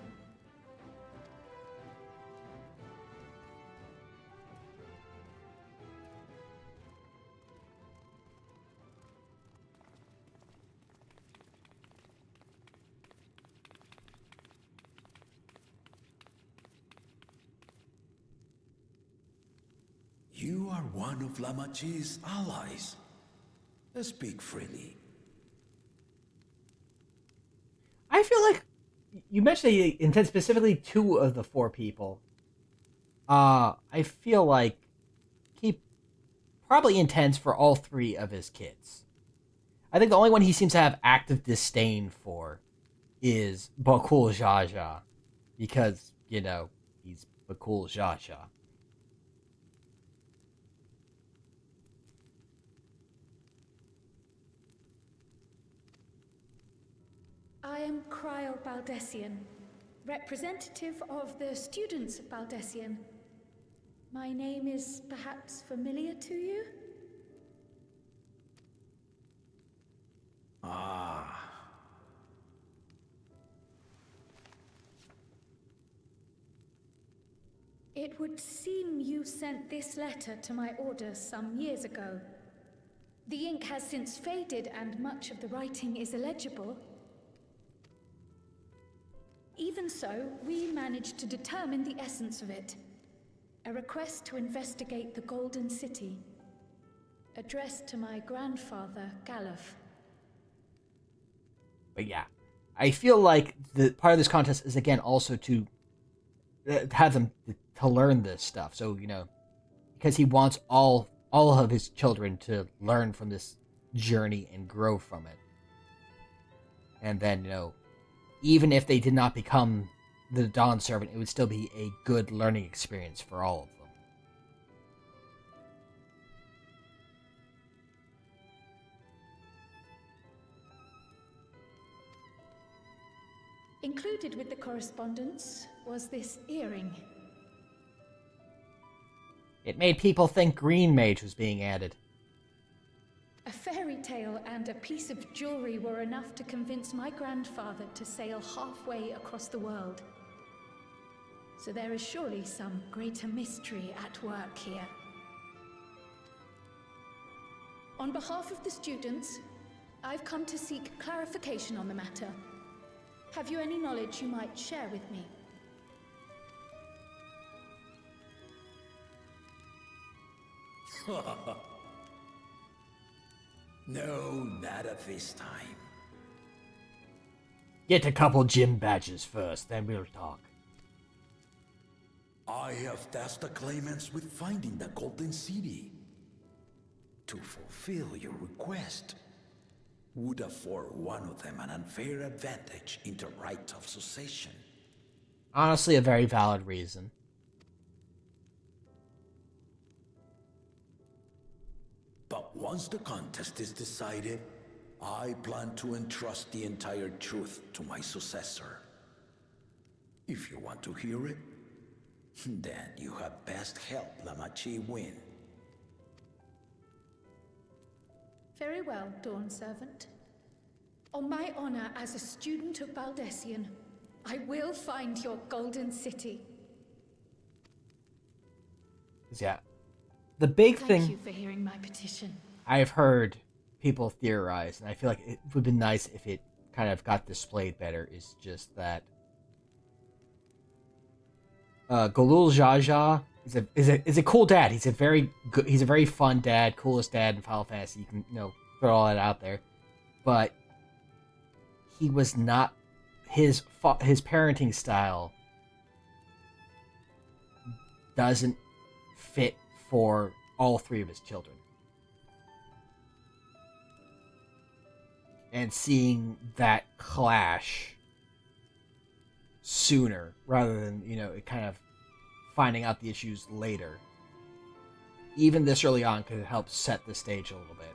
You are one of Lamachi's allies. Speak freely. I feel like you mentioned he intends specifically 2 of the 4 people. I feel like he probably intends for all 3 of his kids. I think the only one he seems to have active disdain for is Bakul Jaja, because, you know, he's Bakul Jaja. I am Cryo Baldessian, representative of the students of Baldessian. My name is perhaps familiar to you? Ah. It would seem you sent this letter to my orders some years ago. The ink has since faded and much of the writing is illegible. Even so, we managed to determine the essence of it. A request to investigate the Golden City, addressed to my grandfather, Galuf. But yeah, I feel like the part of this contest is again also to have them to learn this stuff. So, you know, because he wants all of his children to learn from this journey and grow from it. And then, you know, even if they did not become the Dawn Servant, it would still be a good learning experience for all of them. Included with the correspondence was this earring. It made people think Green Mage was being added. A fairy tale and a piece of jewelry were enough to convince my grandfather to sail halfway across the world. So there is surely some greater mystery at work here. On behalf of the students, I've come to seek clarification on the matter. Have you any knowledge you might share with me? No, not at this time. Get a couple gym badges first, then we'll talk. I have tasked the claimants with finding the Golden City. To fulfill your request would afford one of them an unfair advantage in the rite of succession. Honestly, a very valid reason. But once the contest is decided, I plan to entrust the entire truth to my successor. If you want to hear it, then you had best help Lamachi win. Very well, Dawn Servant. On my honor as a student of Baldessian, I will find your Golden City. Yeah. The big thing... Thank you for hearing my petition. I've heard people theorize, and I feel like it would be nice if it kind of got displayed better, is just that Golul Jaja is a cool dad. He's a very good, he's a very fun dad, coolest dad in Final Fantasy. You can, you know, throw all that out there. But he was not, his parenting style doesn't fit for all 3 of his children. And seeing that clash sooner rather than, it kind of finding out the issues later. Even this early on could help set the stage a little bit.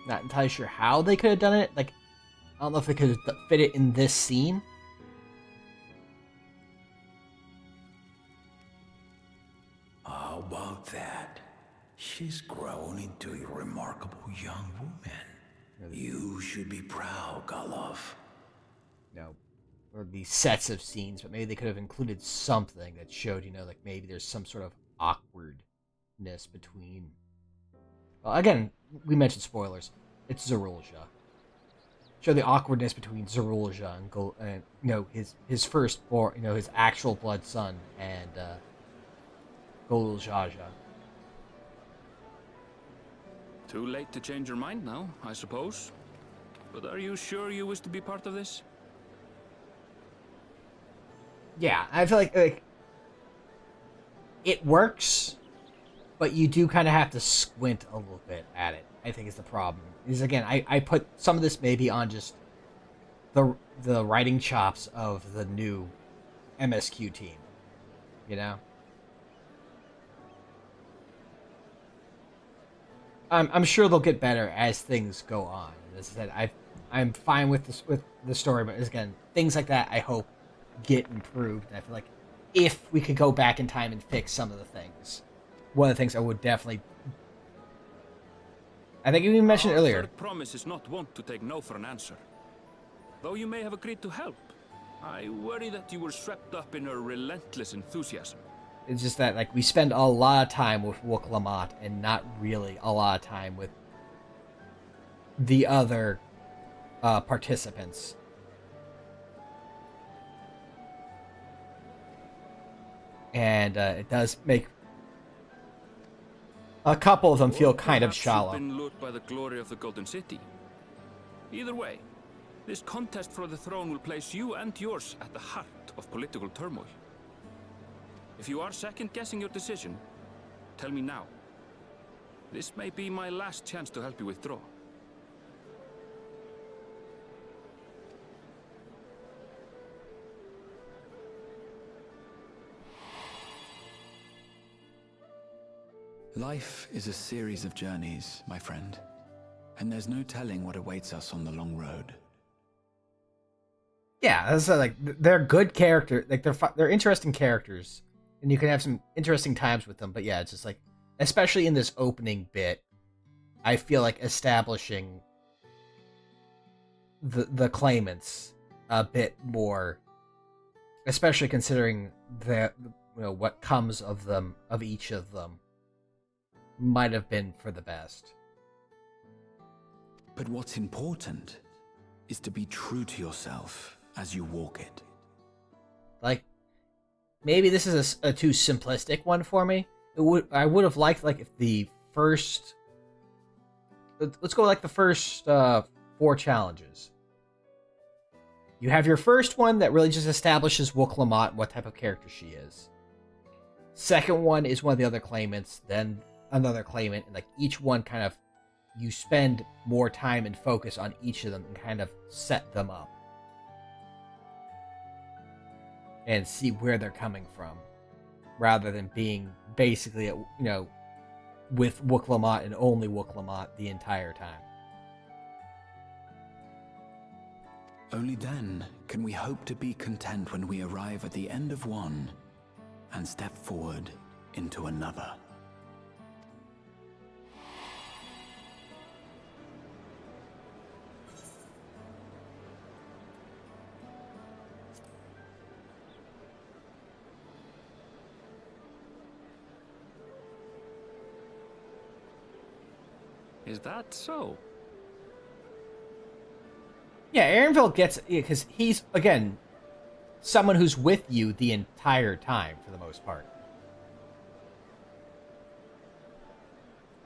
Not entirely sure how they could have done it. Like, I don't know if they could have fit it in this scene. How about that? She's grown into a remarkable young woman. You should be proud, Galov. Or these sets of scenes, but maybe they could have included something that showed, like maybe there's some sort of awkwardness between. Well, again, we mentioned spoilers. It's Zerulja. Show the awkwardness between Zerulja and his firstborn, his actual blood son, and Goljaja. Too late to change your mind now, I suppose. But are you sure you wish to be part of this? Yeah, I feel like it works, but you do kind of have to squint a little bit at it, I think is the problem. Is again, I put some of this maybe on just the writing chops of the new MSQ team, I'm sure they'll get better as things go on. As I said, I'm fine with the story, but again, things like that I hope get improved. And I feel like if we could go back in time and fix some of the things, one of the things I would definitely, I think you even mentioned earlier. Third promise is not wont to take no for an answer. Though you may have agreed to help, I worry that you were swept up in her relentless enthusiasm. It's just that, like, we spend a lot of time with Wook Lamont and not really a lot of time with the other participants. And it does make a couple of them feel kind of shallow. You've been lured by the glory of the Golden City. Either way, this contest for the throne will place you and yours at the heart of political turmoil. If you are second-guessing your decision, tell me now. This may be my last chance to help you withdraw. Life is a series of journeys, my friend. And there's no telling what awaits us on the long road. Yeah, that's like they're good characters. Like they're interesting characters, and you can have some interesting times with them. But yeah, it's just like, especially in this opening bit, I feel like establishing the claimants a bit more, especially considering what comes of them, of each of them, might have been for the best. But what's important is to be true to yourself as you walk it. Like, maybe this is a too simplistic one for me. I would have liked, like, if the first... Let's go like the first 4 challenges. You have your first one that really just establishes Wook Lamont, what type of character she is. Second one is one of the other claimants, then another claimant, and like each one kind of, you spend more time and focus on each of them and kind of set them up. And see where they're coming from. Rather than being basically, with Wook Lamont and only Wook Lamont the entire time. Only then can we hope to be content when we arrive at the end of one and step forward into another. Is that so? Yeah, Aaronville gets it because he's, again, someone who's with you the entire time for the most part.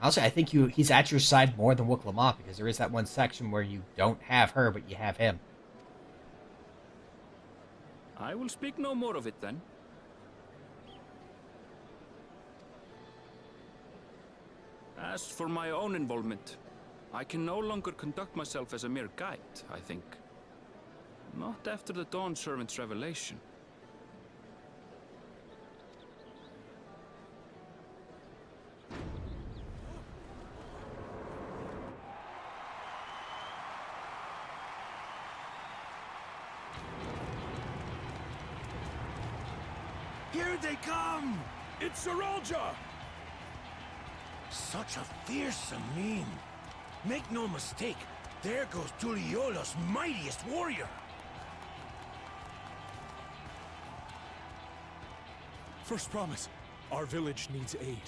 Honestly, I think he's at your side more than Wook Lamont, because there is that one section where you don't have her, but you have him. I will speak no more of it then. As for my own involvement, I can no longer conduct myself as a mere guide, I think. Not after the Dawn Servant's revelation. Here they come! It's Saralja! Such a fearsome mien. Make no mistake, there goes Tuliola's mightiest warrior. First promise, our village needs aid.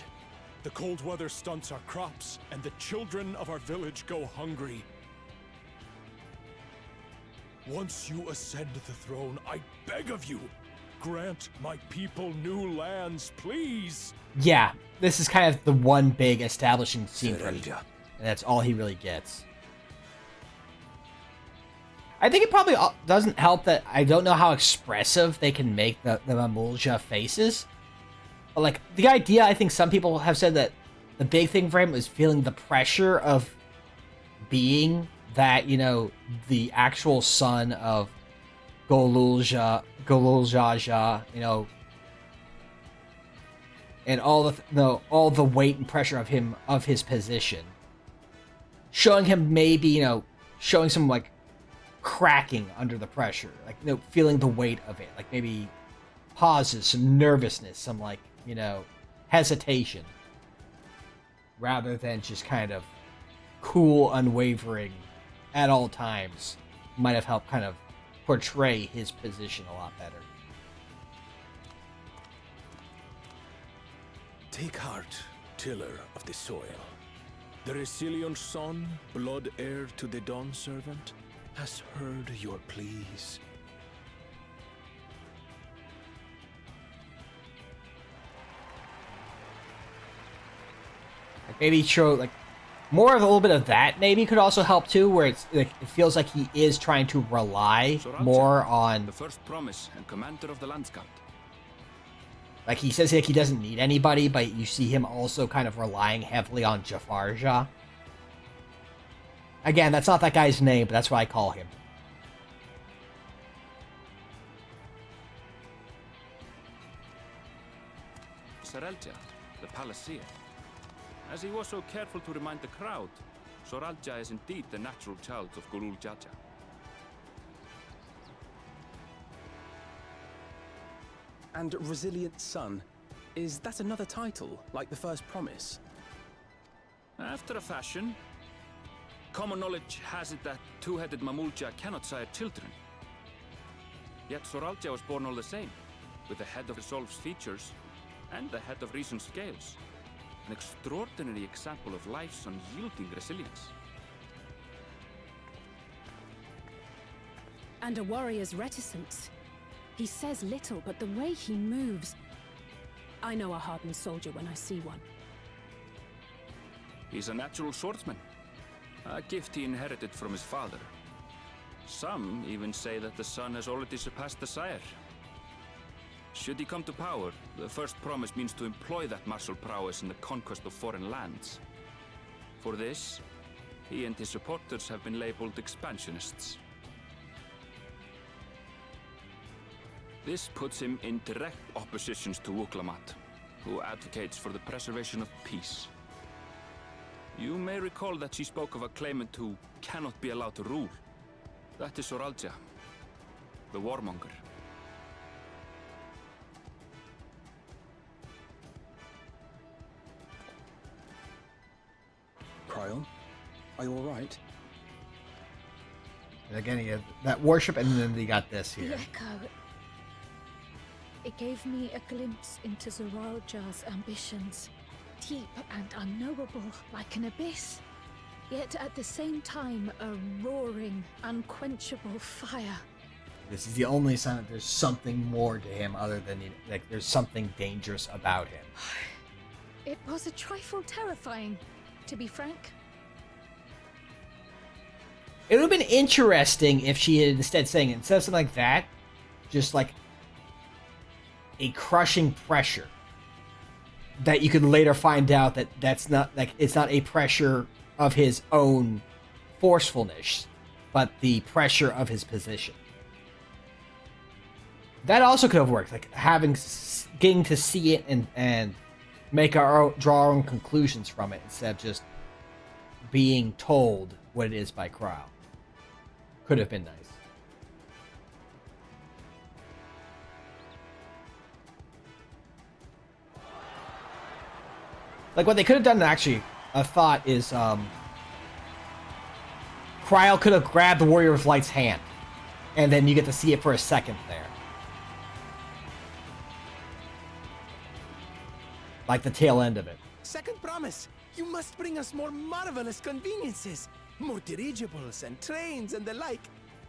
The cold weather stunts our crops, and the children of our village go hungry. Once you ascend the throne, I beg of you, grant my people new lands, please! Yeah, this is kind of the one big establishing scene for him, and that's all he really gets. I think it probably doesn't help that I don't know how expressive they can make the Mamulja faces. But, like, the idea, I think some people have said that the big thing for him was feeling the pressure of being that, you know, the actual son of Goluljaja, you know, and all the weight and pressure of him, of his position. Showing him maybe, you know, showing some, like, cracking under the pressure, like, you know, feeling the weight of it, like maybe pauses, some nervousness, some, like, you know, hesitation, rather than just kind of cool, unwavering at all times. Might have helped kind of portray his position a lot better. Take heart, tiller of the soil. The Resilion son, blood heir to the Dawn Servant, has heard your pleas. Like maybe show like more of a little bit of that. Maybe could also help too, where it's like it feels like he is trying to rely more on the first promise and commander of the Landscape. Like he says, like he doesn't need anybody, but you see him also kind of relying heavily on Jafarja. Again, that's not that guy's name, but that's what I call him. Soralja, the Palaceer. As he was so careful to remind the crowd, Soralja is indeed the natural child of Gulul Jaja. And Resilient Son, is that another title, like the first promise? After a fashion. Common knowledge has it that two-headed Mamulja cannot sire children. Yet Soralja was born all the same, with the head of Resolve's features and the head of Reason's scales. An extraordinary example of life's unyielding resilience. And a warrior's reticence. He says little, but the way he moves... I know a hardened soldier when I see one. He's a natural swordsman. A gift he inherited from his father. Some even say that the son has already surpassed the sire. Should he come to power, the first promise means to employ that martial prowess in the conquest of foreign lands. For this, he and his supporters have been labeled expansionists. This puts him in direct opposition to Wuklamat, who advocates for the preservation of peace. You may recall that she spoke of a claimant who cannot be allowed to rule. That is Soralja, the warmonger. Cryle, are you alright? And again, he had that worship, and then they got this here. The echo. It gave me a glimpse into Zoralja's ambitions. Deep and unknowable, like an abyss. Yet at the same time, a roaring, unquenchable fire. This is the only sign that there's something more to him other than, like, there's something dangerous about him. It was a trifle terrifying. to be frank. It would have been interesting if she had instead saying, instead of something like that, just like a crushing pressure that you could later find out that that's not, like, it's not a pressure of his own forcefulness, but the pressure of his position. That also could have worked, like getting to see it and make draw our own conclusions from it instead of just being told what it is by Tural. Could have been nice. Like, what they could have done, actually, I thought, is Tural could have grabbed the Warrior of Light's hand, and then you get to see it for a second there. Like the tail end of it. Second promise, you must bring us more marvelous conveniences. More dirigibles and trains and the like.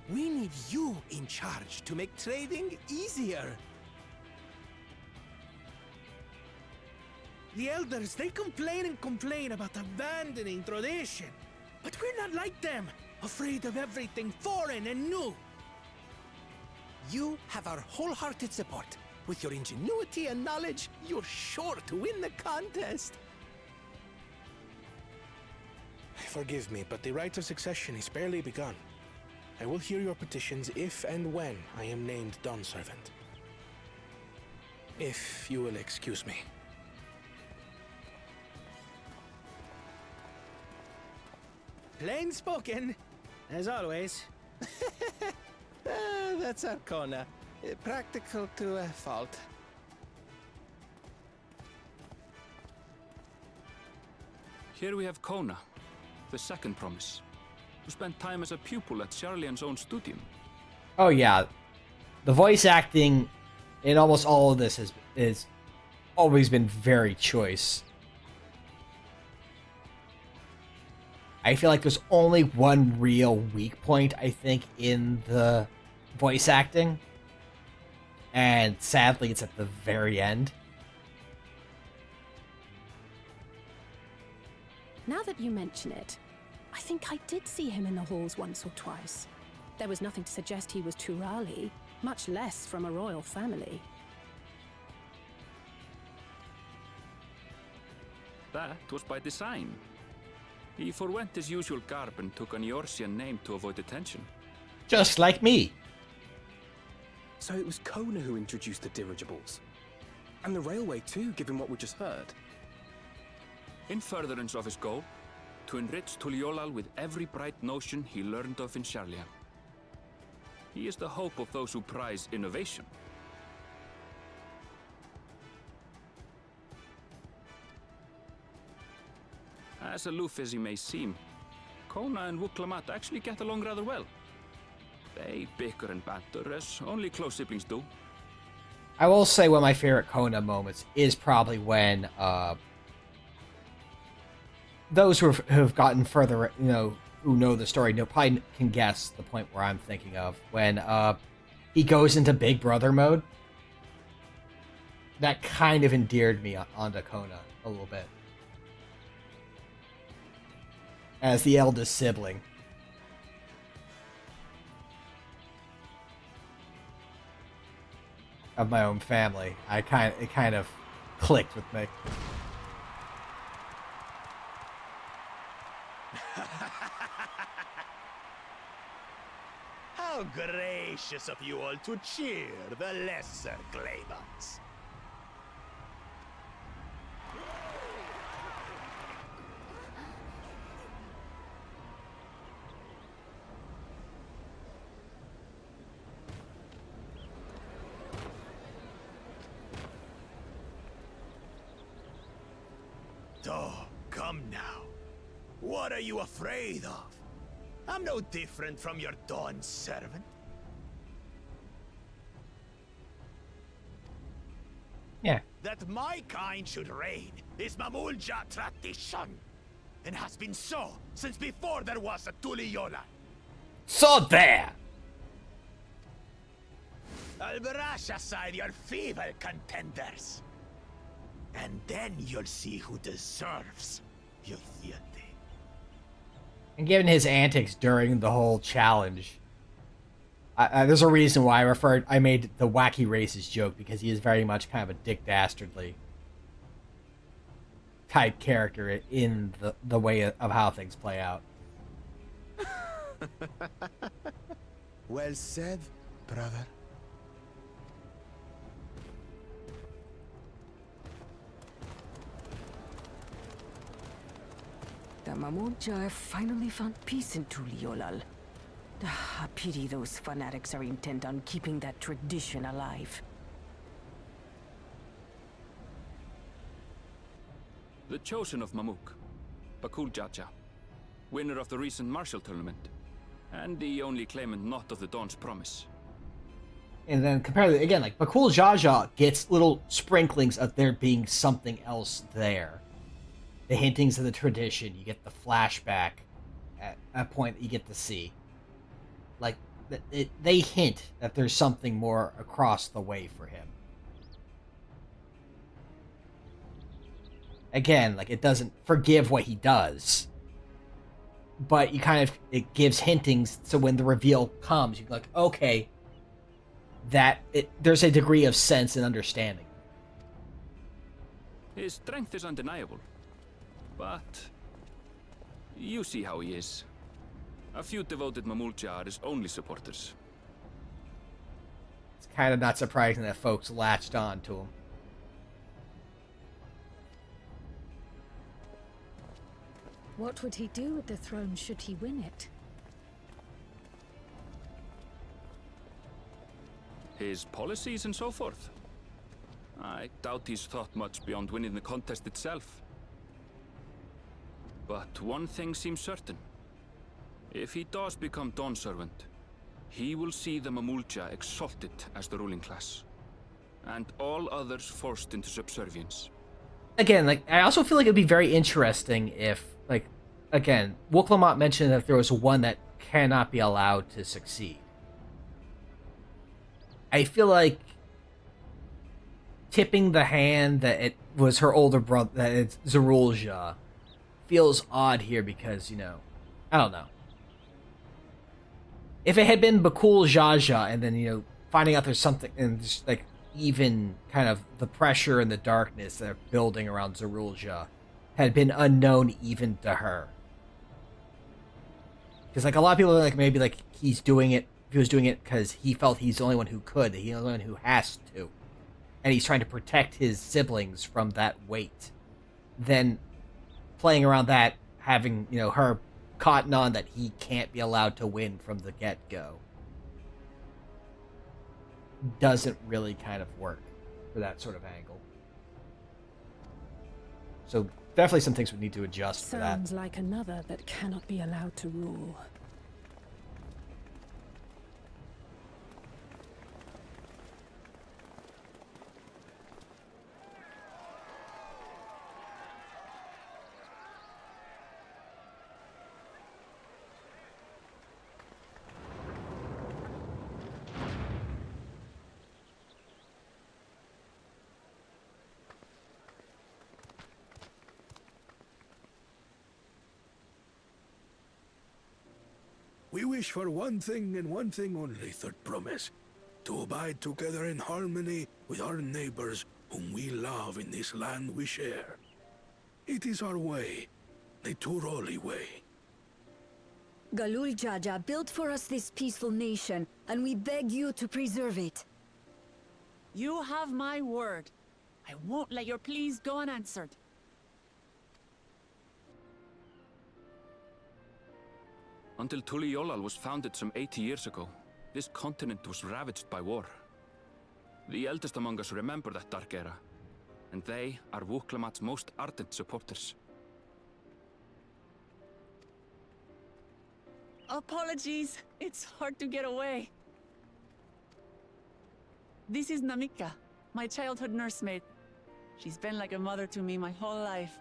We need you in charge to make trading easier. The elders, they complain and complain about abandoning tradition. But we're not like them, afraid of everything foreign and new. You have our wholehearted support. With your ingenuity and knowledge, you're sure to win the contest. Forgive me, but the rite of succession is barely begun. I will hear your petitions if and when I am named Dawnservant. If you will excuse me. Plain spoken, as always. That's Arcona. Practical to a fault. Here we have Kona, the second promise, who spent time as a pupil at Sharlayan's own studium. Oh yeah, the voice acting in almost all of this is always been very choice. I feel like there's only one real weak point, I think, in the voice acting. And sadly, it's at the very end. Now that you mention it, I think I did see him in the halls once or twice. There was nothing to suggest he was Turali, much less from a royal family. That was by design. He forwent his usual garb and took an Eorzean name to avoid attention. Just like me. So it was Kona who introduced the dirigibles. And the railway too, given what we just heard. In furtherance of his goal, to enrich Tuliolal with every bright notion he learned of in Sharlayan. He is the hope of those who prize innovation. As aloof as he may seem, Kona and Wuklamat actually get along rather well. They bicker and banter as only close siblings do. I will say one of my favorite Kona moments is probably when those who have gotten further, who know the story, probably can guess the point where I'm thinking of, when he goes into Big Brother mode. That kind of endeared me onto Kona a little bit. As the eldest sibling. Of my own family. It kind of clicked with me. How gracious of you all to cheer the lesser Claymans. Oh, come now. What are you afraid of? I'm no different from your Dawn servant. Yeah. That my kind should reign is Mamulja tradition, and has been so since before there was a Tuliyola. So there! I'll brush aside your feeble contenders. And then you'll see who deserves your fiat. And given his antics during the whole challenge, there's a reason why I made the wacky races joke, because he is very much kind of a Dick Dastardly type character in the way of how things play out. Well said, brother. The Mamurja have finally found peace in Tuliolal. I pity those fanatics are intent on keeping that tradition alive. The chosen of Mamuk, Bakul Jaja, winner of the recent martial tournament, and the only claimant not of the Dawn's promise. And then compare again, like Bakul Jaja gets little sprinklings of there being something else there. The hintings of the tradition, you get the flashback at a point that you get to see. Like, they hint that there's something more across the way for him. Again, like, it doesn't forgive what he does, but it gives hintings, so when the reveal comes, you're like, okay, there's a degree of sense and understanding. His strength is undeniable. But you see how he is. A few devoted Mamulja are his only supporters. It's kind of not surprising that folks latched on to him. What would he do with the throne should he win it? His policies and so forth. I doubt he's thought much beyond winning the contest itself. But one thing seems certain. If he does become Dawn Servant, he will see the Mamulja exalted as the ruling class, and all others forced into subservience. Again, like, I also feel like it'd be very interesting if, like, again, Wuklamot mentioned that there was one that cannot be allowed to succeed. I feel like tipping the hand that it was her older brother, that it's Zerulja, feels odd here because, I don't know. If it had been Bakul Jaja and then, finding out there's something, and just, like, even kind of the pressure and the darkness that are building around Zerulja had been unknown even to her. Because, like, a lot of people are like, maybe, like, he was doing it because he felt he's the only one who could, he's the only one who has to. And he's trying to protect his siblings from that weight. Then playing around that, having, her cotton on that he can't be allowed to win from the get-go, doesn't really kind of work for that sort of angle. So definitely some things we need to adjust for that. Sounds like another that cannot be allowed to rule. We wish for one thing and one thing only, Third Promise. To abide together in harmony with our neighbors whom we love in this land we share. It is our way, the Turali way. Galul Jaja built for us this peaceful nation, and we beg you to preserve it. You have my word. I won't let your pleas go unanswered. Until Tuliolal was founded some 80 years ago, this continent was ravaged by war. The eldest among us remember that dark era, and they are Wuklamat's most ardent supporters. Apologies, it's hard to get away. This is Namika, my childhood nursemaid. She's been like a mother to me my whole life.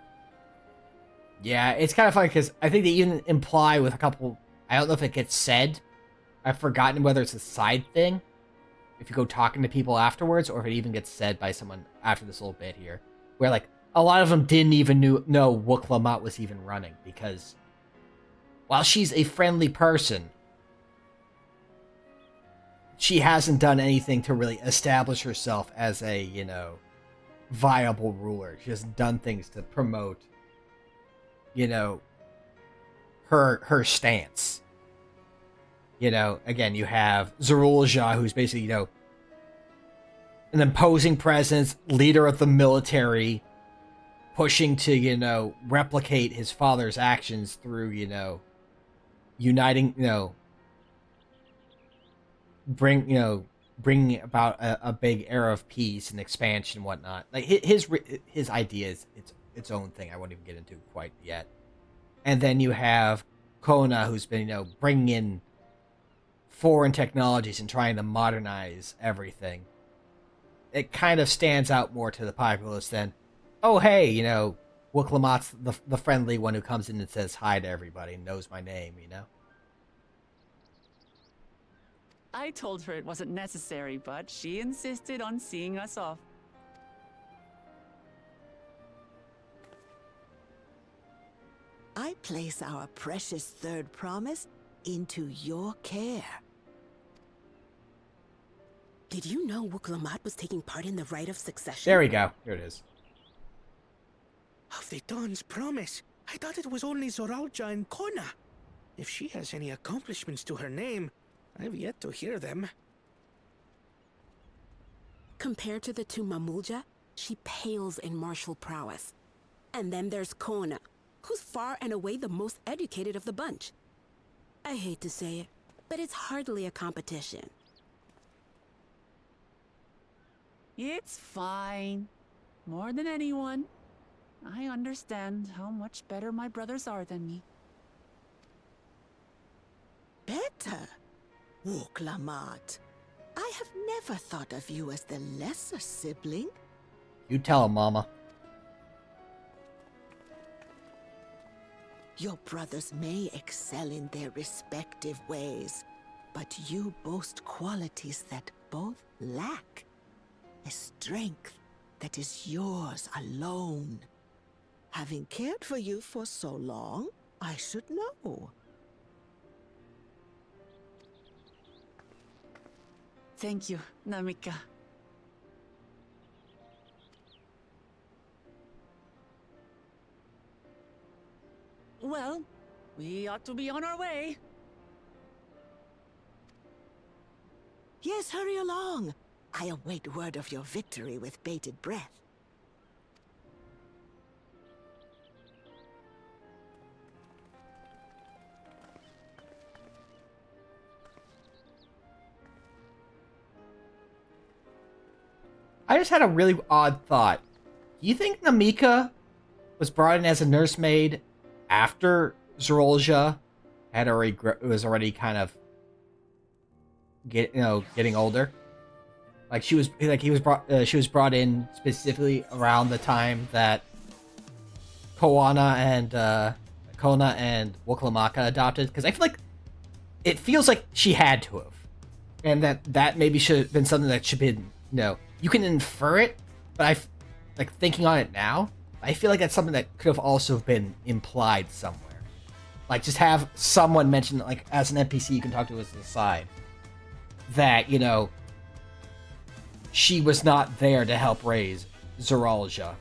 Yeah, it's kind of funny because I think they even imply with a couple, I don't know if it gets said, I've forgotten whether it's a side thing, if you go talking to people afterwards, or if it even gets said by someone after this little bit here, where, like, a lot of them didn't even know Wook Lamont was even running, because while she's a friendly person, she hasn't done anything to really establish herself as a, you know, viable ruler. She hasn't done things to promote, you know, her stance. You know, again, you have Zerulja, who's basically, you know, an imposing presence, leader of the military, pushing to, you know, replicate his father's actions through, you know, uniting, you know, bringing about a big era of peace and expansion and whatnot. Like his idea is its own thing. I won't even get into quite yet. And then you have Kona, who's been, you know, bringing in foreign technologies and trying to modernize everything. It kind of stands out more to the populace than, oh hey, you know, Wook Lamont's the friendly one who comes in and says hi to everybody and knows my name, you know? I told her it wasn't necessary, but she insisted on seeing us off. I place our precious third promise into your care. Did you know Wook Lamont was taking part in the rite of succession? There we go. Here it is. Of the Dawn's promise. I thought it was only Zoralja and Kona. If she has any accomplishments to her name, I've yet to hear them. Compared to the two Mamulja, she pales in martial prowess. And then there's Kona, who's far and away the most educated of the bunch. I hate to say it, but it's hardly a competition. It's fine. More than anyone. I understand how much better my brothers are than me. Better? Wook Lamont, I have never thought of you as the lesser sibling. You tell him, Mama. Your brothers may excel in their respective ways, but you boast qualities that both lack. A strength that is yours alone. Having cared for you for so long, I should know. Thank you, Namika. Well, we ought to be on our way. Yes, hurry along. I await word of your victory with bated breath. I just had a really odd thought. Do you think Namika was brought in as a nursemaid after Zerolja was already kind of getting older? Like she was brought in specifically around the time that Kona and Wook Lamont adopted, because I feel like it feels like she had to have, and that maybe should have been something that should be, you can infer it, but thinking on it now, I feel like that's something that could have also been implied somewhere. Like, just have someone mention, like, as an NPC you can talk to as an aside, that, she was not there to help raise Zeralja.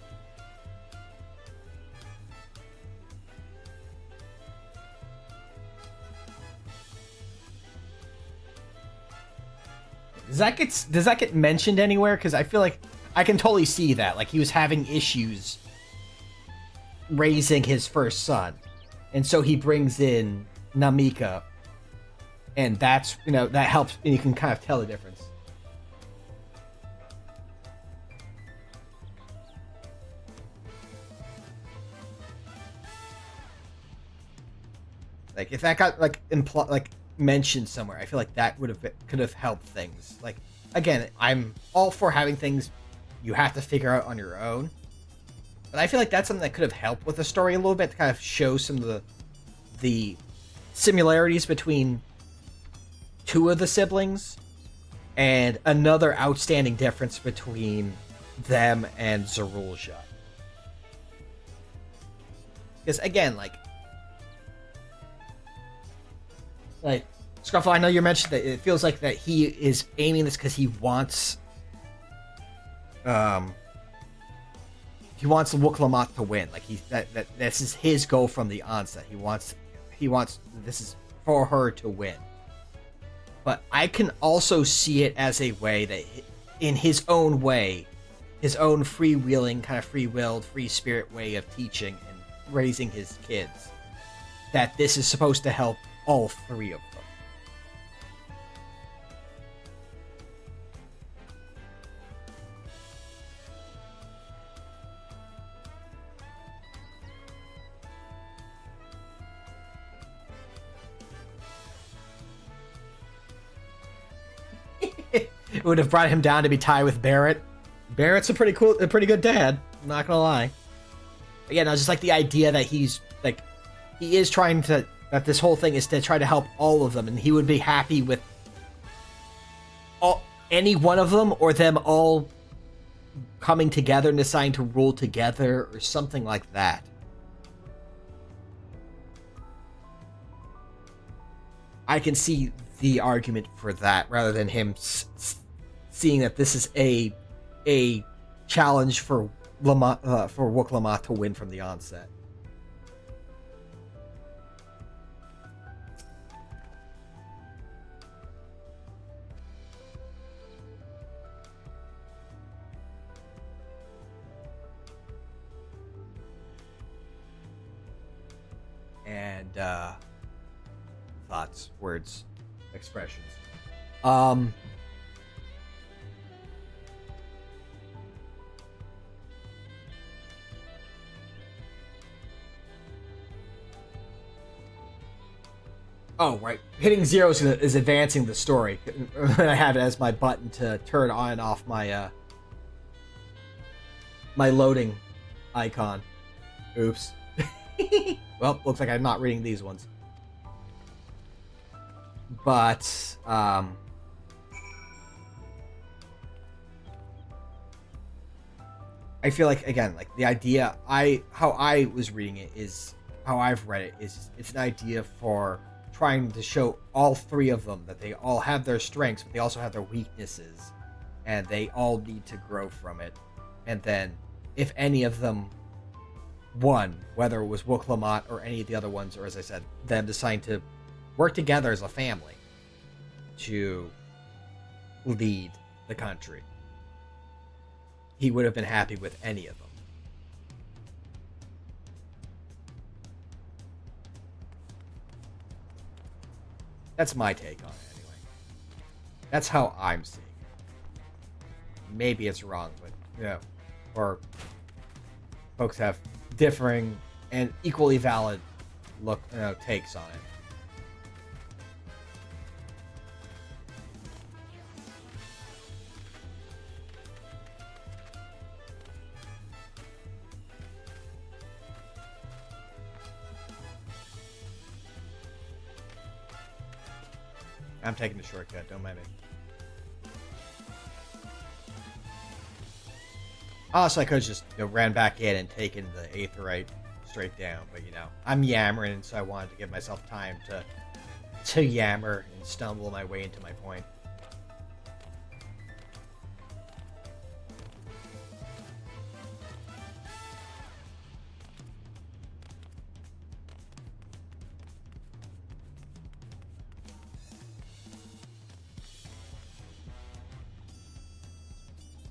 Does that get mentioned anywhere? Because I feel like I can totally see that. Like, he was having issues raising his first son. And so he brings in Namika. And that's, that helps. And you can kind of tell the difference. Like, if that got, mentioned somewhere, I feel like that could have helped things. Like, again, I'm all for having things you have to figure out on your own, but I feel like that's something that could have helped with the story a little bit, to kind of show some of the similarities between two of the siblings, and another outstanding difference between them and Zerulja. Because again, like Scruffle, I know you mentioned that it feels like that he is aiming this because he wants the Wuk-Lamat to win. Like that this is his goal from the onset. He wants this is for her to win. But I can also see it as a way that, in his own way, his own freewheeling, kind of free-willed, free spirit way of teaching and raising his kids, that this is supposed to help all three of them. It would have brought him down to be tied with Barrett. Barrett's a pretty good dad. I'm not gonna lie. Again, I was just like the idea that he's like, he is trying to, that this whole thing is to try to help all of them, and he would be happy with any one of them, or them all coming together and deciding to rule together, or something like that. I can see the argument for that, rather than him seeing that this is a challenge for Wuk-Lamat to win from the onset. And thoughts, words, expressions. Oh, right. Hitting zero is advancing the story. I have it as my button to turn on and off my my loading icon. Oops. Well, looks like I'm not reading these ones. But I feel like, again, like the idea, how I was reading it is, how I've read it is, it's an idea for trying to show all three of them that they all have their strengths, but they also have their weaknesses, and they all need to grow from it. And then, if any of them won, whether it was Wuk-Lamat or any of the other ones, or as I said, them deciding to work together as a family to lead the country, he would have been happy with any of them. That's my take on it, anyway. That's how I'm seeing it. Maybe it's wrong, but, yeah. Or folks have differing and equally valid takes on it. I'm taking the shortcut, don't mind me. Also, I could have just ran back in and taken the Aetheryte straight down, but I'm yammering, so I wanted to give myself time to yammer and stumble my way into my point.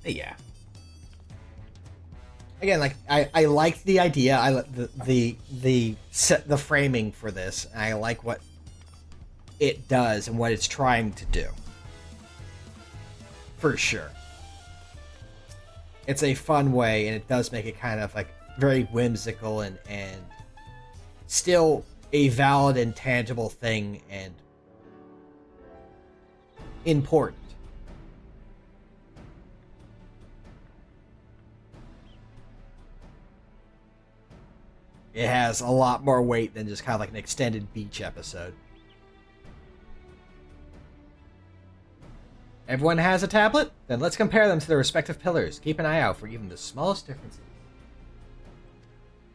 Yeah. Again, like I like the idea. I like the framing for this. And I like what it does and what it's trying to do. For sure. It's a fun way, and it does make it kind of like very whimsical and still a valid and tangible thing and important. It has a lot more weight than just kind of like an extended beach episode. Everyone has a tablet? Then let's compare them to their respective pillars. Keep an eye out for even the smallest differences.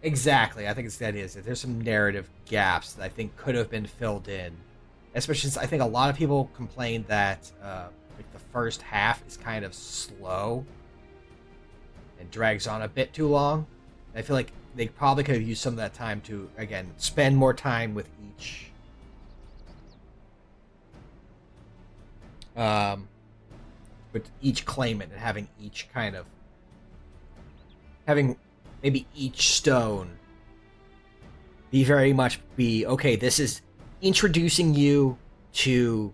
Exactly. I think it's the idea is that there's some narrative gaps that I think could have been filled in, especially since I think a lot of people complained that like the first half is kind of slow and drags on a bit too long. I feel like they probably could have used some of that time to, again, spend more time with each claimant and having each kind of having maybe each stone be okay, this is introducing you to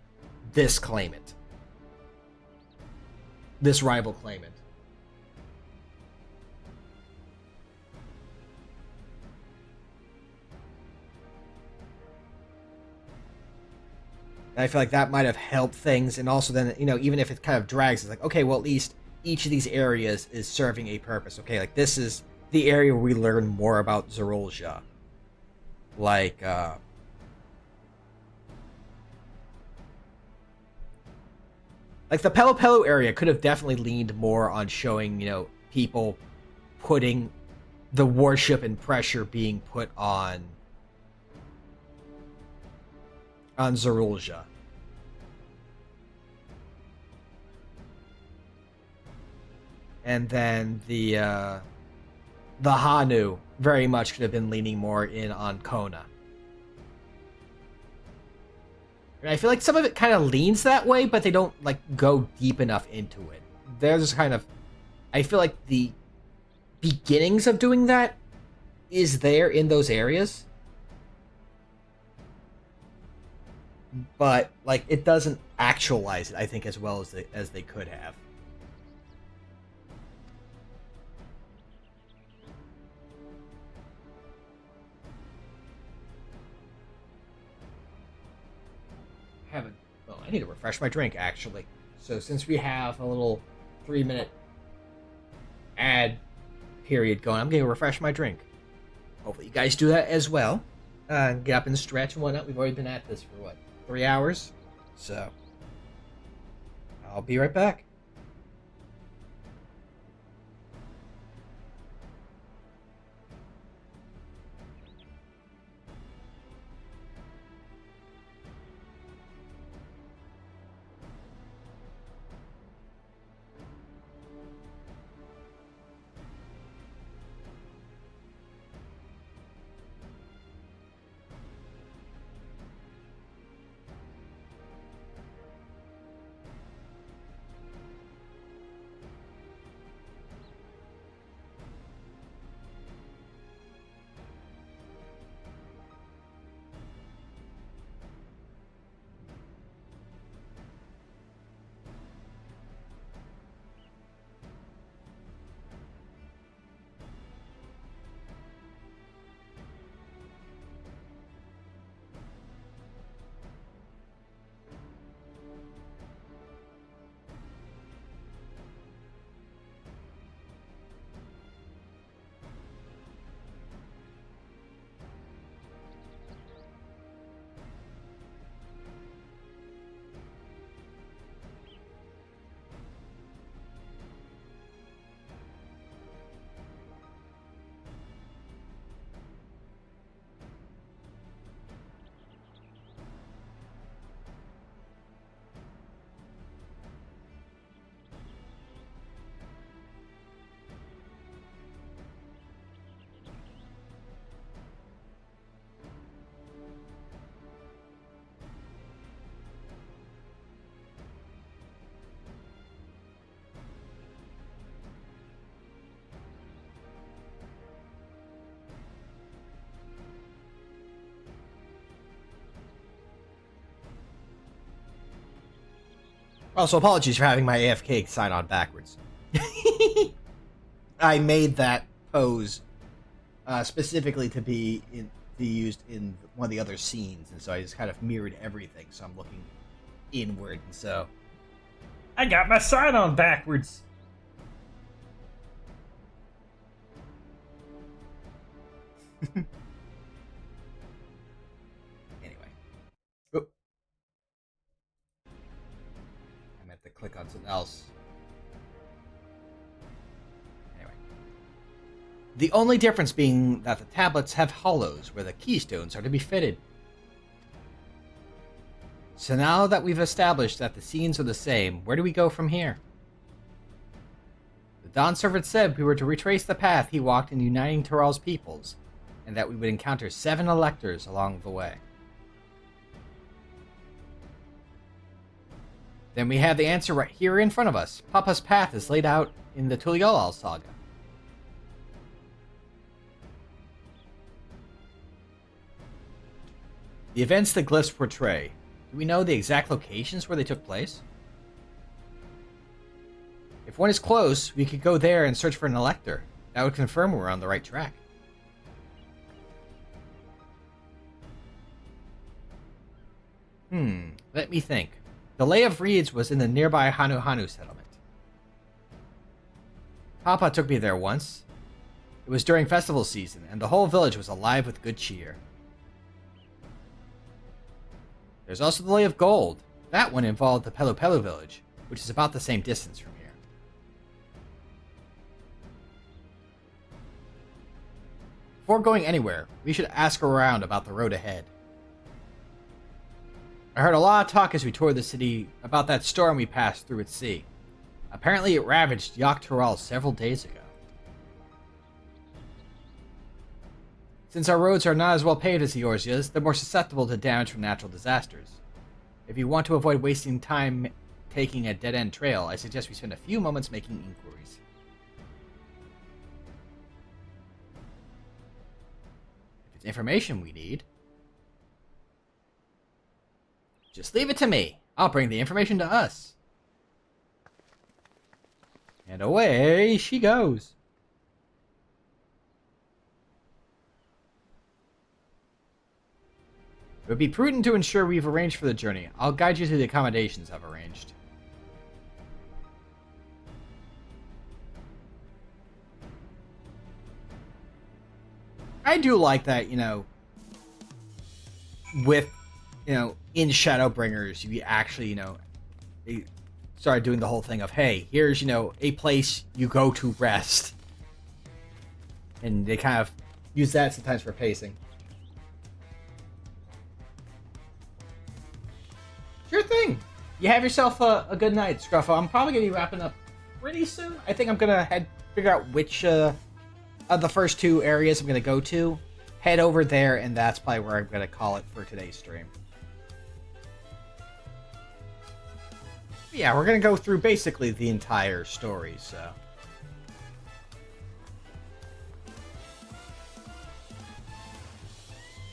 this claimant, this rival claimant. And I feel like that might have helped things, and also then, even if it kind of drags, it's like, okay, well, at least each of these areas is serving a purpose. Okay, like this is the area where we learn more about Zerolja. Like the Pelo Pelo area could have definitely leaned more on showing, people putting the worship and pressure being put on Zerolja. And then the Hanu very much could have been leaning more in on Kona. And I feel like some of it kind of leans that way, but they don't like go deep enough into it. There's kind of, I feel like the beginnings of doing that is there in those areas, but like it doesn't actualize it, I think, as well as they could have. I need to refresh my drink, actually. So since we have a little 3-minute ad period going, I'm going to refresh my drink. Hopefully you guys do that as well. Get up and stretch and whatnot. We've already been at this for, 3 hours? So, I'll be right back. Also, apologies for having my AFK sign on backwards. I made that pose specifically to be used in one of the other scenes, and so I just kind of mirrored everything. So I'm looking inward, and so I got my sign on backwards. Anyway, oh. I meant to click on something else. Anyway, The only difference being that the tablets have hollows where the keystones are to be fitted. So now that we've established that the scenes are the same, where do we go from here? The Dawn Servant said we were to retrace the path he walked in uniting Tural's peoples, and that we would encounter 7 electors along the way. Then we have the answer right here in front of us. Papa's path is laid out in the Tural saga. The events the glyphs portray. Do we know the exact locations where they took place? If one is close, we could go there and search for an elector. That would confirm we're on the right track. Let me think. The Lay of Reeds was in the nearby Hanu Hanu settlement. Papa took me there once. It was during festival season, and the whole village was alive with good cheer. There's also the Lay of Gold. That one involved the Pelu Pelu village, which is about the same distance from here. Before going anywhere, we should ask around about the road ahead. I heard a lot of talk as we toured the city about that storm we passed through at sea. Apparently it ravaged Yak Tural several days ago. Since our roads are not as well paved as the Eorzea's, they're more susceptible to damage from natural disasters. If you want to avoid wasting time taking a dead-end trail, I suggest we spend a few moments making inquiries. If it's information we need, just leave it to me. I'll bring the information to us. And away she goes. It would be prudent to ensure we've arranged for the journey. I'll guide you to the accommodations I've arranged. I do like that, with, in Shadowbringers, you actually, they started doing the whole thing of, hey, here's, a place you go to rest. And they kind of use that sometimes for pacing. Sure thing. You have yourself a good night, Scruffo. I'm probably going to be wrapping up pretty soon. I think I'm going to figure out which of the first 2 areas I'm going to go to. Head over there, and that's probably where I'm going to call it for today's stream. But yeah, we're going to go through basically the entire story, so.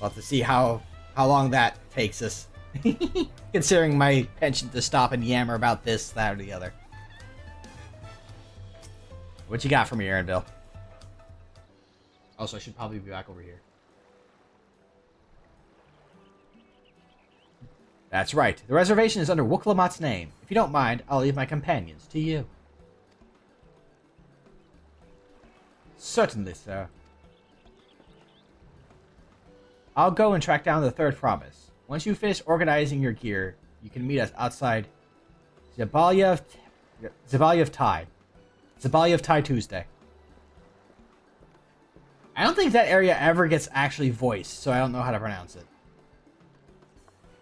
We'll have to see how long that takes us. Considering my penchant to stop and yammer about this, that, or the other. What you got for me, Arendelle? Also, I should probably be back over here. That's right. The reservation is under Wooklamat's name. If you don't mind, I'll leave my companions to you. Certainly, sir. I'll go and track down the 3rd promise. Once you finish organizing your gear, you can meet us outside Zabalia of Tai. Zabalia of Tai Tuesday. I don't think that area ever gets actually voiced, so I don't know how to pronounce it.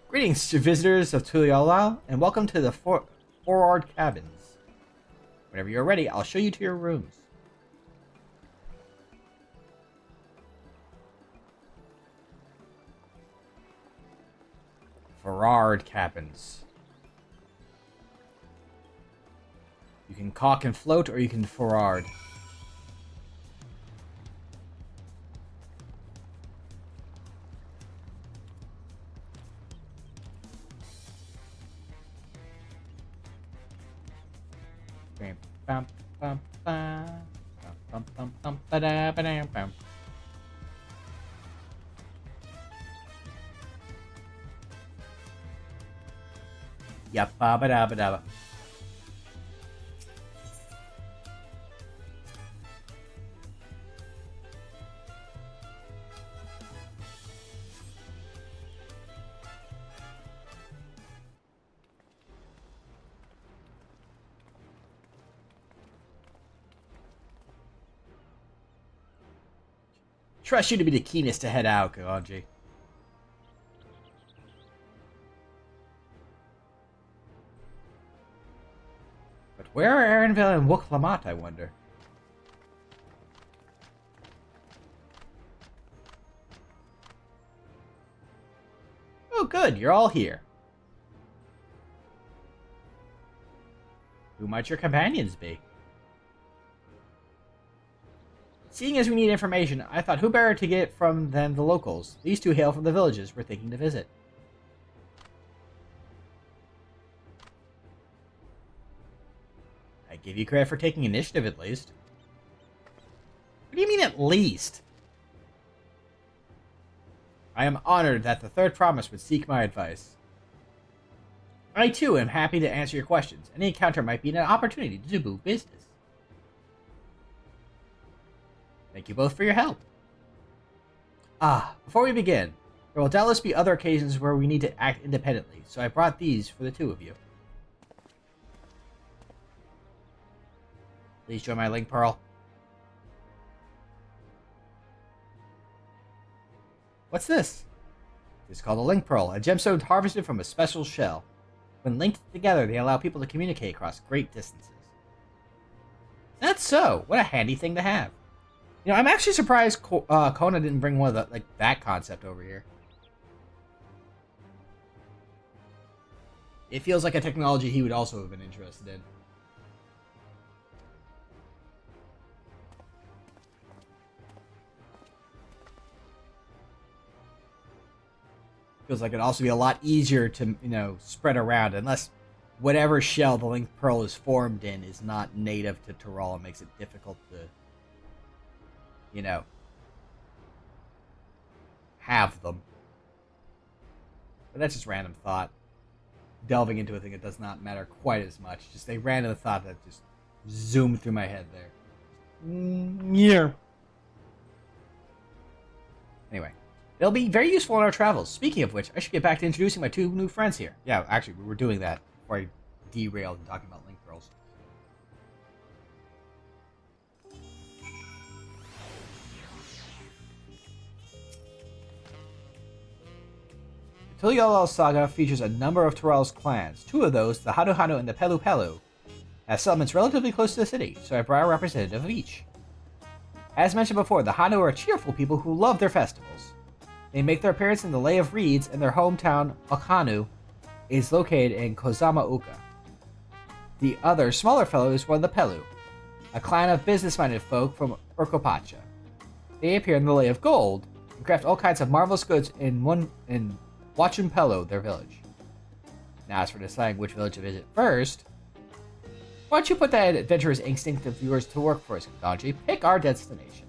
Greetings to visitors of Tural, and welcome to the Forward Cabins. Whenever you're ready, I'll show you to your rooms. Forward Cabins. You can caulk and float, or you can forward. Bam, bam, bam, bam, bam, bam, bam, bam, bam. Yep, ba ba da ba da ba. trust you to be the keenest to head out, Kaonji. But where are Aaronville and Wook Lamont, I wonder? Oh, good, you're all here. Who might your companions be? Seeing as we need information, I thought who better to get it from than the locals. These two hail from the villages we're thinking to visit. I give you credit for taking initiative at least. What do you mean at least? I am honored that the third promise would seek my advice. I too am happy to answer your questions. Any encounter might be an opportunity to do business. Thank you both for your help. Before we begin, there will doubtless be other occasions where we need to act independently, so I brought these for the two of you. Please join my link, Pearl. What's this? It's called a link pearl, a gemstone harvested from a special shell. When linked together, they allow people to communicate across great distances. That's so. What a handy thing to have. You know, I'm actually surprised Kona didn't bring one of the, that concept over here. It feels like a technology he would also have been interested in. Feels like it'd also be a lot easier to, you know, spread around, unless whatever shell the Link Pearl is formed in is not native to Tural and makes it difficult to, you know, have them. But that's just random thought. Delving into a thing that does not matter quite as much. Just a random thought that just zoomed through my head there. Yeah. Anyway. They'll be very useful in our travels. Speaking of which, I should get back to introducing my two new friends here. Yeah, actually, we were doing that before I derailed and talking about link pearls. The Tuliolal Saga features a number of Tural's clans. Two of those, the Hanu Hanu and the Pelu Pelu, have settlements relatively close to the city, so I brought a representative of each. As mentioned before, the Hanu are cheerful people who love their festivals. They make their appearance in the Lay of Reeds, and their hometown, Okanu, is located in Kozama Uka. The other, smaller fellow is one of the Pelu, a clan of business-minded folk from Urkopacha. They appear in the Lay of Gold, and craft all kinds of marvelous goods in Wachumpelo, their village. Now, as for deciding which village to visit first, why don't you put that adventurous instinct of yours to work for us, Ganji? Pick our destination.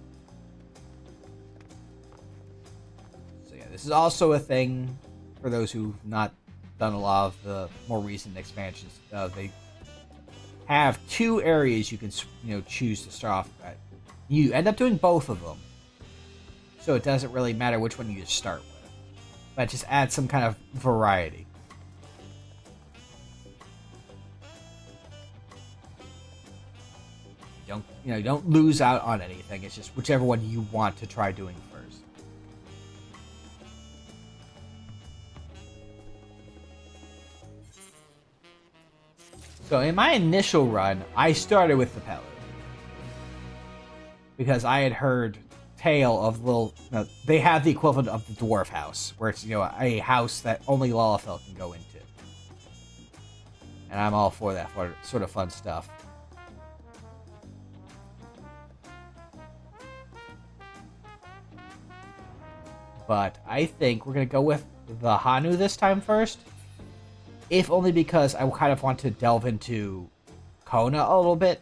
This is also a thing for those who've not done a lot of the more recent expansions. They have two areas you can, you know, choose to start off at. You end up doing both of them, so it doesn't really matter which one you start with. But just add some kind of variety. Don't lose out on anything. It's just whichever one you want to try doing first. So in my initial run, I started with the Pelu. Because I had heard tale of they have the equivalent of the dwarf house, where it's, you know, a house that only Lalafell can go into. And I'm all for that sort of fun stuff. But I think we're going to go with the Hanu this time first. If only because I kind of want to delve into Kona a little bit.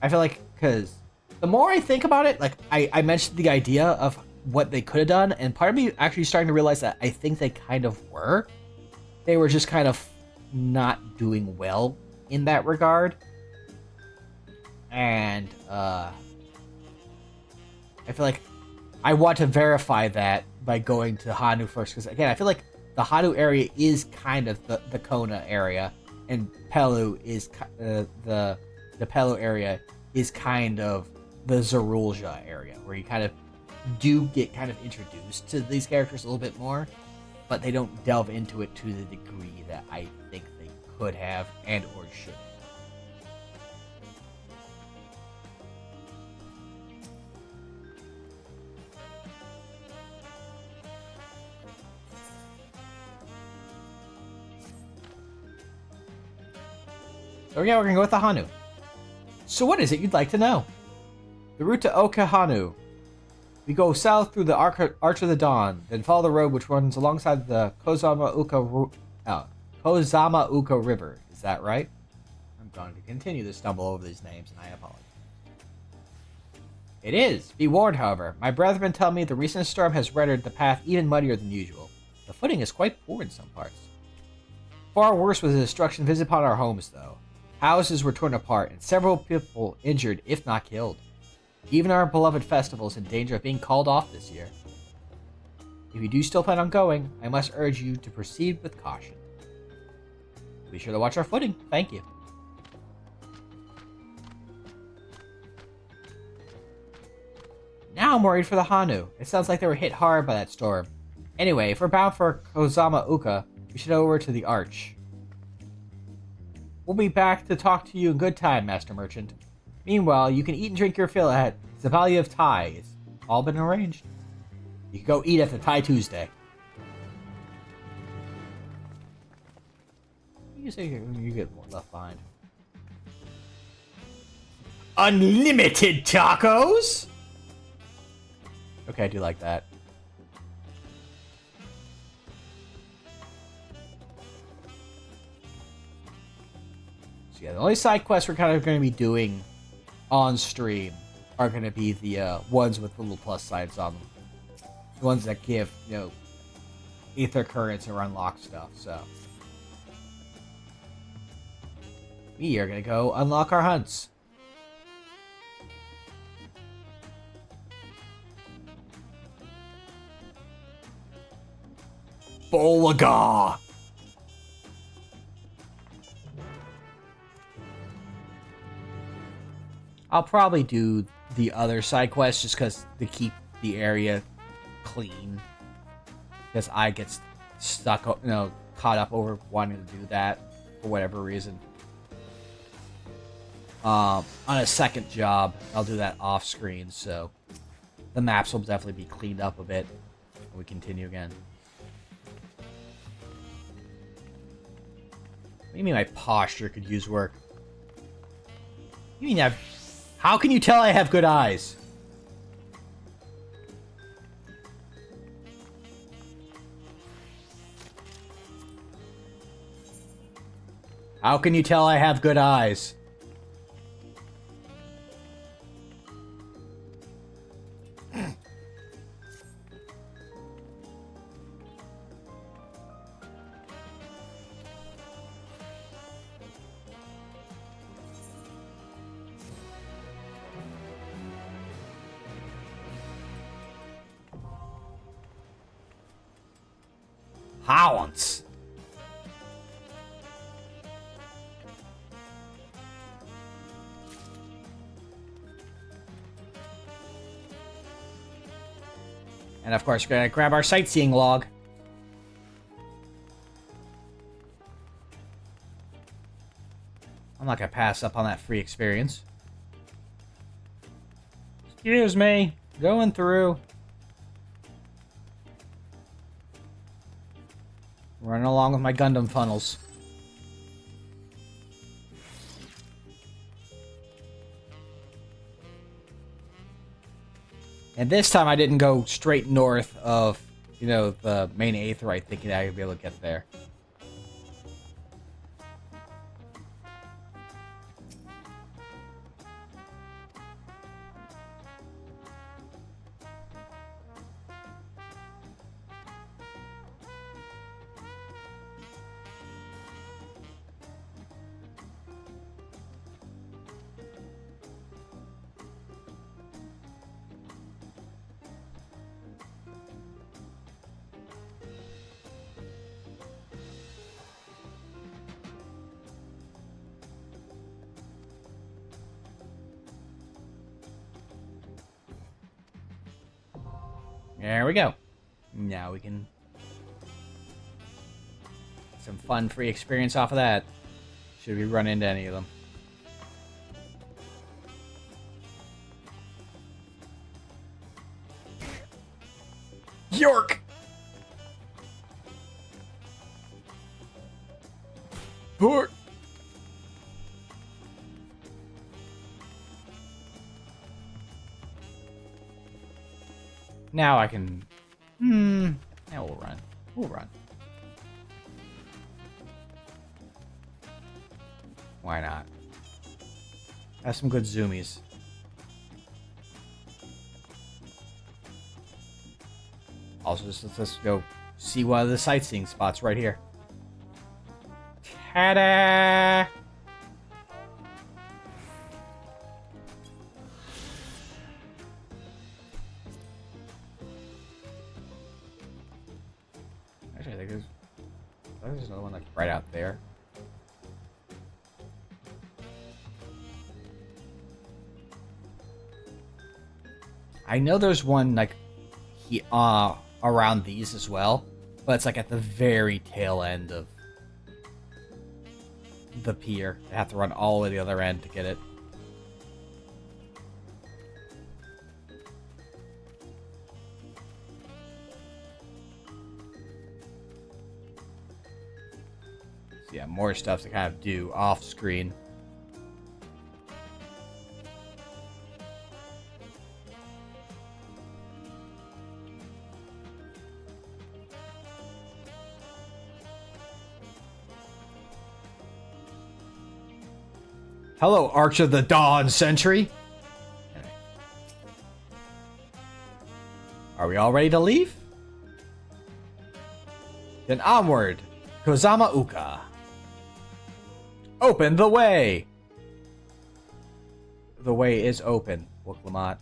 I feel like, because the more I think about it, like, I mentioned the idea of what they could have done, and part of me actually starting to realize that I think they kind of were. They were just kind of not doing well in that regard. And, I feel like I want to verify that by going to Hanu first, because again, I feel like the Hanu area is kind of the Kona area, and Pelu is the Pelu area is kind of the Zerulja area, where you kind of do get kind of introduced to these characters a little bit more, but they don't delve into it to the degree that I think they could have and or should have. So yeah, we're gonna go with the Hanu. So what is it you'd like to know? The route to Okahanu. We go south through the Arch of the Dawn, then follow the road which runs alongside the Kozama Uka River. Is that right? I'm going to continue to stumble over these names, and I apologize. It is. Be warned, however. My brethren tell me the recent storm has rendered the path even muddier than usual. The footing is quite poor in some parts. Far worse was the destruction visited upon our homes, though. Houses were torn apart, and several people injured, if not killed. Even our beloved festival is in danger of being called off this year. If you do still plan on going, I must urge you to proceed with caution. Be sure to watch our footing. Thank you. Now I'm worried for the Hanu. It sounds like they were hit hard by that storm. Anyway, if we're bound for Kozama Uka, we should head over to the Arch. We'll be back to talk to you in good time, Master Merchant. Meanwhile, you can eat and drink your fill at Zabalia of Thai. It's all been arranged. You can go eat at the Thai Tuesday. You say you get more left behind. Unlimited tacos? Okay, I do like that. So yeah, the only side quests we're kind of going to be doing on stream are going to be the ones with the little plus signs on them. The ones that give, you know, ether currents or unlock stuff, so. We are going to go unlock our hunts. Bolaga! I'll probably do the other side quests just because to keep the area clean. Because I get stuck, you know, caught up over wanting to do that for whatever reason. On a second job, I'll do that off screen, so the maps will definitely be cleaned up a bit when we continue again. What do you mean my posture could use work? You mean how can you tell I have good eyes? How can you tell I have good eyes? Hounds. And of course, we're gonna grab our sightseeing log. I'm not gonna pass up on that free experience. Excuse me, going through. Running along with my Gundam funnels. And this time I didn't go straight north of, you know, the main Aetheryte thinking I would be able to get there. There we go. Now we can... some fun free experience off of that. Should we run into any of them? York! York! Now I can... Now we'll run. We'll run. Why not? Have some good zoomies. Also, let's go see one of the sightseeing spots right here. Ta-da! Actually, I think there's another one like right out there. I know there's one like around these as well, but it's like at the very tail end of the pier. I have to run all the way to the other end to get it. So yeah, more stuff to kind of do off screen. Hello, Arch of the Dawn Sentry. Are we all ready to leave? Then onward, Kozama Uka. Open the way. The way is open, Woklamat.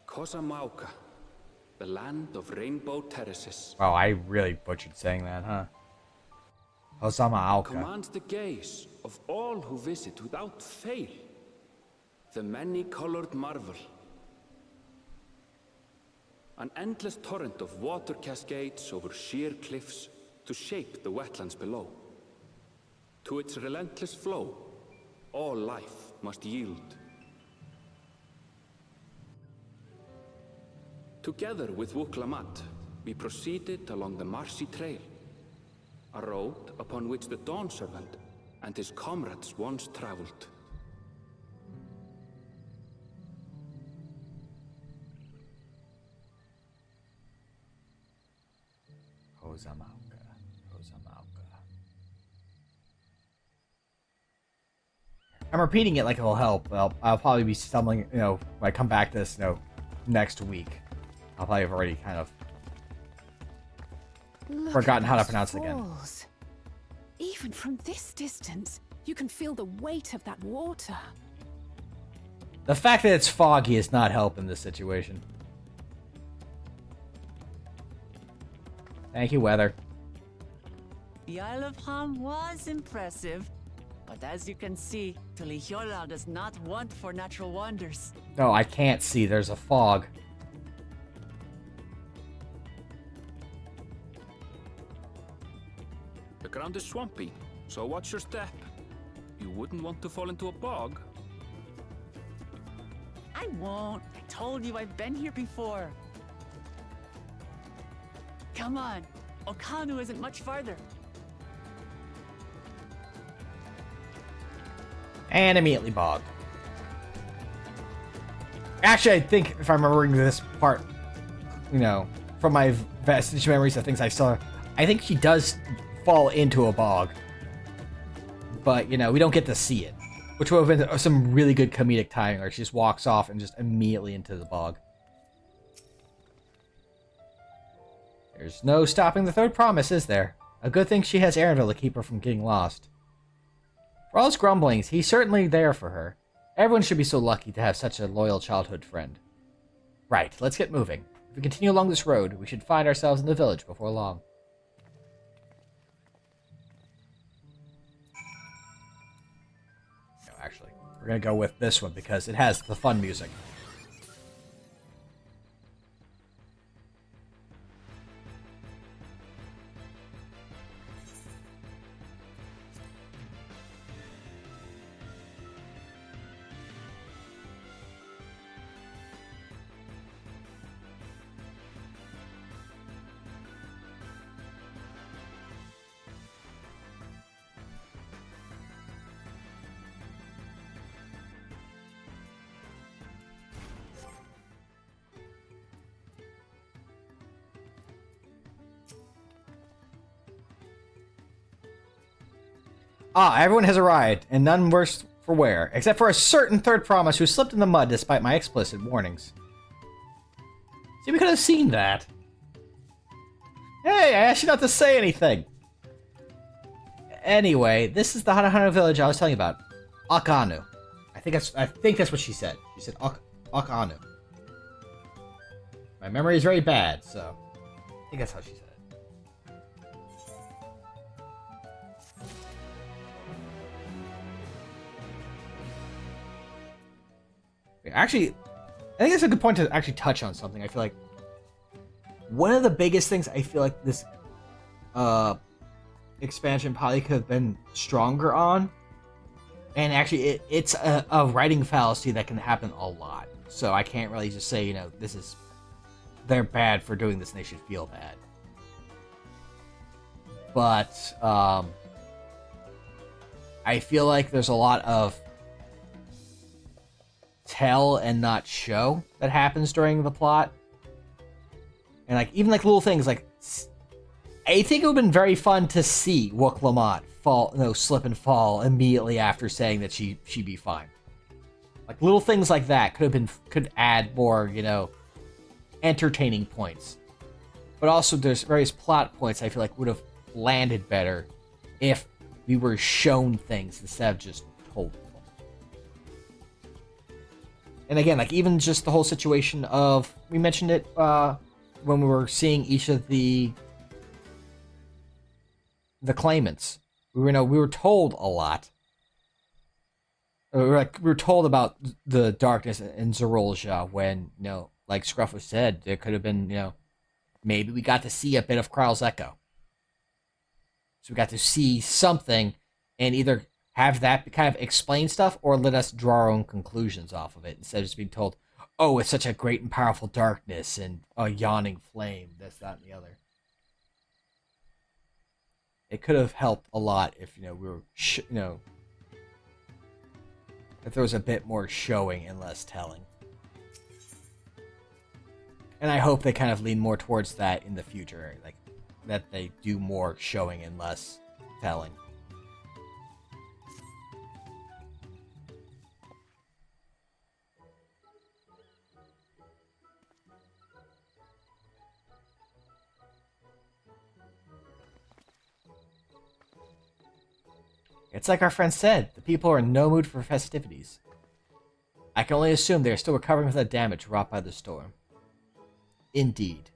Kosamauka, the land of rainbow terraces. Wow, I really butchered saying that, huh? Kozama Auka. Commands the gaze of all who visit without fail. The many-colored marvel. An endless torrent of water cascades over sheer cliffs to shape the wetlands below. To its relentless flow, all life must yield. Together with Wuklamat, we proceeded along the marshy trail, a road upon which the Dawn Servant and his comrades once traveled. Kozamauka. I'm repeating it like it'll help. Well, I'll probably be stumbling, when I come back to this, next week. I'll probably have already kind of forgotten how to pronounce it again. Even from this distance, you can feel the weight of that water. The fact that it's foggy is not helping this situation. Thank you, weather. The Isle of Hump was impressive, but as you can see, Tuliyola does not want for natural wonders. No, I can't see. There's a fog. The ground is swampy, so watch your step. You wouldn't want to fall into a bog. I won't. I told you I've been here before. Come on. Okanu isn't much farther. And immediately bogged. Actually, I think if I'm remembering this part, from my vestige memories of things I saw, I think she does fall into a bog. But, we don't get to see it. Which would have been some really good comedic timing, where she just walks off and just immediately into the bog. There's no stopping the third promise, is there? A good thing she has Arendelle to keep her from getting lost. For all his grumblings, he's certainly there for her. Everyone should be so lucky to have such a loyal childhood friend. Right, let's get moving. If we continue along this road, we should find ourselves in the village before long. No, actually, we're gonna go with this one because it has the fun music. Ah, everyone has arrived, and none worse for wear, except for a certain third promise who slipped in the mud despite my explicit warnings. See, we could have seen that. Hey, I asked you not to say anything. Anyway, this is the Hana village I was telling you about. Akanu. I think that's what she said. She said Akanu. My memory is very bad, so I think that's how she said it. Actually, I think that's a good point to actually touch on something. I feel like one of the biggest things I feel like this expansion probably could have been stronger on, and actually it's a writing fallacy that can happen a lot. So I can't really just say, they're bad for doing this and they should feel bad. But I feel like there's a lot of tell and not show that happens during the plot, and even little things like, I think it would have been very fun to see Wook Lamont slip and fall immediately after saying that she'd be fine. Like little things like that could add more entertaining points, but also there's various plot points I feel like would have landed better if we were shown things instead of just told them. And again, even just the whole situation of, we mentioned it when we were seeing each of the claimants. We were told a lot. We were told about the darkness in Zerolja when, like Scruffo said, there could have been, maybe we got to see a bit of Kral's Echo. So we got to see something and either have that kind of explain stuff or let us draw our own conclusions off of it instead of just being told, oh, it's such a great and powerful darkness and a yawning flame, this, that, and the other. It could have helped a lot if, we were, if there was a bit more showing and less telling. And I hope they kind of lean more towards that in the future, that they do more showing and less telling. It's like our friend said, the people are in no mood for festivities. I can only assume they are still recovering from the damage wrought by the storm. Indeed.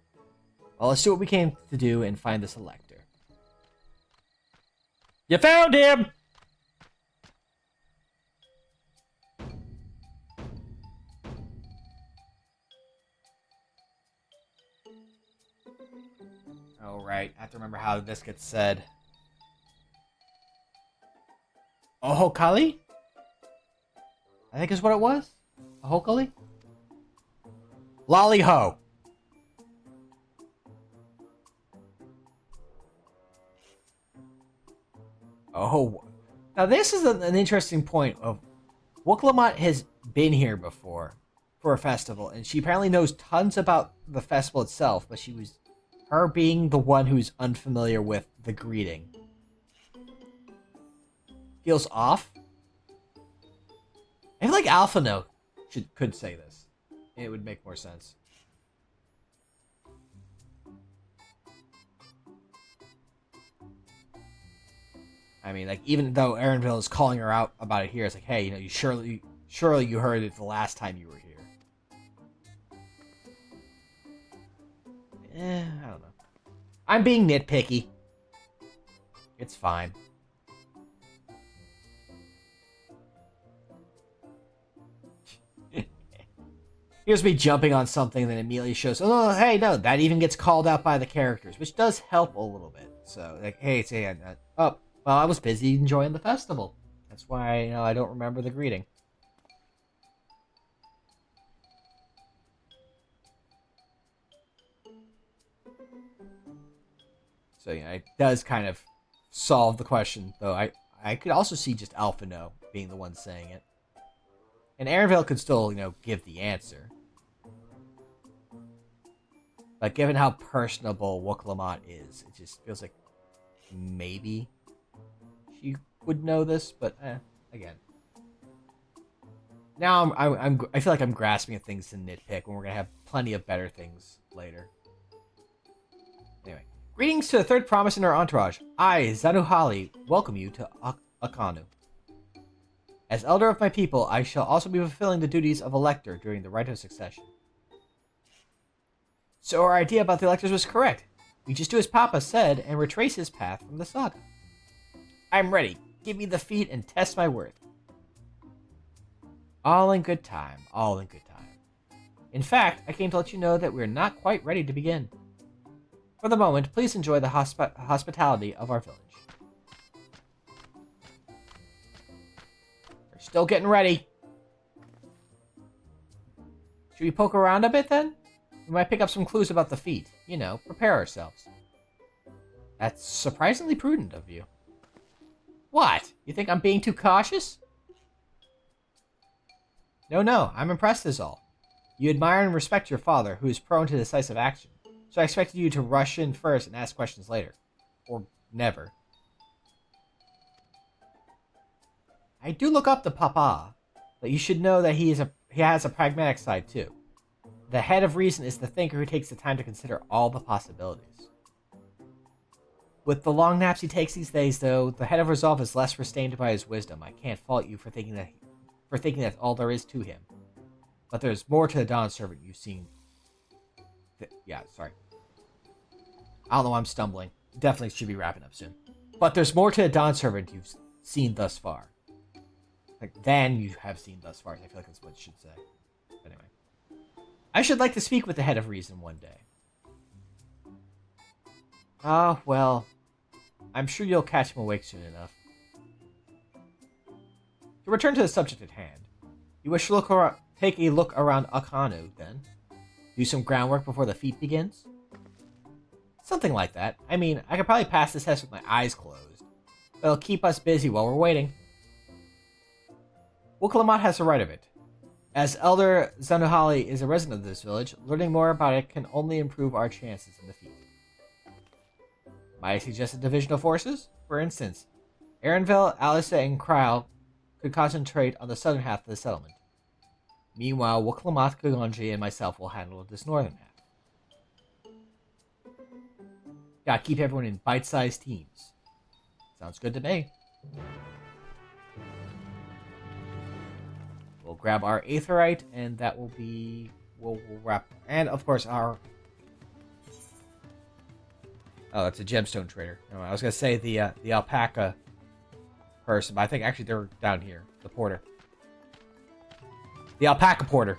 Well, let's do what we came to do and find the Selector. You found him! Oh, right. I have to remember how this gets said. Ohokali? I think is what it was. Ohokali? Lolly-ho. Oh. Now this is an interesting point of Wook Lamont has been here before for a festival, and she apparently knows tons about the festival itself, but her being the one who's unfamiliar with the greeting feels off. I feel like Alpha No could say this. It would make more sense. I mean, like, even though Erenville is calling her out about it here, it's like, hey, you know, you surely you heard it the last time you were here. I don't know. I'm being nitpicky. It's fine. Here's me jumping on something that immediately shows, oh, hey, no, that even gets called out by the characters, which does help a little bit. So, like, hey, say, oh, well, I was busy enjoying the festival. That's why, you know, I don't remember the greeting. So, yeah, it does kind of solve the question, though. I could also see just Alphino being the one saying it. And Erenville could still, you know, give the answer. But given how personable Woklamat is, it just feels like maybe she would know this, but again. Now I feel like I'm grasping at things to nitpick when we're gonna have plenty of better things later. Anyway, greetings to the third promise in our entourage. I, Zanuhali, welcome you to Akanu. As elder of my people, I shall also be fulfilling the duties of elector during the rite of succession. So our idea about the electors was correct. We just do as Papa said and retrace his path from the saga. I'm ready. Give me the feat and test my worth. All in good time. All in good time. In fact, I came to let you know that we're not quite ready to begin. For the moment, please enjoy the hospitality of our village. We're still getting ready. Should we poke around a bit then? We might pick up some clues about the feat. You know, prepare ourselves. That's surprisingly prudent of you. What? You think I'm being too cautious? No, I'm impressed is all. You admire and respect your father, who is prone to decisive action. So I expected you to rush in first and ask questions later. Or never. I do look up to Papa, but you should know that he has a pragmatic side too. The head of reason is the thinker who takes the time to consider all the possibilities. With the long naps he takes these days, though, the head of resolve is less restrained by his wisdom. I can't fault you for thinking that's all there is to him. But there's more to the Dawn Servant you've seen. Sorry. I don't know why I'm stumbling. Definitely should be wrapping up soon. But there's more to the Dawn Servant you've seen thus far. Like, than you have seen thus far. I feel like that's what it should say. But anyway. I should like to speak with the head of reason one day. Ah, well, I'm sure you'll catch him awake soon enough. To return to the subject at hand, you wish to take a look around Akanu, then? Do some groundwork before the feat begins? Something like that. I mean, I could probably pass this test with my eyes closed, but it'll keep us busy while we're waiting. Woklamat has the right of it. As Elder Zanuhali is a resident of this village, learning more about it can only improve our chances in the feat. Might I suggest a division of forces? For instance, Erenville, Alisa, and Krile could concentrate on the southern half of the settlement. Meanwhile, Woklamat, Kagonji, and myself will handle this northern half. Gotta keep everyone in bite-sized teams. Sounds good to me. We'll grab our Aetherite, and that will be... We'll wrap... And, of course, our... Oh, it's a gemstone trader. No, I was going to say the alpaca person, but I think actually they're down here. The porter. The alpaca porter.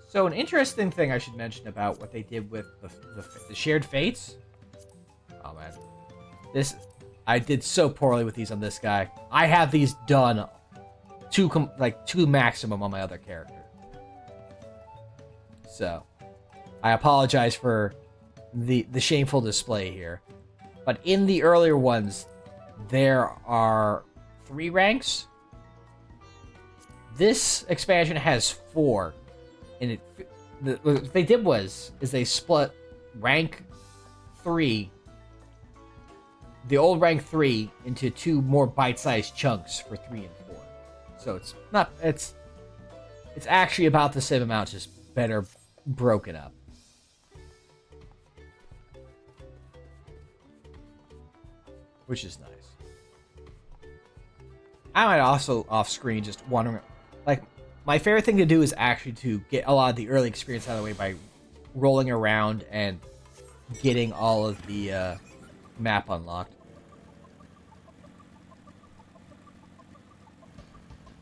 So an interesting thing I should mention about what they did with the shared fates. Oh man, I did so poorly with these on this guy. I have these done to maximum on my other character. So I apologize for the shameful display here. But in the earlier ones, there are 3 ranks. This expansion has 4. And what they did is they split rank 3, the old rank 3, into 2 more bite-sized chunks for 3 and 4. So It's actually about the same amount, just better broken up. Which is nice. I might also off screen just wandering. Like, my favorite thing to do is actually to get a lot of the early experience out of the way by rolling around and getting all of the map unlocked.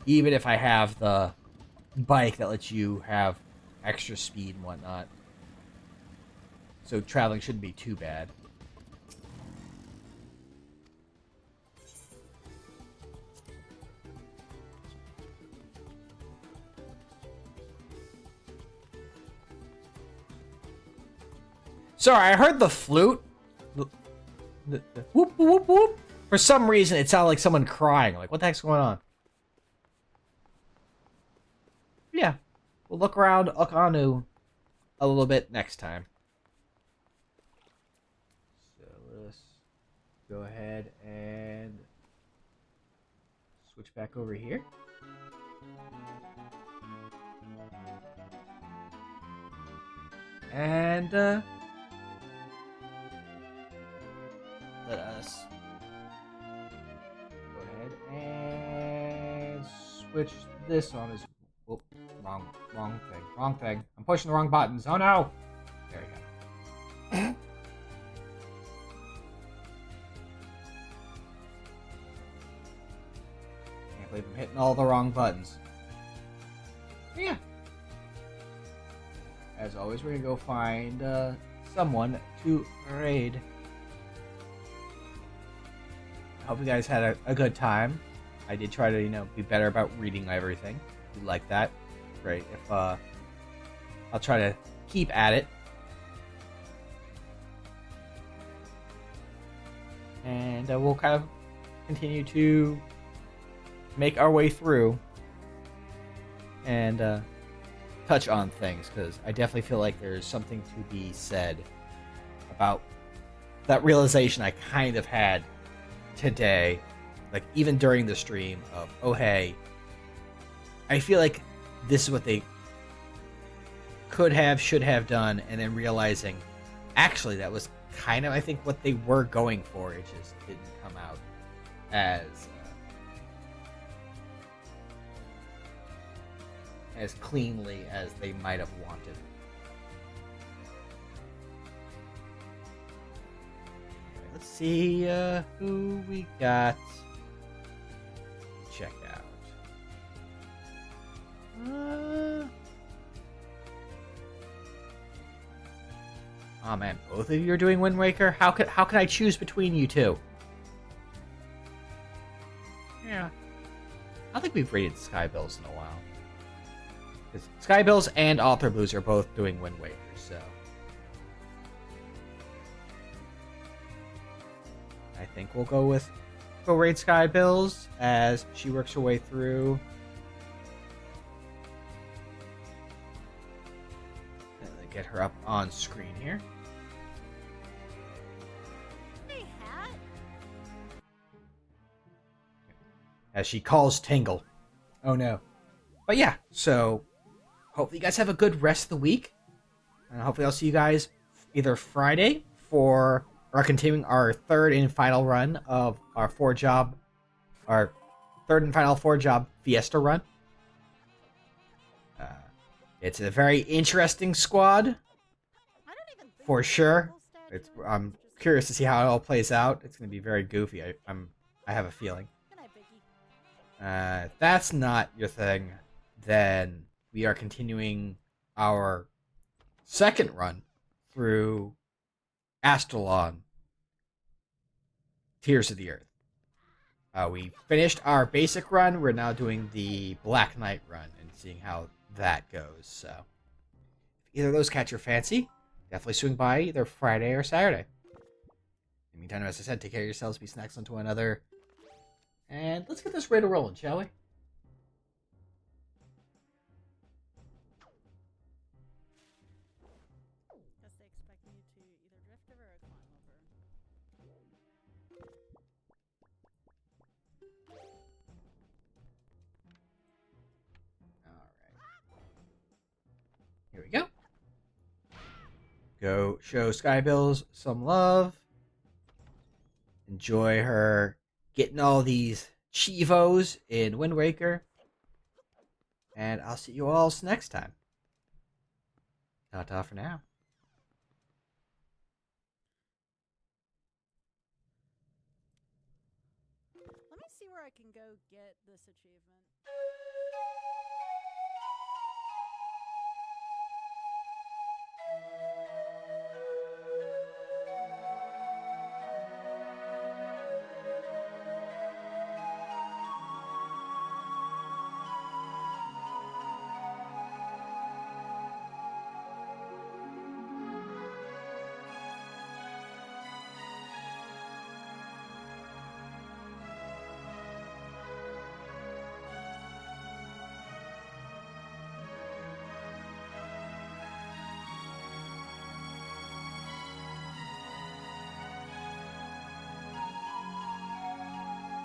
Even if I have the bike that lets you have extra speed and whatnot. So traveling shouldn't be too bad. Sorry, I heard the flute. The whoop, whoop, whoop. For some reason, it sounded like someone crying. Like, what the heck's going on? Yeah. We'll look around Okanu a little bit next time. So let's go ahead and switch back over here. And let us go ahead and switch this on as well. Wrong thing. I'm pushing the wrong buttons. Oh no! There we go. Can't believe I'm hitting all the wrong buttons. Yeah. As always, we're gonna go find someone to raid. I hope you guys had a good time. I did try to, be better about reading everything. If you like that, great. If I'll try to keep at it. And we'll kind of continue to make our way through and touch on things, because I definitely feel like there's something to be said about that realization I kind of had today, like even during the stream of, oh hey, I feel like this is what they could have, should have done, and then realizing actually that was kind of, I think, what they were going for. It just didn't come out as cleanly as they might have wanted. Okay, let's see who we got checked out. Oh man, both of you are doing Wind Waker? How can I choose between you two? Yeah. I don't think we've rated Skybills in a while. Because Skybills and Author Blues are both doing Wind Waker, so I think we'll go raid Skybills as she works her way through. And then get her up on screen here. As she calls Tingle. Oh no. But yeah, so hopefully you guys have a good rest of the week. And hopefully I'll see you guys either Friday for continuing our third and final run of our third and final 4-job Fiesta run. It's a very interesting squad, for sure. I'm curious to see how it all plays out. It's going to be very goofy. I have a feeling. If that's not your thing, then we are continuing our second run through Astalon, Tears of the Earth. We finished our basic run. We're now doing the Black Knight run and seeing how that goes. So, if either of those catch your fancy, definitely swing by either Friday or Saturday. In the meantime, as I said, take care of yourselves, be snacks on to one another, and let's get this raid rolling, shall we? Go show Skybills some love. Enjoy her getting all these Chivos in Wind Waker. And I'll see you all next time. Ta-ta for now.